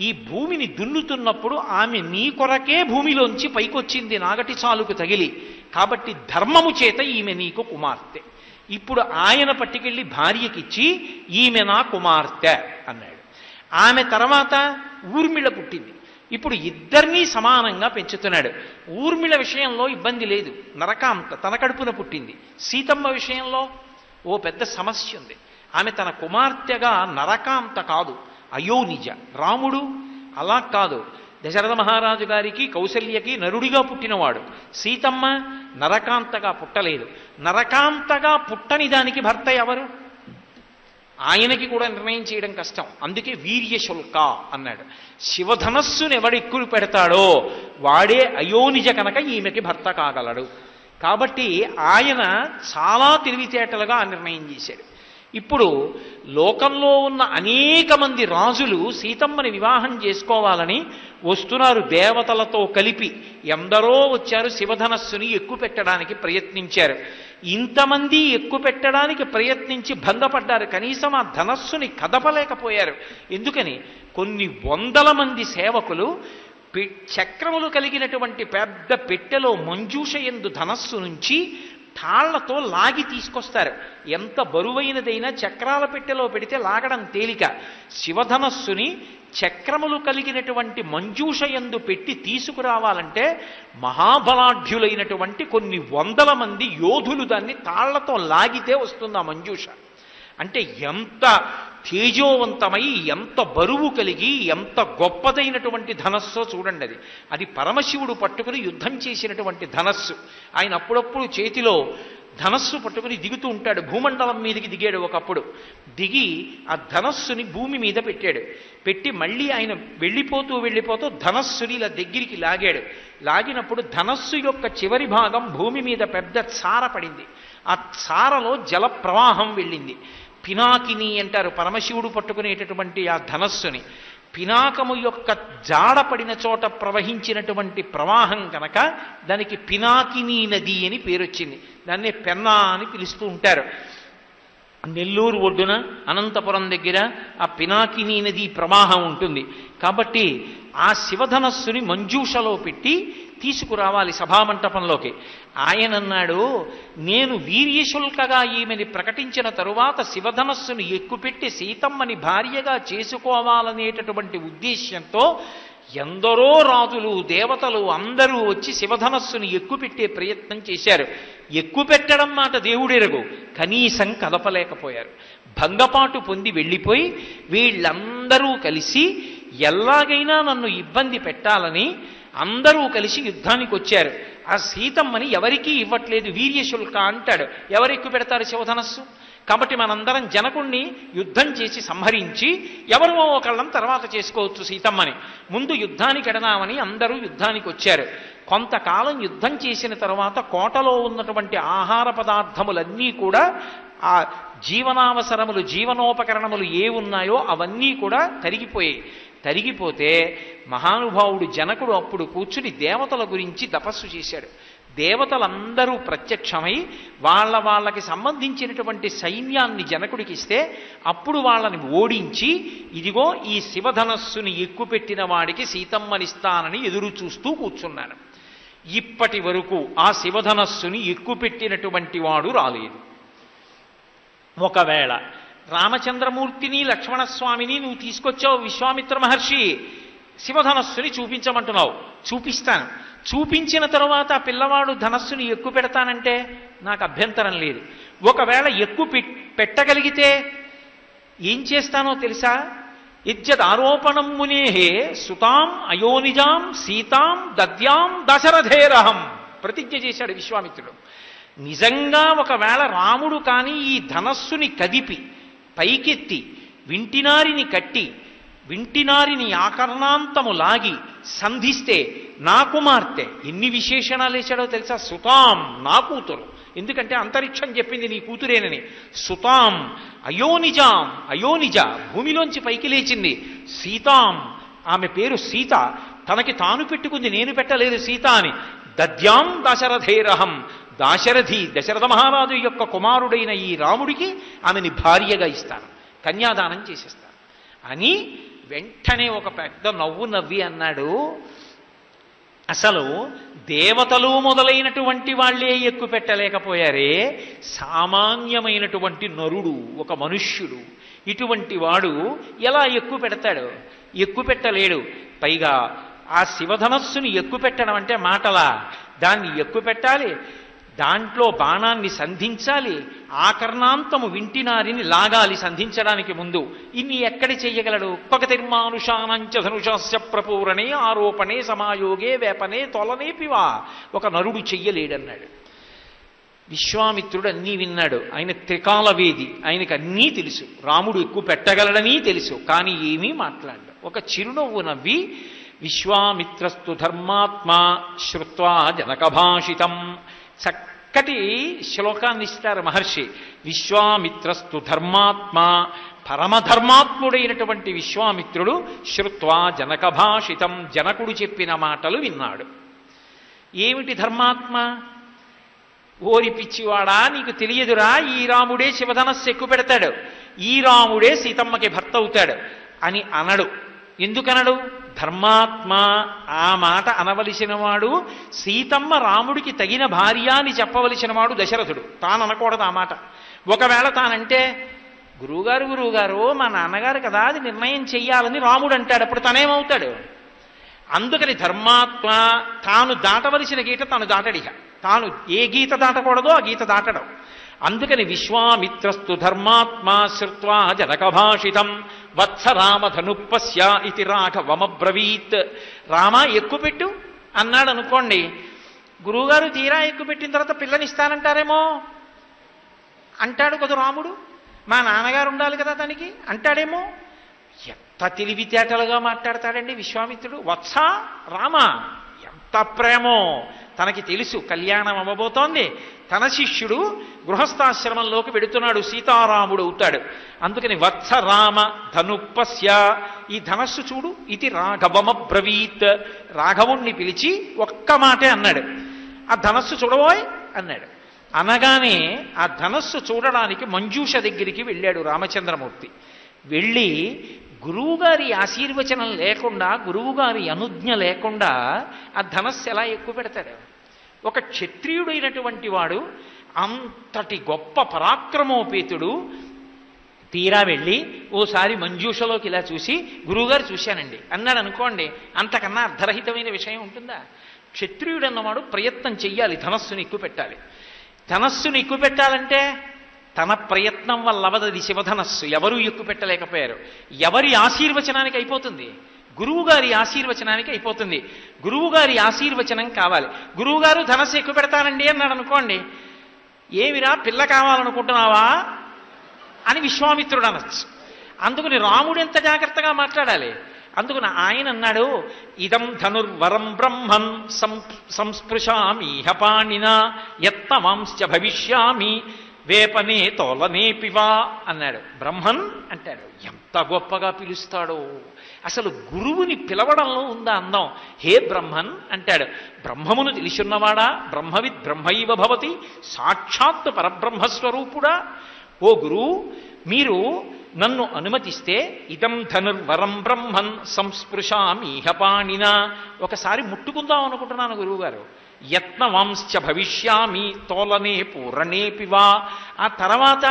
ఈ భూమిని దున్నుతున్నప్పుడు ఆమె నీ కొరకే భూమిలోంచి పైకొచ్చింది నాగటి చాలుకు తగిలి, కాబట్టి ధర్మము చేత ఈమె నీకు కుమార్తె. ఇప్పుడు ఆయన పట్టుకెళ్ళి భార్యకిచ్చి ఈమె నా కుమార్తె అన్నాడు. ఆమె తర్వాత ఊర్మిళ పుట్టింది. ఇప్పుడు ఇద్దరినీ సమానంగా పెంచుతున్నాడు. ఊర్మిళ విషయంలో ఇబ్బంది లేదు, నరకాంత, తన కడుపున పుట్టింది. సీతమ్మ విషయంలో ఓ పెద్ద సమస్య ఉంది. ఆమె తన కుమార్తెగా నరకాంత కాదు, అయోనిజ. రాముడు అలా కాదు, దశరథ మహారాజు గారికి కౌసల్యకి నరుడిగా పుట్టినవాడు. సీతమ్మ నరకాంతగా పుట్టలేదు. నరకాంతగా పుట్టని దానికి భర్త ఎవరు? ఆయనకి కూడా నిర్ణయం చేయడం కష్టం. అందుకే వీర్యశుల్క అన్నాడు. శివధనస్సును ఎవడెక్కులు పెడతాడో వాడే అయోనిజ కనుక ఈమెకి భర్త కాగలడు. కాబట్టి ఆయన చాలా తెలివితేటలుగా ఆ నిర్ణయం చేశాడు. ఇప్పుడు లోకంలో ఉన్న అనేక మంది రాజులు సీతమ్మని వివాహం చేసుకోవాలని వస్తున్నారు, దేవతలతో కలిపి ఎందరో వచ్చారు, శివధనస్సుని ఎక్కుపెట్టడానికి ప్రయత్నించారు. ఇంతమంది ఎక్కుపెట్టడానికి ప్రయత్నించి భంగపడ్డారు, కనీసం ఆ ధనస్సుని కదపలేకపోయారు. ఎందుకని? కొన్ని వందల మంది సేవకులు చక్రములు కలిగినటువంటి పెద్ద పెట్టెలో మంజూష యందు ధనస్సు నుంచి తాళ్లతో లాగి తీసుకొస్తారు. ఎంత బరువైనదైనా చక్రాల పెట్టెలో పెడితే లాగడం తేలిక. శివధనస్సుని చక్రములు కలిగినటువంటి మంజూష యందు పెట్టి తీసుకురావాలంటే మహాబలాఢ్యులైనటువంటి కొన్ని వందల మంది యోధులు దాన్ని తాళ్లతో లాగితే వస్తుంది ఆ మంజూష. అంటే ఎంత తేజోవంతమై, ఎంత బరువు కలిగి, ఎంత గొప్పదైనటువంటి ధనస్సో చూడండి. అది పరమశివుడు పట్టుకుని యుద్ధం చేసినటువంటి ధనస్సు. ఆయన అప్పుడప్పుడు చేతిలో ధనస్సు పట్టుకుని దిగుతూ ఉంటాడు. భూమండలం మీదకి దిగాడు ఒకప్పుడు. దిగి ఆ ధనస్సుని భూమి మీద పెట్టాడు. పెట్టి మళ్ళీ ఆయన వెళ్ళిపోతూ ధనస్సుని ఇలా దగ్గరికి లాగాడు. లాగినప్పుడు ధనస్సు యొక్క చివరి భాగం భూమి మీద పెద్ద చార పడింది. ఆ చారలో జల ప్రవాహం వెళ్ళింది. పినాకిని అంటారు పరమశివుడు పట్టుకునేటటువంటి ఆ ధనస్సుని. పినాకము యొక్క జాడపడిన చోట ప్రవహించినటువంటి ప్రవాహం కనుక దానికి పినాకిని నది అని పేరొచ్చింది. దాన్నే పెన్నా అని పిలుస్తూ ఉంటారు. నెల్లూరు ఒడ్డున అనంతపురం దగ్గర ఆ పినాకిని నది ప్రవాహం ఉంటుంది. కాబట్టి ఆ శివధనస్సుని మంజూషలో పెట్టి తీసుకురావాలి సభామంటపంలోకి. ఆయన అన్నాడు, నేను వీర్యశుల్కగా ఈమెని ప్రకటించిన తరువాత శివధనస్సును ఎక్కుపెట్టి సీతమ్మని భార్యగా చేసుకోవాలనేటటువంటి ఉద్దేశ్యంతో ఎందరో రాజులు దేవతలు అందరూ వచ్చి శివధనస్సుని ఎక్కుపెట్టే ప్రయత్నం చేశారు. ఎక్కుపెట్టడం మాట దేవుడెరుగు, కనీసం కదపలేకపోయారు. భంగపాటు పొంది వెళ్ళిపోయి వీళ్ళందరూ కలిసి ఎలాగైనా నన్ను ఇబ్బంది పెట్టాలని అందరూ కలిసి యుద్ధానికి వచ్చారు. ఆ సీతమ్మని ఎవరికీ ఇవ్వట్లేదు, వీర్యశుల్క అంటాడు. ఎవరు ఎక్కువ పెడతారు శివధనస్సు? కాబట్టి మనందరం జనకుణ్ణి యుద్ధం చేసి సంహరించి ఎవరో ఒకళ్ళం తర్వాత చేసుకోవచ్చు సీతమ్మని. ముందు యుద్ధానికి ఎడదామని అందరూ యుద్ధానికి వచ్చారు. కొంతకాలం యుద్ధం చేసిన తర్వాత కోటలో ఉన్నటువంటి ఆహార పదార్థములన్నీ కూడా, ఆ జీవనావసరములు జీవనోపకరణములు ఏ ఉన్నాయో అవన్నీ కూడా తరిగిపోతే మహానుభావుడు జనకుడు అప్పుడు కూర్చుని దేవతల గురించి తపస్సు చేశాడు. దేవతలందరూ ప్రత్యక్షమై వాళ్ళకి సంబంధించినటువంటి సైన్యాన్ని జనకుడికి ఇస్తే అప్పుడు వాళ్ళని ఓడించి, ఇదిగో ఈ శివధనస్సుని ఎక్కుపెట్టిన వాడికి సీతమ్మనిస్తానని ఎదురు చూస్తూ కూర్చున్నాను. ఇప్పటి వరకు ఆ శివధనస్సుని ఎక్కుపెట్టినటువంటి వాడు రాలేదు. ఒకవేళ రామచంద్రమూర్తిని లక్ష్మణస్వామిని నువ్వు తీసుకొచ్చావు విశ్వామిత్ర మహర్షి, శివధనస్సుని చూపించమంటున్నావు, చూపిస్తాను. చూపించిన తరువాత ఆ పిల్లవాడు ధనస్సుని ఎక్కువ పెడతానంటే నాకు అభ్యంతరం లేదు. ఒకవేళ ఎక్కువ పెట్టగలిగితే ఏం చేస్తానో తెలుసా? ఇజ్జద్ ఆరోపణం మునేహే సుతాం అయోనిజాం సీతాం దద్యాం దశరథేరహం ప్రతిజ్ఞ చేశాడు విశ్వామిత్రుడు. నిజంగా ఒకవేళ రాముడు కానీ ఈ ధనస్సుని కదిపి పైకెత్తి వింటినారిని కట్టి వింటినారిని ఆకర్ణాంతము లాగి సంధిస్తే నా కుమార్తె, ఎన్ని విశేషణాలు వేశాడో తెలుసా? సుతాం, నా కూతురు, ఎందుకంటే అంతరిక్షం చెప్పింది నీ కూతురేనని. సుతాం అయోనిజాం, అయోనిజ భూమిలోంచి పైకి లేచింది. సీతాం, ఆమె పేరు సీత, తనకి తాను పెట్టుకుంది, నేను పెట్టలేదు సీత అని. దద్యాం దశరథేరహం, దాశరథి దశరథ మహారాజు యొక్క కుమారుడైన ఈ రాముడికి ఆమెని భార్యగా ఇస్తాను, కన్యాదానం చేసేస్తాను అని వెంటనే ఒక పెద్ద నవ్వు నవ్వి అన్నాడు, అసలు దేవతలు మొదలైనటువంటి వాళ్లే ఎక్కువ పెట్టలేకపోయారే, సామాన్యమైనటువంటి నరుడు, ఒక మనుష్యుడు, ఇటువంటి వాడు ఎలా ఎక్కువ పెడతాడు? ఎక్కువ పెట్టలేడు. పైగా ఆ శివధనస్సుని ఎక్కువ పెట్టడం అంటే మాటలా? దాన్ని ఎక్కువ పెట్టాలి, దాంట్లో బాణాన్ని సంధించాలి, ఆకర్ణాంతము వింటినారిని లాగాలి సంధించడానికి ముందు. ఇన్ని ఎక్కడి చెయ్యగలడు? కొకతిర్మానుషానంచ ధనుషాస్య ప్రపూరణే ఆరోపణే సమాయోగే వేపనే తొలనేపివా, ఒక నరుడు చెయ్యలేడన్నాడు. విశ్వామిత్రుడు అన్నీ విన్నాడు. ఆయన త్రికాలవేది, ఆయనకు అన్నీ తెలుసు. రాముడు ఎక్కువ పెట్టగలడని తెలుసు, కానీ ఏమీ మాట్లాడాడు. ఒక చిరునవ్వు నవ్వి, విశ్వామిత్రస్తు ధర్మాత్మా శ్రుత్వా జనకభాషితం, చక్కటి శ్లోకాన్ని ఇస్తారు మహర్షి. విశ్వామిత్రస్తు ధర్మాత్మా, పరమధర్మాత్ముడైనటువంటి విశ్వామిత్రుడు శ్రుత్వా జనకభాషితం, జనకుడు చెప్పిన మాటలు విన్నాడు. ఏమిటి ధర్మాత్మ? ఓరి పిచ్చివాడా, నీకు తెలియదురా, ఈ రాముడే శివధనస్సు ఎక్కువ పెడతాడు, ఈ రాముడే సీతమ్మకి భర్త అవుతాడు అని అనడు. ఎందుకనడు? ధర్మాత్మ. ఆ మాట అనవలసిన వాడు సీతమ్మ రాముడికి తగిన భార్య అని చెప్పవలసిన వాడు దశరథుడు. తాను అనకూడదు ఆ మాట. ఒకవేళ తానంటే, గురువుగారు మా నాన్నగారు కదా అది నిర్ణయం చెయ్యాలని రాముడు అంటాడు, అప్పుడు తనేమవుతాడు? అందుకని ధర్మాత్మ తాను దాటవలసిన గీత తాను దాటడిగా, తాను ఏ గీత దాటకూడదో ఆ గీత దాటడం. అందుకని విశ్వామిత్రస్తు ధర్మాత్మా శ్రుత్వా జనకభాషితం వత్స రామధనుపస్య ఇది రాఘవమబ్రవీత్. రామ ఎక్కుపెట్టు అన్నాడు అనుకోండి, గురువుగారు తీరా ఎక్కుపెట్టిన తర్వాత పిల్లనిస్తానంటారేమో అంటాడు కదా రాముడు. మా నాన్నగారు ఉండాలి కదా దానికి అంటాడేమో. ఎంత తెలివితేటలుగా మాట్లాడతాడండి విశ్వామిత్రుడు. వత్స రామ, ఎంత ప్రేమో తనకి తెలుసు. కళ్యాణం అవ్వబోతోంది, తన శిష్యుడు గృహస్థాశ్రమంలోకి వెడుతున్నాడు, సీతారాముడు అవుతాడు. అందుకని వత్స రామ ధనుపస్య, ఈ ధనస్సు చూడు, ఇది రాఘవమబ్రవీత్, రాఘవుణ్ణి పిలిచి ఒక్క మాటే అన్నాడు, ఆ ధనస్సు చూడబోయ్ అన్నాడు. అనగానే ఆ ధనస్సు చూడడానికి మంజూష దగ్గరికి వెళ్ళాడు రామచంద్రమూర్తి. వెళ్ళి గురువుగారి ఆశీర్వచనం లేకుండా, గురువుగారి అనుజ్ఞ లేకుండా ఆ ధనస్సు ఎలా ఎక్కువ పెడతాడు? ఒక క్షత్రియుడైనటువంటి వాడు, అంతటి గొప్ప పరాక్రమోపేతుడు, తీరా వెళ్ళి ఓసారి మంజూషలోకి ఇలా చూసి గురువుగారు చూశానండి అన్నాడు అనుకోండి, అంతకన్నా అర్ధరహితమైన విషయం ఉంటుందా? క్షత్రియుడు అన్నవాడు ప్రయత్నం చెయ్యాలి, ధనస్సుని ఎక్కువ పెట్టాలి. ధనస్సుని ఎక్కువ పెట్టాలంటే తన ప్రయత్నం వల్ల అవదది శివధనస్సు. ఎవరూ ఎక్కువ పెట్టలేకపోయారు. ఎవరి ఆశీర్వచనానికి అయిపోతుంది? గురువుగారి ఆశీర్వచనానికి అయిపోతుంది. గురువుగారి ఆశీర్వచనం కావాలి. గురువుగారు ధనస్సు ఎక్కువ పెడతానండి అన్నాడు అనుకోండి, ఏమిరా పిల్ల కావాలనుకుంటున్నావా అని విశ్వామిత్రుడు అనొచ్చు. అందుకని రాముడు ఎంత జాగ్రత్తగా మాట్లాడాలి. అందుకని ఆయన అన్నాడు, ఇదం ధనుర్వరం బ్రహ్మన్ సంస్పృశామి హపాణినా యత్నవాంశ్చ భవిష్యామి వేపనే తోలనే పివా అన్నాడు. బ్రహ్మన్ అంటాడు, ఎంత గొప్పగా పిలుస్తాడో. అసలు గురువుని పిలవడంలో ఉందా అందం. హే బ్రహ్మన్ అంటాడు. బ్రహ్మమును తెలిసిన్నవాడా? బ్రహ్మవిద్ బ్రహ్మైవ భవతి, సాక్షాత్ పరబ్రహ్మస్వరూపుడా. ఓ గురువు, మీరు నన్ను అనుమతిస్తే ఇదం ధనుర్వరం బ్రహ్మన్ సంస్పృశామి హపాణినా, ఒకసారి ముట్టుకుందాం అనుకుంటున్నాను గురువుగారు. యత్నవాంశ్చ భవిష్యామి తోలనే పూరణే పివా, ఆ తర్వాత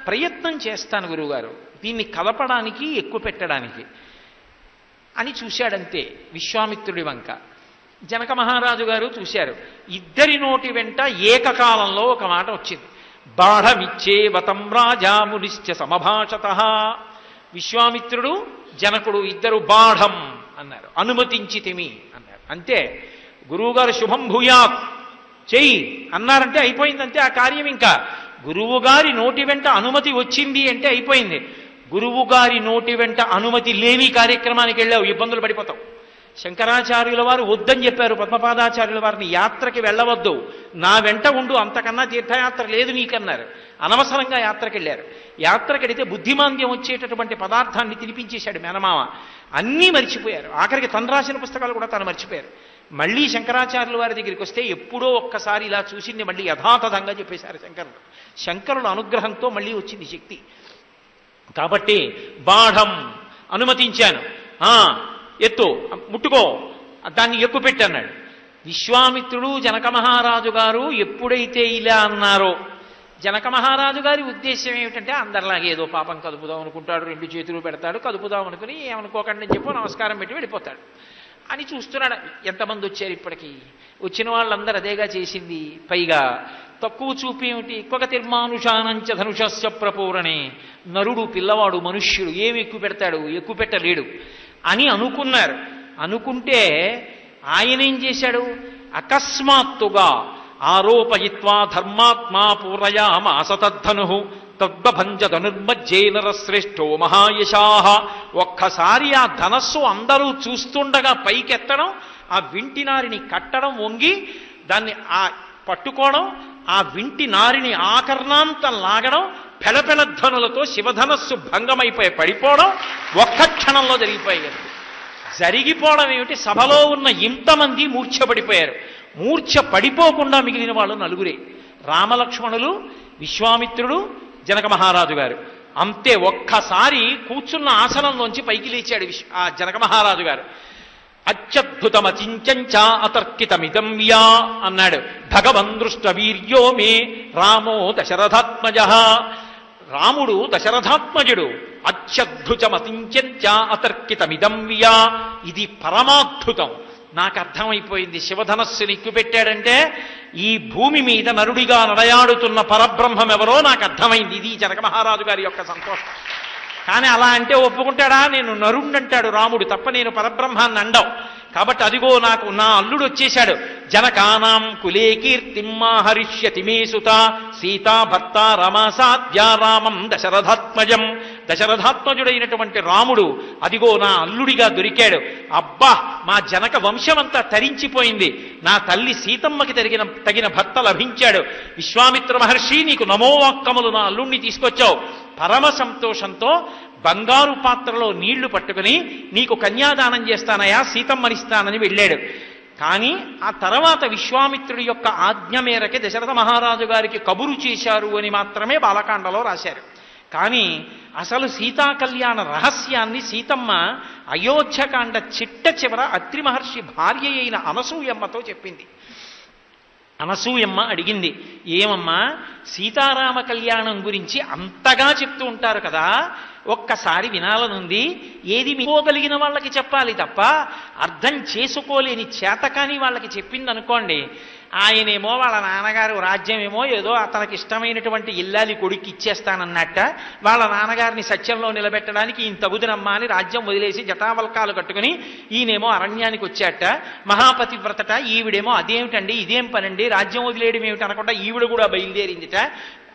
ప్రయత్నం చేస్తాను గురువుగారు దీన్ని కలపడానికి ఎక్కువ పెట్టడానికి అని చూశాడంతే విశ్వామిత్రుడి వంక. జనక మహారాజు గారు చూశారు. ఇద్దరి నోటి వెంట ఏకకాలంలో ఒక మాట వచ్చింది, బాఢమిచ్చేవతం రాజా మునిశ్చ సమభాషత. విశ్వామిత్రుడు జనకుడు ఇద్దరు బాఢం అన్నారు, అనుమతించితిమి అన్నారు. అంతే, గురువుగారు శుభం భూయాత్ చెయ్యి అన్నారంటే అయిపోయిందంతే ఆ కార్యం. ఇంకా గురువుగారి నోటి వెంట అనుమతి వచ్చింది అంటే అయిపోయింది. గురువుగారి నోటి వెంట అనుమతి లేని కార్యక్రమానికి వెళ్ళావు, ఇబ్బందులు పడిపోతావు. శంకరాచార్యుల వారు వద్దని చెప్పారు పద్మపాదాచార్యుల వారిని, యాత్రకి వెళ్ళవద్దు, నా వెంట ఉండు, అంతకన్నా తీర్థయాత్ర లేదు నీకన్నారు. అనవసరంగా యాత్రకి వెళ్ళారు. యాత్రకెడితే బుద్ధిమాంద్యం వచ్చేటటువంటి పదార్థాన్ని తినిపించేశాడు మేనమామ. అన్నీ మర్చిపోయారు. ఆఖరికి తను రాసిన పుస్తకాలు కూడా తను మర్చిపోయారు. మళ్ళీ శంకరాచార్యుల వారి దగ్గరికి వస్తే ఎప్పుడో ఒక్కసారి ఇలా చూసింది మళ్ళీ యథాతథంగా చెప్పేశారు శంకరుడు. శంకరుల అనుగ్రహంతో మళ్ళీ వచ్చింది శక్తి. కాబట్టి బాఢం అనుమతించాను, ఎత్తు ముట్టుకో, దాన్ని ఎక్కువ పెట్టన్నాడు. విశ్వామిత్రుడు జనక మహారాజు గారు ఎప్పుడైతే ఇలా అన్నారో, జనక మహారాజు గారి ఉద్దేశం ఏమిటంటే అందరిలాగే ఏదో పాపం కదుపుదాం అనుకుంటాడు, రెండు చేతులు పెడతాడు, కదుపుదాం అనుకుని ఏమనుకోకండి అని చెప్పి నమస్కారం పెట్టి వెళ్ళిపోతాడు అని చూస్తున్నాడు. ఎంతమంది వచ్చారు ఇప్పటికీ? వచ్చిన వాళ్ళందరూ అదేగా చేసింది. పైగా తక్కువ చూపు ఏమిటి? కొక తిర్మానుషానంచ ధనుషస్య ప్రపూరణే, నరుడు పిల్లవాడు మనుష్యుడు ఏమి ఎక్కువ పెడతాడు, ఎక్కువ పెట్టలేడు అని అనుకున్నారు. అనుకుంటే ఆయనేం చేశాడు? అకస్మాత్తుగా ఆరోపయిత్వా ధర్మాత్మా పూరయామాస తద్ధను తద్భంజ ధనుర్మజ్జేనరశ్రేష్ఠో మహాయశాహ. ఒక్కసారి ఆ ధనస్సు అందరూ చూస్తుండగా పైకెత్తడం, ఆ వింటి నారిని కట్టడం, వంగి దాన్ని ఆ పట్టుకోవడం, ఆ వింటి నారిని ఆకర్ణాంతం లాగడం, పెళపెళధ్వనులతో శివధనస్సు భంగమైపోయి పడిపోవడం ఒక్క క్షణంలో జరిగిపోయారు. జరిగిపోవడం ఏమిటి? సభలో ఉన్న ఇంతమంది మూర్ఛపడిపోయారు. మూర్ఛ పడిపోకుండా మిగిలిన వాళ్ళు నలుగురే, రామలక్ష్మణులు, విశ్వామిత్రుడు, జనక మహారాజు గారు. అంతే, ఒక్కసారి కూర్చున్న ఆసనంలోంచి పైకి లేచాడు ఆ జనక మహారాజు గారు. అత్యద్భుతమచించ అతర్కితమిదం యా అన్నాడు. భగవన్ దృష్ట వీర్యో మే రామో దశరథాత్మజ. రాముడు దశరథాత్మజుడు. అత్యద్భుతమచించ అతర్కితమిదం యా, ఇది పరమాద్భుతం. నాకు అర్థమైపోయింది, శివధనస్సుని ఎక్కుపెట్టాడంటే ఈ భూమి మీద నరుడిగా నడయాడుతున్న పరబ్రహ్మం ఎవరో నాకు అర్థమైంది. ఇది జనక మహారాజు గారి యొక్క సంతోషం. కానీ అలా అంటే ఒప్పుకుంటాడా? నేను నరుణ్ణంటాడు రాముడు తప్ప నేను పరబ్రహ్మాన్ని అండవు. కాబట్టి అదిగో నాకు నా అల్లుడు వచ్చేశాడు. జనకానాం కులే కీర్తిమాహరిష్యతి మే సుత సీతా భర్త రమాసాద్యా రామం దశరథాత్మజం. దశరథాత్మజుడైనటువంటి రాముడు అదిగో నా అల్లుడిగా దొరికాడు. అబ్బా, మా జనక వంశమంతా తరించిపోయింది. నా తల్లి సీతమ్మకి తగిన భర్త లభించాడు. విశ్వామిత్ర మహర్షి, నీకు నమోవాక్కములు, నా అల్లుణ్ణి తీసుకొచ్చావు. పరమ సంతోషంతో బంగారు పాత్రలో నీళ్లు పట్టుకుని నీకు కన్యాదానం చేస్తానయా, సీతమ్మనిస్తానని వెళ్ళాడు. కానీ ఆ తర్వాత విశ్వామిత్రుడి యొక్క ఆజ్ఞ మేరకే దశరథ మహారాజు గారికి కబురు చేశారు అని మాత్రమే బాలకాండలో రాశారు. కానీ అసలు సీతా కళ్యాణ రహస్యాన్ని సీతమ్మ అయోధ్యకాండ చిట్ట చివర అత్రి మహర్షి భార్య అయిన అనసూయమ్మతో చెప్పింది. అనసూయమ్మ అడిగింది, ఏమమ్మా సీతారామ కళ్యాణం గురించి అంతగా చెప్తూ ఉంటారు కదా, ఒక్కసారి వినాలనుంది. ఏది మీకోగలిగిన వాళ్ళకి చెప్పాలి తప్ప అర్థం చేసుకోలేని చేతకాని వాళ్ళకి చెప్పిందనుకోండి, ఆయనేమో వాళ్ళ నాన్నగారు రాజ్యమేమో ఏదో అతనికి ఇష్టమైనటువంటి ఇల్లాలి కొడుక్కి ఇచ్చేస్తానన్నట్ట, వాళ్ళ నాన్నగారిని సత్యంలో నిలబెట్టడానికి ఈయన తగుదనమ్మా అని రాజ్యం వదిలేసి జటావల్కాలు కట్టుకుని ఈయనేమో అరణ్యానికి వచ్చాట, మహాపతివ్రతట, ఈవిడేమో అదేమిటండి ఇదేం పనండి రాజ్యం వదిలేయడం ఏమిటి అనకుండా ఈవిడ కూడా బయలుదేరిందిట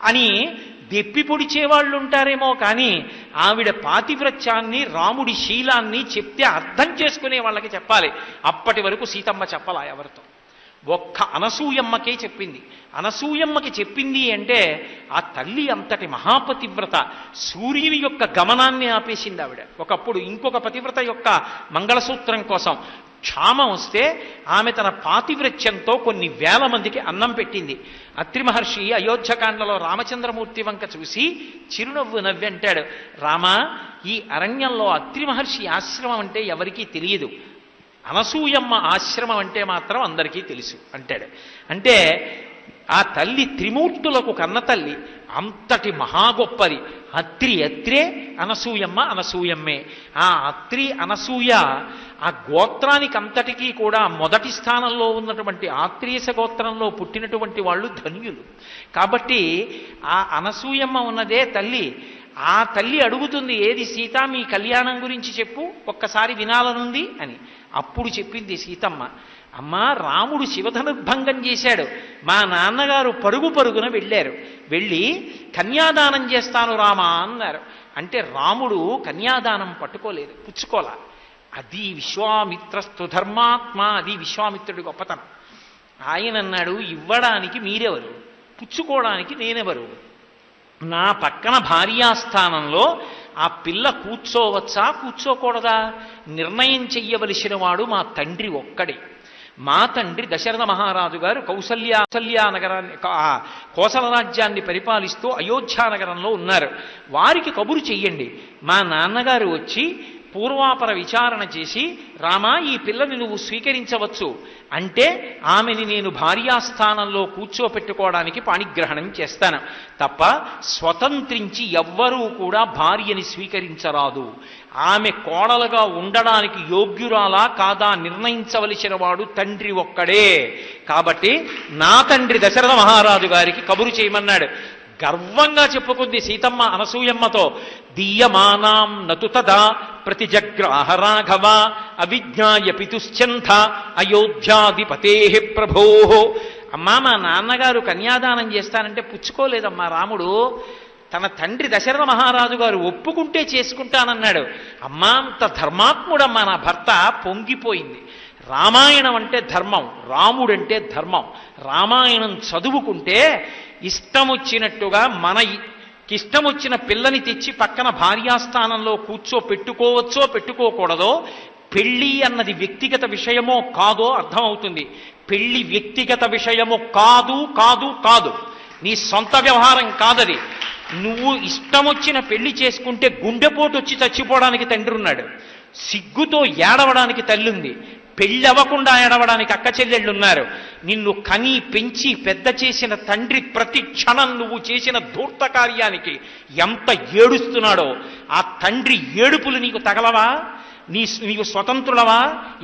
అని దెప్పి పొడిచేవాళ్ళు ఉంటారేమో కానీ ఆవిడ పాతివ్రత్యాన్ని రాముడి శీలాన్ని చెప్తే అర్థం చేసుకునే వాళ్ళకి చెప్పాలి. అప్పటి వరకు సీతమ్మ చెప్పలా ఎవరితో, ఒక్క అనసూయమ్మకే చెప్పింది. అనసూయమ్మకి చెప్పింది అంటే ఆ తల్లి అంతటి మహాపతివ్రత, సూర్యుని యొక్క గమనాన్ని ఆపేసింది ఆవిడ. ఒకప్పుడు ఇంకొక పతివ్రత యొక్క మంగళసూత్రం కోసం క్షామం వస్తే ఆమె తన పాతివ్రత్యంతో కొన్ని వేల మందికి అన్నం పెట్టింది. అత్రి మహర్షి అయోధ్యకాండలో రామచంద్రమూర్తి వంక చూసి చిరునవ్వు నవ్వి అంటాడు, రామా ఈ అరణ్యంలో అత్రి మహర్షి ఆశ్రమం అంటే ఎవరికీ తెలియదు, అనసూయమ్మ ఆశ్రమం అంటే మాత్రం అందరికీ తెలుసు అంటాడు. అంటే ఆ తల్లి త్రిమూర్తులకు కన్న తల్లి, అంతటి మహాగొప్పది. అత్రి అత్రే, అనసూయమ్మ అనసూయమ్మే. ఆ అత్రి అనసూయ ఆ గోత్రానికి అంతటికీ కూడా మొదటి స్థానంలో ఉన్నటువంటి ఆత్రేయస గోత్రంలో పుట్టినటువంటి వాళ్ళు ధన్యులు. కాబట్టి ఆ అనసూయమ్మ ఉన్నదే తల్లి. ఆ తల్లి అడుగుతుంది, ఏది సీత మీ కళ్యాణం గురించి చెప్పు, ఒక్కసారి వినాలనుంది అని. అప్పుడు చెప్పింది సీతమ్మ, అమ్మా రాముడు శివధనుర్భంగం చేశాడు, మా నాన్నగారు పరుగు పరుగున వెళ్ళారు, వెళ్ళి కన్యాదానం చేస్తాను రామా అన్నారు. అంటే రాముడు కన్యాదానం పట్టుకోలేదు, పుచ్చుకోలా. అది విశ్వామిత్రస్తు ధర్మాత్మ, అది విశ్వామిత్రుడి గొప్పతనం. ఆయన అన్నాడు, ఇవ్వడానికి మీరెవరు, పుచ్చుకోవడానికి నేనెవరు, నా పక్కన భార్యాస్థానంలో ఆ పిల్ల కూర్చోవచ్చా కూర్చోకూడదా నిర్ణయం చెయ్యవలసిన వాడు మా తండ్రి ఒక్కడే. మా తండ్రి దశరథ మహారాజు గారు కౌసల్యా నగరాన్ని, కోసల రాజ్యాన్ని పరిపాలిస్తూ అయోధ్యానగరంలో ఉన్నారు. వారికి కబురు చెయ్యండి, మా నాన్నగారు వచ్చి పూర్వాపర విచారణ చేసి రామా ఈ పిల్లని నువ్వు స్వీకరించవచ్చు అంటే ఆమెని నేను భార్యాస్థానంలో కూర్చోపెట్టుకోవడానికి పాణిగ్రహణం చేస్తాను తప్ప స్వతంత్రించి ఎవ్వరూ కూడా భార్యని స్వీకరించరాదు. ఆమె కోడలుగా ఉండడానికి యోగ్యురాలా కాదా నిర్ణయించవలసిన వాడు తండ్రి ఒక్కడే. కాబట్టి నా తండ్రి దశరథ మహారాజు గారికి కబురు చేయమన్నాడు. గర్వంగా చెప్పుకుంది సీతమ్మ అనసూయమ్మతో, దీయమానాం నతు తదా ప్రతిజగ్రాహ రాఘవ అవిజ్ఞాయ పితుశ్చంథ అయోధ్యాధిపతే ప్రభో. అమ్మా మా నాన్నగారు కన్యాదానం చేస్తానంటే పుచ్చుకోలేదమ్మా రాముడు. తన తండ్రి దశరథ మహారాజు గారు ఒప్పుకుంటే చేసుకుంటానన్నాడు. అమ్మా అంత ధర్మాత్ముడమ్మా నా భర్త. పొంగిపోయింది. రామాయణం అంటే ధర్మం, రాముడంటే ధర్మం. రామాయణం చదువుకుంటే ఇష్టమొచ్చినట్టుగా మనకిష్టమొచ్చిన పిల్లని తెచ్చి పక్కన భార్యాస్థానంలో పెట్టుకోవచ్చో పెట్టుకోకూడదో, పెళ్ళి అన్నది వ్యక్తిగత విషయమో కాదో అర్థమవుతుంది. పెళ్ళి వ్యక్తిగత విషయము కాదు కాదు కాదు, నీ సొంత వ్యవహారం కాదది. నువ్వు ఇష్టమొచ్చిన పెళ్లి చేసుకుంటే గుండెపోటు వచ్చి చచ్చిపోవడానికి తండ్రి ఉన్నాడు, సిగ్గుతో ఏడవడానికి తల్లుంది, పెళ్ళవకుండా ఏడవడానికి అక్క చెల్లెళ్ళున్నారు. నిన్ను కని పెంచి పెద్ద చేసిన తండ్రి ప్రతి క్షణం నువ్వు చేసిన ధూర్త కార్యానికి ఎంత ఏడుస్తున్నాడో ఆ తండ్రి ఏడుపులు నీకు తగలవా? నీవు స్వతంత్రులవా?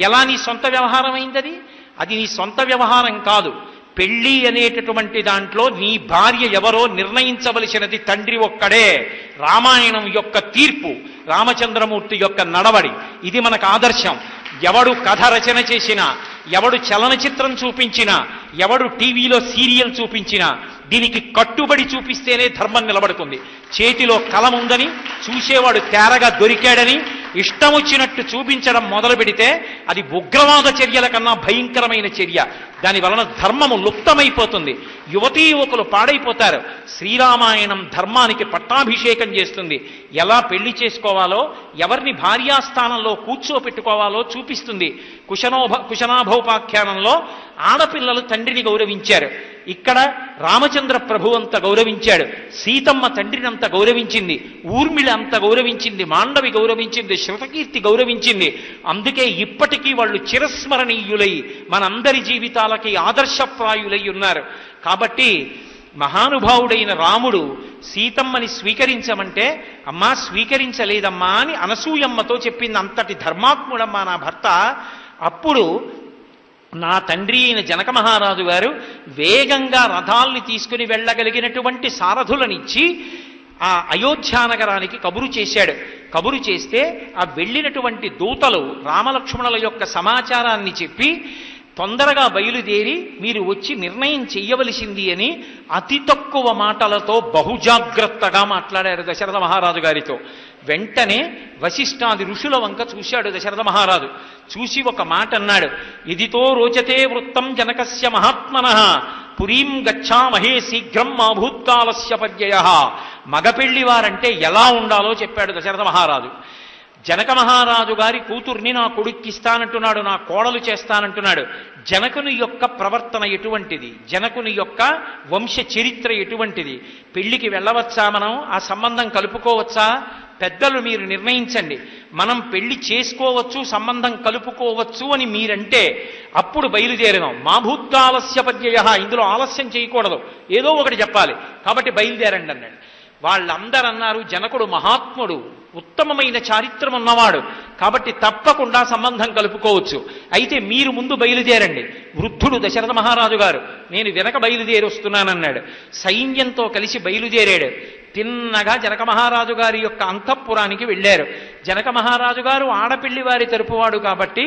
ఎలా నీ సొంత వ్యవహారం అయిందది? అది నీ సొంత వ్యవహారం కాదు. పెళ్ళి అనేటటువంటి దాంట్లో నీ భార్య ఎవరో నిర్ణయించవలసినది తండ్రి ఒక్కడే. రామాయణం యొక్క తీర్పు, రామచంద్రమూర్తి యొక్క నడవడి, ఇది మనకు ఆదర్శం. ఎవడు కథ రచన చేసినా, ఎవడు చలనచిత్రం చూపించినా, ఎవడు టీవీలో సీరియల్ చూపించినా దీనికి కట్టుబడి చూపిస్తేనే ధర్మం నిలబడుతుంది. చేతిలో కలం ఉందని, చూసేవాడు తేరగా దొరికాడని ఇష్టం వచ్చినట్టు చూపించడం మొదలు పెడితే అది ఉగ్రవాద చర్యల కన్నా భయంకరమైన చర్య. దాని వలన ధర్మము లుప్తమైపోతుంది, యువతీ యువకులు పాడైపోతారు. శ్రీరామాయణం ధర్మానికి పట్టాభిషేకం చేస్తుంది. ఎలా పెళ్లి చేసుకోవాలో, ఎవరిని భార్యాస్థానంలో కూర్చోపెట్టుకోవాలో చూపిస్తుంది. కుశనాభోపాఖ్యానంలో ఆడపిల్లలు తండ్రిని గౌరవించారు. ఇక్కడ రామచంద్ర ప్రభు అంత గౌరవించాడు, సీతమ్మ తండ్రిని అంత గౌరవించింది, ఊర్మిళ అంత గౌరవించింది, మాండవి గౌరవించింది, శృతకీర్తి గౌరవించింది. అందుకే ఇప్పటికీ వాళ్ళు చిరస్మరణీయులై మనందరి జీవితాలకి ఆదర్శప్రాయులై ఉన్నారు. కాబట్టి మహానుభావుడైన రాముడు సీతమ్మని స్వీకరించమంటే అమ్మా స్వీకరించలేదమ్మా అని అనసూయమ్మతో చెప్పింది. అంతటి ధర్మాత్ముడమ్మా నా భర్త. అప్పుడు నా తండ్రి అయిన జనక మహారాజు గారు వేగంగా రథాల్ని తీసుకుని వెళ్ళగలిగినటువంటి సారథులనిచ్చి ఆ అయోధ్యానగరానికి కబురు చేశాడు. కబురు చేస్తే ఆ వెళ్ళినటువంటి దూతలు రామలక్ష్మణుల యొక్క సమాచారాన్ని చెప్పి తొందరగా బయలుదేరి మీరు వచ్చి నిర్ణయం చెయ్యవలసింది అని అతి తక్కువ మాటలతో బహుజాగ్రత్తగా మాట్లాడారు దశరథ మహారాజు గారితో. వెంటనే వశిష్ఠాది ఋషుల వంక చూశాడు దశరథ మహారాజు. చూసి ఒక మాట అన్నాడు, ఇదితో రోచతే వృత్తం జనకస్య మహాత్మనః పురీం గచ్చామహే శీఘ్రం మా భూత్కాలస్య పర్యయః. మగపెళ్లివారంటే ఎలా ఉండాలో చెప్పాడు దశరథ మహారాజు. జనక మహారాజు గారి కూతుర్ని నా కొడుక్కిస్తానంటున్నాడు, నా కోడలు చేస్తానంటున్నాడు. జనకుని యొక్క ప్రవర్తన ఎటువంటిది, జనకుని యొక్క వంశ చరిత్ర ఎటువంటిది, పెళ్లికి వెళ్ళవచ్చా, మనం ఆ సంబంధం కలుపుకోవచ్చా, పెద్దలు మీరు నిర్ణయించండి. మనం పెళ్లి చేసుకోవచ్చు, సంబంధం కలుపుకోవచ్చు అని మీరంటే అప్పుడు బయలుదేరదాం. మా భూత్కాలస్య పర్యయః, ఇందులో ఆలస్యం చేయకూడదు, ఏదో ఒకటి చెప్పాలి, కాబట్టి బయలుదేరండి అన్నాడు. వాళ్ళందరూ అన్నారు, జనకుడు మహాత్ముడు, ఉత్తమమైన చారిత్రం ఉన్నవాడు, కాబట్టి తప్పకుండా సంబంధం కలుపుకోవచ్చు, అయితే మీరు ముందు బయలుదేరండి. వృద్ధుడు దశరథ మహారాజు గారు నేను వెనక బయలుదేరి వస్తున్నానన్నాడు. సైన్యంతో కలిసి బయలుదేరాడు. తిన్నగా జనక మహారాజు గారి యొక్క అంతఃపురానికి వెళ్ళారు. జనక మహారాజు గారు ఆడపిల్లి వారి తరపువాడు కాబట్టి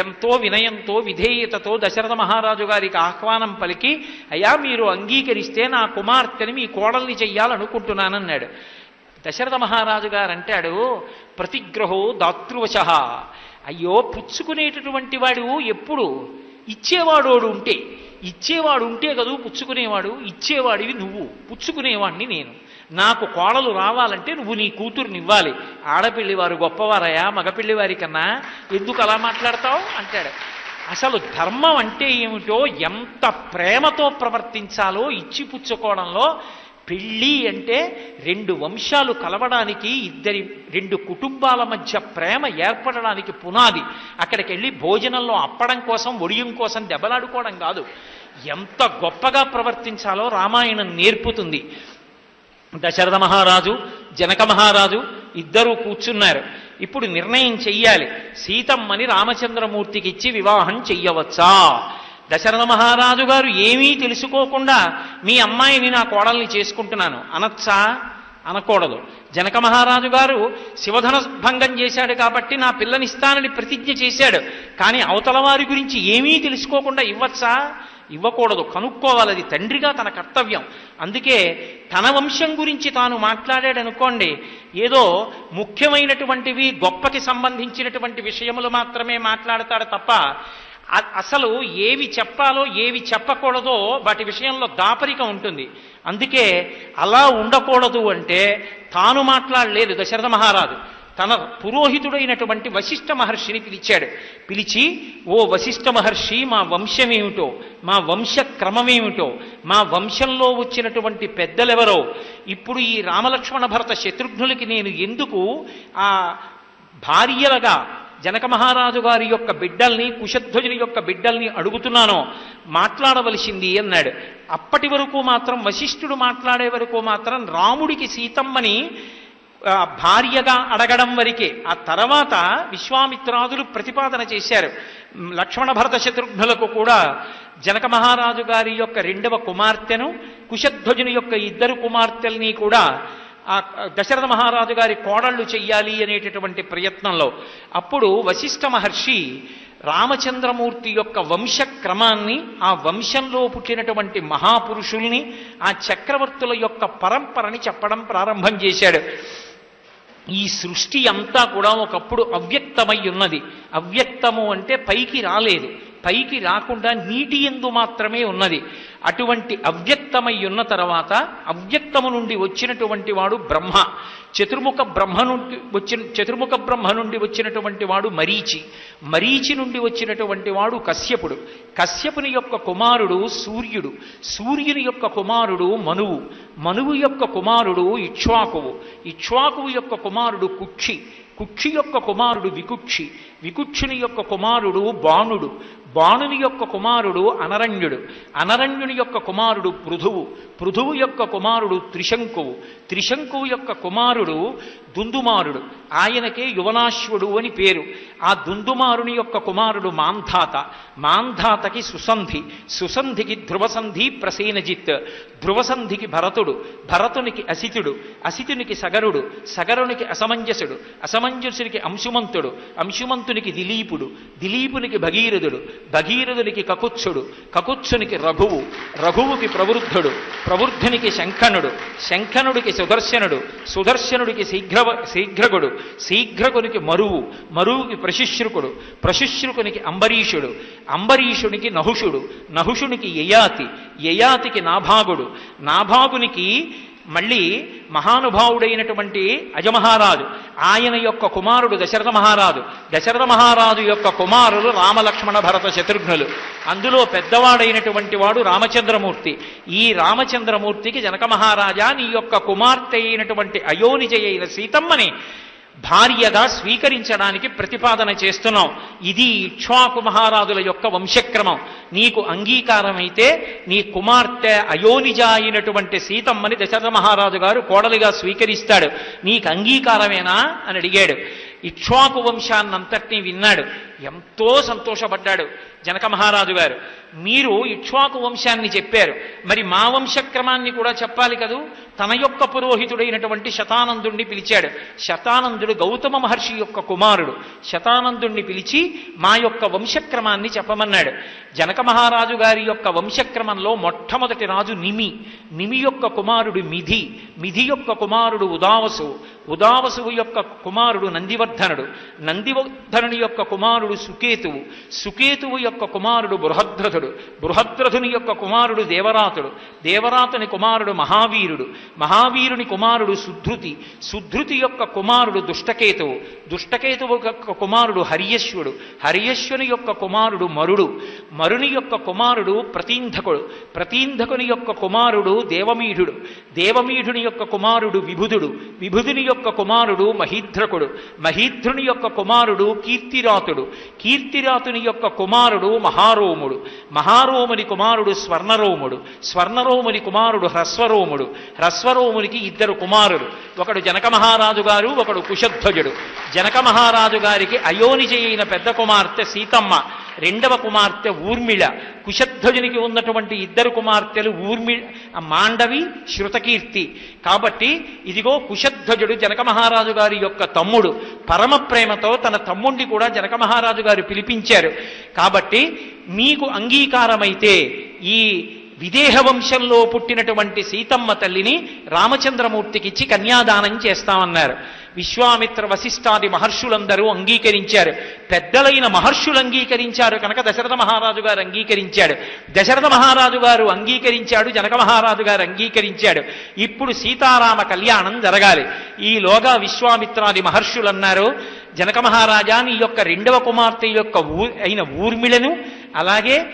ఎంతో వినయంతో విధేయతతో దశరథ మహారాజు గారికి ఆహ్వానం పలికి, అయ్యా మీరు అంగీకరిస్తే నా కుమార్తెని మీ కోడల్ని చెయ్యాలనుకుంటున్నానన్నాడు. దశరథ మహారాజు గారు అంటాడు, ప్రతిగ్రహో దాతృవశః. అయ్యో పుచ్చుకునేటటువంటి వాడు ఎప్పుడు ఇచ్చేవాడోడు ఉంటే, ఇచ్చేవాడు ఉంటే కదూ పుచ్చుకునేవాడు, ఇచ్చేవాడివి నువ్వు, పుచ్చుకునేవాడిని నేను. నాకు కోడలు రావాలంటే నువ్వు నీ కూతుర్ని ఇవ్వాలి. ఆడపిల్లి వారు గొప్పవారయా మగపిల్లి వారి కన్నా, ఎందుకు అలా మాట్లాడతావు అంటాడు. అసలు ధర్మం అంటే ఏమిటో, ఎంత ప్రేమతో ప్రవర్తించాలో ఇచ్చి పుచ్చుకోవడంలో. పెళ్ళి అంటే రెండు వంశాలు కలవడానికి, రెండు కుటుంబాల మధ్య ప్రేమ ఏర్పడడానికి పునాది. అక్కడికి వెళ్ళి భోజనంలో అప్పడం కోసం ఒడియం కోసం దెబ్బలాడుకోవడం కాదు. ఎంత గొప్పగా ప్రవర్తించాలో రామాయణం నేర్పుతుంది. దశరథ మహారాజు జనక మహారాజు ఇద్దరూ కూర్చున్నారు. ఇప్పుడు నిర్ణయం చెయ్యాలి, సీతమ్మని రామచంద్రమూర్తికి ఇచ్చి వివాహం చెయ్యవచ్చా. దశరథ మహారాజు గారు ఏమీ తెలుసుకోకుండా మీ అమ్మాయిని నా కోడల్ని చేసుకుంటున్నాను అనొచ్చా, అనకూడదు. జనక మహారాజు గారు శివధన భంగం చేశాడు కాబట్టి నా పిల్లనిస్తానని ప్రతిజ్ఞ చేశాడు, కానీ అవతల వారి గురించి ఏమీ తెలుసుకోకుండా ఇవ్వచ్చా, ఇవ్వకూడదు. కనుక్కోవాలి, అది తండ్రిగా తన కర్తవ్యం. అందుకే తన వంశం గురించి తాను మాట్లాడాడనుకోండి, ఏదో ముఖ్యమైనటువంటివి గొప్పకి సంబంధించినటువంటి విషయములు మాత్రమే మాట్లాడతాడు తప్ప అసలు ఏవి చెప్పాలో ఏవి చెప్పకూడదో వాటి విషయంలో దాపరిక ఉంటుంది. అందుకే అలా ఉండకూడదు అంటే తాను మాట్లాడలేదు దశరథ మహారాజు. తన పురోహితుడైనటువంటి వశిష్ఠ మహర్షిని పిలిచాడు. పిలిచి, ఓ వశిష్ఠ మహర్షి, మా వంశమేమిటో, మా వంశ క్రమమేమిటో, మా వంశంలో వచ్చినటువంటి పెద్దలెవరో, ఇప్పుడు ఈ రామలక్ష్మణ భరత శత్రుఘ్నులకి నేను ఎందుకు ఆ భార్యలుగా జనక మహారాజు గారి యొక్క బిడ్డల్ని, కుశధ్వజుని యొక్క బిడ్డల్ని అడుగుతున్నానో మాట్లాడవలసింది అన్నాడు. అప్పటి వరకు మాత్రం వశిష్ఠుడు మాట్లాడే వరకు మాత్రం రాముడికి సీతమ్మని భార్యగా అడగడం వరకే. ఆ తర్వాత విశ్వామిత్రాదులు ప్రతిపాదన చేశారు. లక్ష్మణ భరత శత్రుఘ్నులకు కూడా జనక మహారాజు గారి యొక్క రెండవ కుమార్తెను, కుశధ్వజుని యొక్క ఇద్దరు కుమార్తెల్ని కూడా ఆ దశరథ మహారాజు గారి కోడళ్ళు చెయ్యాలి అనేటటువంటి ప్రయత్నంలో అప్పుడు వశిష్ఠ మహర్షి రామచంద్రమూర్తి యొక్క వంశక్రమాన్ని, ఆ వంశంలో పుట్టినటువంటి మహాపురుషుల్ని, ఆ చక్రవర్తుల యొక్క పరంపరని చెప్పడం ప్రారంభం చేశాడు. ఈ సృష్టి అంతా కూడా ఒకప్పుడు అవ్యక్తమై ఉన్నది. అవ్యక్తము అంటే పైకి రాలేదు, పైకి రాకుండా నీటి యందు మాత్రమే ఉన్నది. అటువంటి అవ్యక్తమై ఉన్న తర్వాత అవ్యక్తము నుండి వచ్చినటువంటి వాడు బ్రహ్మ. చతుర్ముఖ బ్రహ్మ నుండి వచ్చినటువంటి వాడు మరీచి. మరీచి నుండి వచ్చినటువంటి వాడు కశ్యపుడు. కశ్యపుని యొక్క కుమారుడు సూర్యుడు. సూర్యుని యొక్క కుమారుడు మనువు. మనువు యొక్క కుమారుడు ఇక్ష్వాకువు. ఇక్ష్వాకువు యొక్క కుమారుడు కుక్షి. కుక్షి యొక్క కుమారుడు వికుక్షి. వికుక్షుని యొక్క కుమారుడు బాణుడు. బాణుని యొక్క కుమారుడు అనరణ్యుడు. అనరణ్యుని యొక్క కుమారుడు పృథువు. పృథువు యొక్క కుమారుడు త్రిశంకువు. త్రిశంకువు యొక్క కుమారుడు దుందుమారుడు. ఆయనకే యువనాశ్వుడు అని పేరు. ఆ దుందుమారుని యొక్క కుమారుడు మాంధాత. మాంధాతకి సుసంధి. సుసంధికి ధ్రువసంధి ప్రసేనజిత్. ధ్రువసంధికి భరతుడు. భరతునికి అసితుడు. అసితునికి సగరుడు. సగరునికి అసమంజసుడు. అసమంజసునికి అంశుమంతుడు. అంశుమంతునికి దిలీపుడు. దిలీపునికి భగీరథుడు. భగీరథునికి కకుత్సుడు. కకుత్సునికి రఘువు. రఘువుకి ప్రవృద్ధుడు. ప్రవృద్ధునికి శంఖనుడు. శంఖనుడికి సుదర్శనుడు. సుదర్శనుడికి శీఘ్రగుడు. శీఘ్రగునికి మరువు. మరువుకి ప్రశుశ్రుకుడు. ప్రశుశ్రుకునికి అంబరీషుడు. అంబరీషునికి నహుషుడు. నహుషునికి యయాతి. యయాతికి నాభాగుడు. నాభాగునికి మళ్ళీ మహానుభావుడైనటువంటి అజమహారాజు. ఆయన యొక్క కుమారుడు దశరథ మహారాజు. దశరథ మహారాజు యొక్క కుమారులు రామలక్ష్మణ భరత శత్రుఘ్నులు. అందులో పెద్దవాడైనటువంటి వాడు రామచంద్రమూర్తి. ఈ రామచంద్రమూర్తికి జనక మహారాజా, నీ యొక్క కుమార్తె అయినటువంటి అయోనిజ అయిన సీతమ్మని భార్యగా స్వీకరించడానికి ప్రతిపాదన చేస్తున్నాం. ఇది ఇక్ష్వాకు మహారాజుల యొక్క వంశక్రమం. నీకు అంగీకారమైతే నీ కుమార్తె అయోనిజ అయినటువంటి సీతమ్మని దశరథ మహారాజు గారు కోడలిగా స్వీకరిస్తాడు. నీకు అంగీకారమేనా అని అడిగాడు. ఇక్ష్వాకు వంశాన్నంతటినీ విన్నాడు. ఎంతో సంతోషపడ్డాడు జనక మహారాజు గారు. మీరు ఇక్ష్వాకు వంశాన్ని చెప్పారు, మరి మా వంశక్రమాన్ని కూడా చెప్పాలి కదూ. తన యొక్క పురోహితుడైనటువంటి శతానందుణ్ణి పిలిచాడు. శతానందుడు గౌతమ మహర్షి యొక్క కుమారుడు. శతానందుణ్ణి పిలిచి మా యొక్క వంశక్రమాన్ని చెప్పమన్నాడు. జనక మహారాజు గారి యొక్క వంశక్రమంలో మొట్టమొదటి రాజు నిమి. నిమి యొక్క కుమారుడు మిధి. మిధి యొక్క కుమారుడు ఉదావసువు. ఉదావసువు యొక్క కుమారుడు నందివర్ధనుడు. నందివర్ధనుని యొక్క కుమారుడు సుకేతువు. సుకేతువు యొక్క కుమారుడు బృహద్రథుడు. బృహద్రథుని యొక్క కుమారుడు దేవరాతుడు. దేవరాతుని కుమారుడు మహావీరుడు. మహావీరుని కుమారుడు సుధృతి. సుధృతి యొక్క కుమారుడు దుష్టకేతువు. దుష్టకేతువు యొక్క కుమారుడు హర్యశ్వుడు. హర్యశ్వుని యొక్క కుమారుడు మరుడు. మరుని యొక్క కుమారుడు ప్రతీంధకుడు. ప్రతీంధకుని యొక్క కుమారుడు దేవమీఢుడు. దేవమీఢుని యొక్క కుమారుడు విభుదుడు. విభుదుని యొక్క కుమారుడు మహీధ్రకుడు. మహీధ్రుని యొక్క కుమారుడు కీర్తిరాతుడు. కీర్తిరాతుని యొక్క కుమారుడు మహారోముడు. మహారోముని కుమారుడు స్వర్ణరోముడు. స్వర్ణరోముని కుమారుడు హ్రస్వరోముడు. హ్రస్వరోమునికి ఇద్దరు కుమారుడు. ఒకడు జనక మహారాజు గారు, ఒకడు కుశధ్వజుడు. జనక మహారాజు గారికి అయోనిజ అయిన పెద్ద కుమార్తె సీతమ్మ. రెండవ కుమార్తె ఊర్మిళ. కుశధ్వజునికి ఉన్నటువంటి ఇద్దరు కుమార్తెలు మాండవి, శృతకీర్తి. కాబట్టి ఇదిగో కుశధ్వజుడు జనక మహారాజు గారి యొక్క తమ్ముడు. పరమ ప్రేమతో తన తమ్ముడిని కూడా జనక మహారాజు గారు పిలిపించారు. కాబట్టి మీకు అంగీకారమైతే ఈ విదేహ వంశంలో పుట్టినటువంటి సీతమ్మ తల్లిని రామచంద్రమూర్తికిచ్చి కన్యాదానం చేస్తామన్నారు. విశ్వామిత్ర వశిష్ఠాది మహర్షులందరూ అంగీకరించారు. పెద్దలైన మహర్షులు అంగీకరించారు కనుక దశరథ మహారాజు గారు అంగీకరించాడు. దశరథ మహారాజు గారు అంగీకరించాడు. జనక మహారాజు గారు అంగీకరించాడు. ఇప్పుడు సీతారామ కళ్యాణం జరగాలి. ఈలోగా విశ్వామిత్రాది మహర్షులు అన్నారు, జనక మహారాజా, నీ యొక్క రెండవ కుమార్తె యొక్క అయిన ఊర్మిళను, అలాగే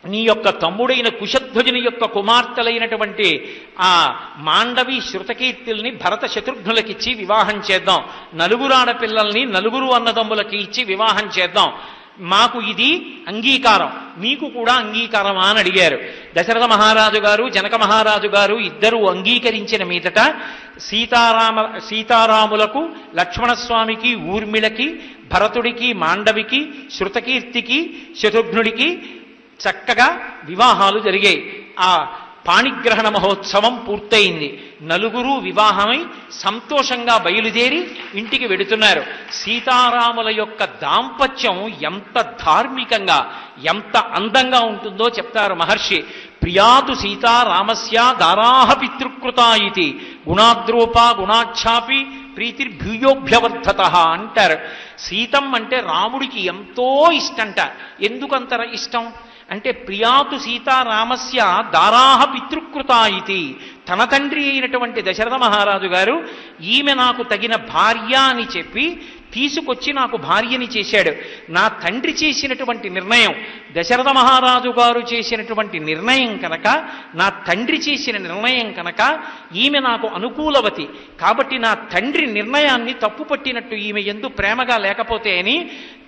నీ యొక్క తమ్ముడైన కుశధ్వజుని యొక్క కుమార్తెలైనటువంటి ఆ మాండవి, శృతకీర్తుల్ని భరత శత్రుఘ్నులకిచ్చి వివాహం చేద్దాం. నలుగురు ఆడపిల్లల్ని నలుగురు అన్నదమ్ములకి ఇచ్చి వివాహం చేద్దాం. మాకు ఇది అంగీకారం, మీకు కూడా అంగీకారమా అని అడిగారు. దశరథ మహారాజు గారు, జనక మహారాజు గారు ఇద్దరూ అంగీకరించిన మీదట సీతారాములకు, లక్ష్మణస్వామికి, ఊర్మిళకి, భరతుడికి, మాండవికి, శృతకీర్తికి, శత్రుఘ్నుడికి చక్కగా వివాహాలు జరిగాయి. ఆ పాణిగ్రహణ మహోత్సవం పూర్తయింది. నలుగురు వివాహమై సంతోషంగా బయలుదేరి ఇంటికి వెడుతున్నారు. సీతారాముల యొక్క దాంపత్యం ఎంత ధార్మికంగా, ఎంత అందంగా ఉంటుందో చెప్తారు మహర్షి. ప్రియాతు సీతారామస్య దారాహ పితృకృతా ఇతి గుణాద్రూపా గుణాఛాపి ప్రీతిర్భూయోభ్యవర్ధత అంటారు. సీతం అంటే రాముడికి ఎంతో ఇష్టంట. ఎందుకంత ఇష్టం అంటే ప్రియాతు సీతారామస్య దారాహ పితృకృతా ఇతి. తన తండ్రి అయినటువంటి దశరథ మహారాజు గారు ఈమె నాకు తగిన భార్య అని చెప్పి తీసుకొచ్చి నాకు భార్యని చేశాడు. నా తండ్రి చేసినటువంటి నిర్ణయం, దశరథ మహారాజు గారు చేసినటువంటి నిర్ణయం కనుక, నా తండ్రి చేసిన నిర్ణయం కనుక ఈమె నాకు అనుకూలవతి. కాబట్టి నా తండ్రి నిర్ణయాన్ని తప్పుపట్టినట్టు ఈమె ఎందు ప్రేమగా లేకపోతే అని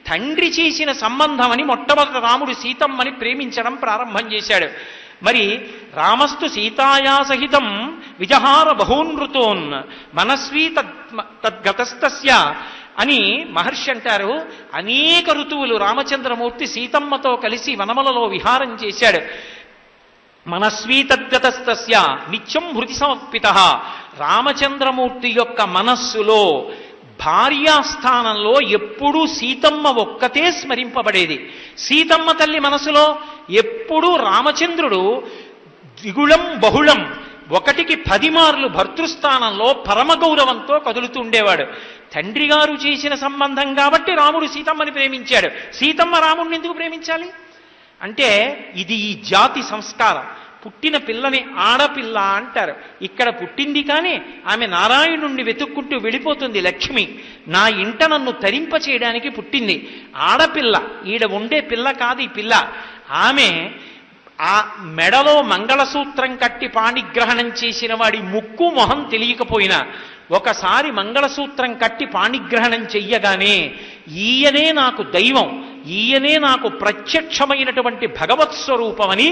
తండ్రి చేసిన సంబంధం అని మొట్టమొదట రాముడు సీతమ్మని ప్రేమించడం ప్రారంభం చేశాడు. మరి రామస్తు సీతాయా సహితం విజహార బహూనృతోన్ మనస్వీ తద్గతస్తస్య అని మహర్షి అంటారు. అనేక ఋతువులు రామచంద్రమూర్తి సీతమ్మతో కలిసి వనములలో విహారం చేశాడు. మనస్వీ తద్గతస్తస్య నిత్యం హృది సమర్పిత. రామచంద్రమూర్తి యొక్క మనస్సులో భార్యాస్థానంలో ఎప్పుడూ సీతమ్మ ఒక్కతే స్మరింపబడేది. సీతమ్మ తల్లి మనసులో ఎప్పుడూ రామచంద్రుడు ద్విగుళం బహుళం, ఒకటికి 10 మార్లు భర్తృస్థానంలో పరమగౌరవంతో కదులుతుండేవాడు. తండ్రి గారు చేసిన సంబంధం కాబట్టి రాముడు సీతమ్మని ప్రేమించాడు. సీతమ్మ రాముడిని ఎందుకు ప్రేమించాలి అంటే ఇది ఈ జాతి సంస్కారం. పుట్టిన పిల్లని ఆడపిల్ల అంటారు. ఇక్కడ పుట్టింది కానీ ఆమె నారాయణుణ్ణి వెతుక్కుంటూ వెళ్ళిపోతుంది. లక్ష్మి నా ఇంట నన్ను తరింప చేయడానికి పుట్టింది. ఆడపిల్ల, ఈడ ఉండే పిల్ల కాదు ఈ పిల్ల. ఆమె ఆ మెడలో మంగళసూత్రం కట్టి పాణిగ్రహణం చేసిన వాడి ముక్కు మొహం తెలియకపోయినా ఒకసారి మంగళసూత్రం కట్టి పాణిగ్రహణం చెయ్యగానే ఈయనే నాకు దైవం, ఈయనే నాకు ప్రత్యక్షమైనటువంటి భగవత్ స్వరూపమని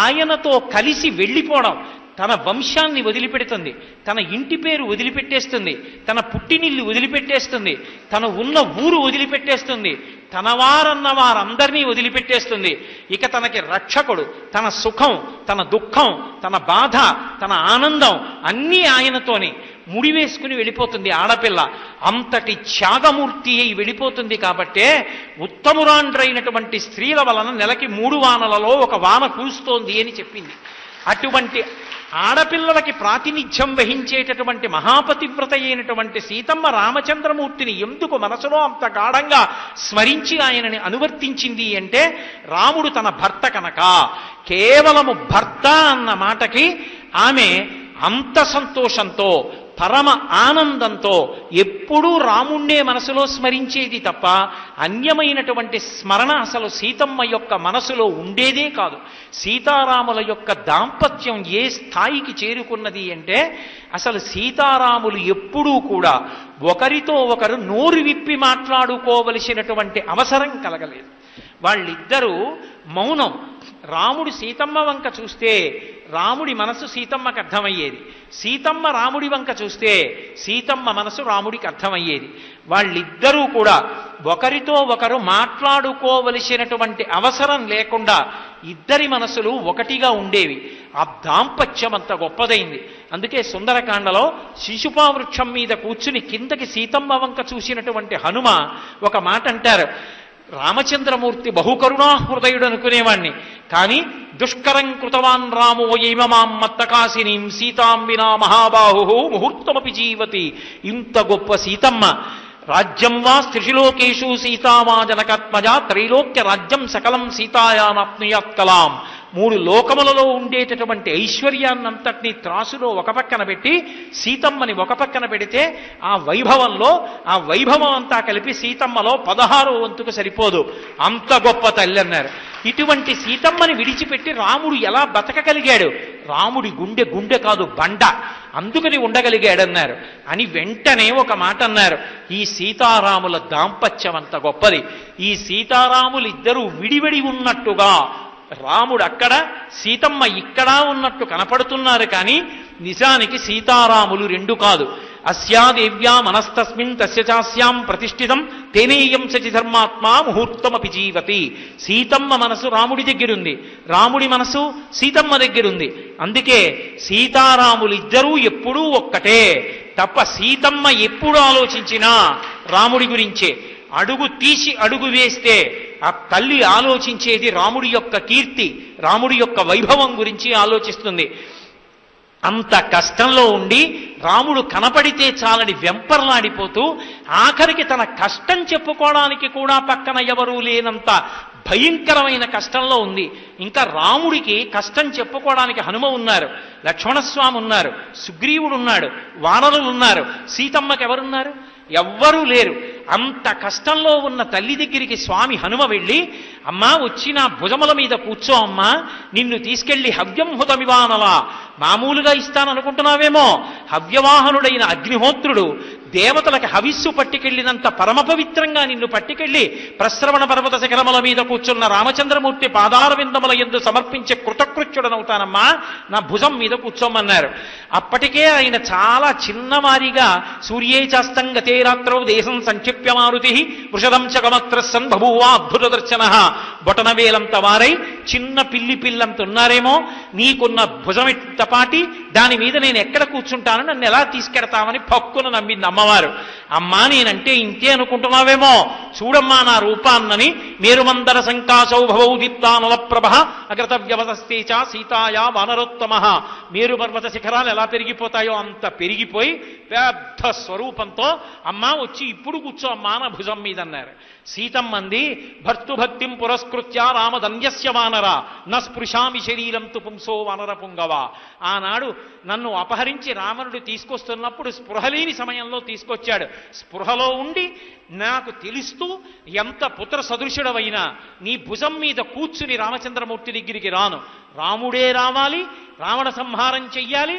ఆయనతో కలిసి వెళ్ళిపోవడం, తన వంశాన్ని వదిలిపెడుతుంది, తన ఇంటి పేరు వదిలిపెట్టేస్తుంది, తన పుట్టినిల్లు వదిలిపెట్టేస్తుంది, తను ఉన్న ఊరు వదిలిపెట్టేస్తుంది, తన వారన్న వారందరినీ వదిలిపెట్టేస్తుంది. ఇక తనకి రక్షకుడు, తన సుఖం, తన దుఃఖం, తన బాధ, తన ఆనందం అన్నీ ఆయనతోనే ముడివేసుకుని వెళ్ళిపోతుంది ఆడపిల్ల. అంతటి త్యాగమూర్తి అయి వెళ్ళిపోతుంది. కాబట్టే ఉత్తమురాండ్రైనటువంటి స్త్రీల వలన నెలకి 3 వానలలో 1 వాన కురుస్తోంది అని చెప్పింది. అటువంటి ఆడపిల్లలకి ప్రాతినిధ్యం వహించేటటువంటి మహాపతివ్రత అయినటువంటి సీతమ్మ రామచంద్రమూర్తిని ఎందుకు మనసులో అంత గాఢంగా స్మరించి ఆయనని అనువర్తించింది అంటే రాముడు తన భర్త కనుక. కేవలము భర్త అన్న మాటకి ఆమె అంత సంతోషంతో పరమ ఆనందంతో ఎప్పుడూ రాముణ్ణే మనసులో స్మరించేది తప్ప అన్యమైనటువంటి స్మరణ అసలు సీతమ్మ యొక్క మనసులో ఉండేదే కాదు. సీతారాముల యొక్క దాంపత్యం ఏ స్థాయికి చేరుకున్నది అంటే అసలు సీతారాములు ఎప్పుడూ కూడా ఒకరితో ఒకరు నోరు విప్పి మాట్లాడుకోవలసినటువంటి అవసరం కలగలేదు. వాళ్ళిద్దరూ మౌనం. రాముడు సీతమ్మ వంక చూస్తే రాముడి మనసు సీతమ్మకు అర్థమయ్యేది, సీతమ్మ రాముడి వంక చూస్తే సీతమ్మ మనసు రాముడికి అర్థమయ్యేది. వాళ్ళిద్దరూ కూడా ఒకరితో ఒకరు మాట్లాడుకోవలసినటువంటి అవసరం లేకుండా ఇద్దరి మనసులు ఒకటిగా ఉండేవి. ఆ దాంపత్యం అంత గొప్పదైంది. అందుకే సుందరకాండలో శిశుపావృక్షం మీద కూర్చుని కిందకి సీతమ్మ వంక చూసినటువంటి హనుమ ఒక మాట అంటారు. రామచంద్రమూర్తి బహుకరుణాహృదయుడు అనుకునేవాణ్ణి, కానీ దుష్కరం కృతవాన్ రామో ఏమమాం మత్తకాసినీం సీతాం వినా మహాబాహు ముహూర్తమపి జీవతి. ఇంత గొప్ప సీతమ్మ రాజ్యం వా స్త్రిలోకేషు సీతామా జనకాత్మజ త్రైలోక్య రాజ్యం సకలం సీతాయానాప్నుయాత్ కలాం. 3 లోకములలో ఉండేటటువంటి ఐశ్వర్యాన్నంతటినీ త్రాసులో ఒక పక్కన పెట్టి సీతమ్మని ఒక పక్కన పెడితే ఆ వైభవం అంతా కలిపి సీతమ్మలో 16వ వంతుకు సరిపోదు. అంత గొప్ప తల్లి అన్నారు. ఇటువంటి సీతమ్మని విడిచిపెట్టి రాముడు ఎలా బతకగలిగాడు? రాముడి గుండె కాదు బండ, అందుకని ఉండగలిగాడన్నారు అని వెంటనే ఒక మాట అన్నారు. ఈ సీతారాముల దాంపత్యం అంత గొప్పది. ఈ సీతారాములు ఇద్దరూ విడివిడి ఉన్నట్టుగా రాముడు అక్కడ సీతమ్మ ఇక్కడ ఉన్నట్టు కనపడుతున్నారు, కానీ నిజానికి సీతారాములు 2 కాదు. అస్యాదేవ్యా మనస్తస్మిన్ తస్య చాస్యాం ప్రతిష్ఠితం తేనేయం సచి ధర్మాత్మా ముహూర్తమపి జీవతి. సీతమ్మ మనసు రాముడి దగ్గరుంది, రాముడి మనసు సీతమ్మ దగ్గరుంది. అందుకే సీతారాములిద్దరూ ఎప్పుడూ ఒక్కటే తప్ప సీతమ్మ ఎప్పుడు ఆలోచించినా రాముడి గురించే. అడుగు తీసి అడుగు వేస్తే ఆ తల్లి ఆలోచించేది రాముడి యొక్క కీర్తి, రాముడి యొక్క వైభవం గురించి ఆలోచిస్తుంది. అంత కష్టంలో ఉండి రాముడు కనపడితే చాలని వెంపర్లాడిపోతూ ఆఖరికి తన కష్టం చెప్పుకోవడానికి కూడా పక్కన ఎవరూ లేనంత భయంకరమైన కష్టంలో ఉంది. ఇంకా రాముడికి కష్టం చెప్పుకోవడానికి హనుమ ఉన్నారు, లక్ష్మణస్వామి ఉన్నారు, సుగ్రీవుడు ఉన్నాడు, వానరులు ఉన్నారు, సీతమ్మకి ఎవరున్నారు? ఎవ్వరూ లేరు. అంత కష్టంలో ఉన్న తల్లి దగ్గరికి స్వామి హనుమ వెళ్ళి, అమ్మా వచ్చి నా భుజముల మీద కూర్చో అమ్మా, నిన్ను తీసుకెళ్లి హవ్యం హుతమివానలా, మామూలుగా ఇస్తాననుకుంటున్నావేమో, హవ్యవాహనుడైన అగ్నిహోత్రుడు దేవతలకు హవిస్సు పట్టుకెళ్ళినంత పరమ పవిత్రంగా నిన్ను పట్టుకెళ్ళి ప్రశ్రవణ పర్వత శిఖరముల మీద కూర్చున్న రామచంద్రమూర్తి పాదార విందముల యందు సమర్పించే కృతకృత్యుడనవుతానమ్మా, నా భుజం మీద కూర్చోమన్నారు. అప్పటికే ఆయన చాలా చిన్నవారిగా సూర్యే చాస్తం గతే రాత్రౌ దేశం సంక్షిప్య మారుతి వృషదం చగమత్రస్సన్ బభూవా అద్భుత దర్శన, బొటనవేలంత వారై చిన్న పిల్లంత ఉన్నారేమో, నీకున్న భుజమిత పాటి దాని మీద నేను ఎక్కడ కూర్చుంటాను, నన్ను ఎలా తీసుకెడతామని పక్కున నమ్మింది అమ్మవారు. అమ్మా నేనంటే ఇంతే అనుకుంటున్నావేమో, చూడమ్మా నా రూపాన్నని. మేరుమందర సంకాశౌ భవౌ దీప్తానల ప్రభ అగ్రత వ్యవసస్తే చ సీతాయా వానరోత్తమ. మేరు పర్వత శిఖరాలు ఎలా పెరిగిపోతాయో అంత పెరిగిపోయి పెద్ద స్వరూపంతో అమ్మా వచ్చి ఇప్పుడు కూర్చో అమ్మా నా భుజం మీద అన్నారు. సీతమ్మంది, భర్తృభక్తిం పురస్కృత్య రామధన్యస్య వానర న స్పృశామి శరీరం తు పుంసో వానర పుంగవ. ఆనాడు నన్ను అపహరించి రావణుడు తీసుకొస్తున్నప్పుడు స్పృహలేని సమయంలో తీసుకొచ్చాడు. స్పృహలో ఉండి నాకు తెలుస్తూ ఎంత పుత్ర సదృశుడవైనా నీ భుజం మీద కూర్చుని రామచంద్రమూర్తి దగ్గరికి రాను, రాముడే రావాలి, రావణ సంహారం చెయ్యాలి,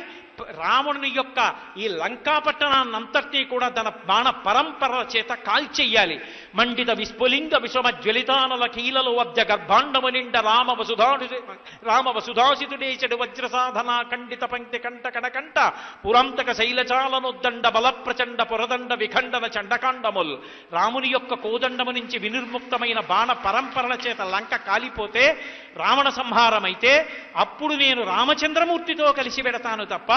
రావణుని యొక్క ఈ లంకాపట్టణాన్నంతటినీ కూడా తన బాణ పరంపరల చేత కాల్చెయ్యాలి. మండిత విస్ఫులింగ విషమ జ్వలితానల కీలలు వద్య గర్భాండము నిండ రామ వసుధాసితుడేచడు వజ్రసాధన ఖండిత పంక్తి కంట కడకంట పురంతక శైలచాలనొద్దండ బల ప్రచండ పురదండ విఖండన చండకాండముల్. రాముని యొక్క కోదండము నుంచి వినిర్ముక్తమైన బాణ పరంపరల చేత లంక కాలిపోతే రావణ సంహారమైతే అప్పుడు నేను రామచంద్రమూర్తితో కలిసి పెడతాను తప్ప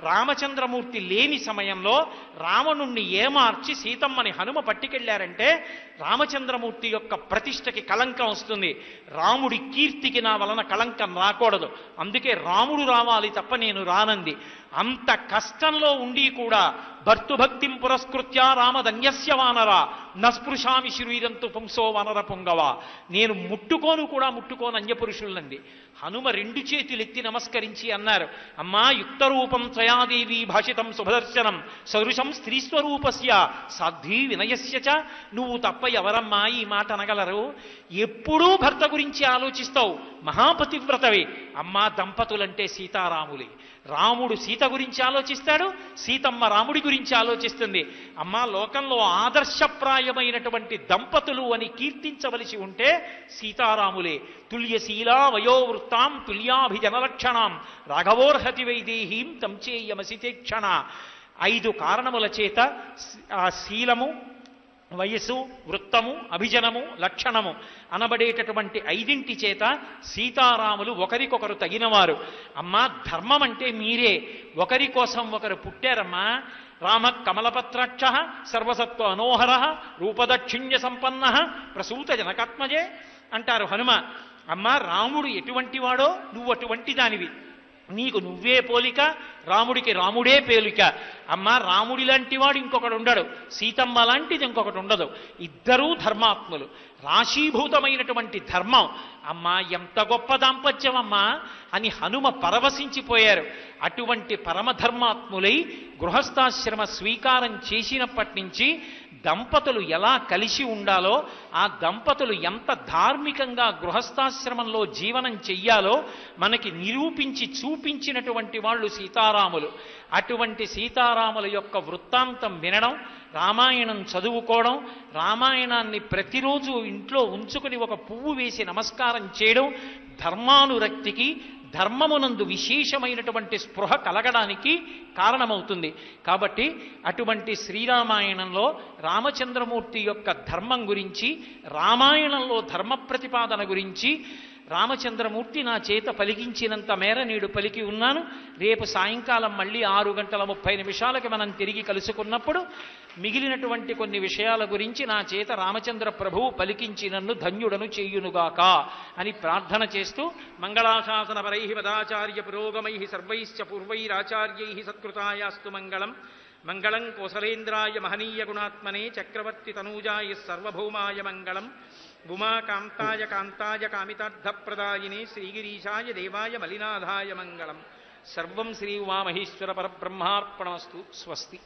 రామచంద్రమూర్తి లేని సమయంలో రావణుణ్ణి ఏమార్చి సీతమ్మని హనుమ పట్టుకెళ్లారంటే రామచంద్రమూర్తి యొక్క ప్రతిష్టకి కళంకం వస్తుంది, రాముడి కీర్తికి నా వలన కళంకం రాకూడదు. అందుకే రాముడు రావాలి తప్ప నేను రానంది. అంత కష్టంలో ఉండి కూడా భర్తృభక్తిం పురస్కృత్య రామధన్యస్య వానర నస్పృశామి శరీరంతు పుంసో వానర పుంగవ. నేను ముట్టుకోను అన్యపురుషులంది. హనుమ రెండు చేతులెత్తి నమస్కరించి అన్నారు, అమ్మా యుక్తరూపం త్వయాదేవి భాషితం శుభదర్శనం సదృశం స్త్రీస్వరూపస్య సాధ్వీ వినయస్య చ. నువ్వు తప్ప ఎవరమ్మా ఈ మాట అనగలరు? ఎప్పుడూ భర్త గురించి ఆలోచిస్తావు, మహాపతివ్రతవే. అమ్మా దంపతులంటే సీతారాములే. రాముడు సీత గురించి ఆలోచిస్తాడు, సీతమ్మ రాముడి గురించి ఆలోచిస్తుంది. అమ్మా లోకంలో ఆదర్శప్రాయమైనటువంటి దంపతులు అని కీర్తించవలసి ఉంటే సీతారాములే. తుల్యశీలా వయోవృత్తాం తుల్యాభిజనలక్షణాం రాఘవోర్హతి వైదేహీం తంచేయమసితేక్షణ. 5 కారణముల చేత ఆ శీలము, వయస్సు, వృత్తము, అభిజనము, లక్షణము అనబడేటటువంటి 5 చేత సీతారాములు ఒకరికొకరు తగినవారు. అమ్మా ధర్మం అంటే మీరే, ఒకరి కోసం ఒకరు పుట్టారమ్మా. రామ కమలపత్రాక్ష సర్వసత్వ అనోహర రూపదక్షిణ్య సంపన్న ప్రసూత జనకాత్మజే అంటారు హనుమ. అమ్మా రాముడు ఎటువంటి వాడో నువ్వు అటువంటి దానివి, నీకు నువ్వే పోలిక, రాముడికి రాముడే పేలిక. అమ్మ రాముడి లాంటి వాడు ఇంకొకడు ఉండడు, సీతమ్మ లాంటిది ఇంకొకటి ఉండదు. ఇద్దరూ ధర్మాత్ములు, రాశీభూతమైనటువంటి ధర్మం. అమ్మా ఎంత గొప్ప దాంపత్యం అమ్మా అని హనుమ పరవశించిపోయారు. అటువంటి పరమధర్మాత్ములై గృహస్థాశ్రమ స్వీకారం చేసినప్పటి నుంచి దంపతులు ఎలా కలిసి ఉండాలో, ఆ దంపతులు ఎంత ధార్మికంగా గృహస్థాశ్రమంలో జీవనం చెయ్యాలో మనకి నిరూపించి చూపించినటువంటి వాళ్ళు సీతారాములు. అటువంటి సీతారాముల యొక్క వృత్తాంతం వినడం, రామాయణం చదువుకోవడం, రామాయణాన్ని ప్రతిరోజు ఇంట్లో ఉంచుకుని ఒక పువ్వు వేసి నమస్కారం చేయడం ధర్మానురక్తికి, ధర్మమునందు విశేషమైనటువంటి స్పృహ కలగడానికి కారణమవుతుంది. కాబట్టి అటువంటి శ్రీరామాయణంలో రామచంద్రమూర్తి యొక్క ధర్మం గురించి, రామాయణంలో ధర్మ ప్రతిపాదన గురించి, రామచంద్రమూర్తి నా చేత పలికించినంత మేర నేడు పలికి ఉన్నాను. రేపు సాయంకాలం మళ్ళీ 6:30 మనం తిరిగి కలుసుకున్నప్పుడు మిగిలినటువంటి కొన్ని విషయాల గురించి నా చేత రామచంద్ర ప్రభువు పలికించి నన్ను ధన్యుడను చేయునుగాక అని ప్రార్థన చేస్తూ మంగళాశాసన పరై పదాచార్య పురోగమై సర్వైశ్చ పూర్వైరాచార్యై సత్కృతాయాస్తు మంగళం. మంగళం కోసలేంద్రాయ మహనీయ గుణాత్మనే చక్రవర్తి తనూజాయ సర్వభౌమాయ మంగళం. ఉమాకాంతాయ కాంతాయ కామితార్థప్రదాయినే శ్రీగిరీశాయ దేవాయ మలినాథాయ మంగళం. సర్వం శ్రీ ఉమామహేశ్వర పరబ్రహ్మార్పణమస్తు. స్వస్తి.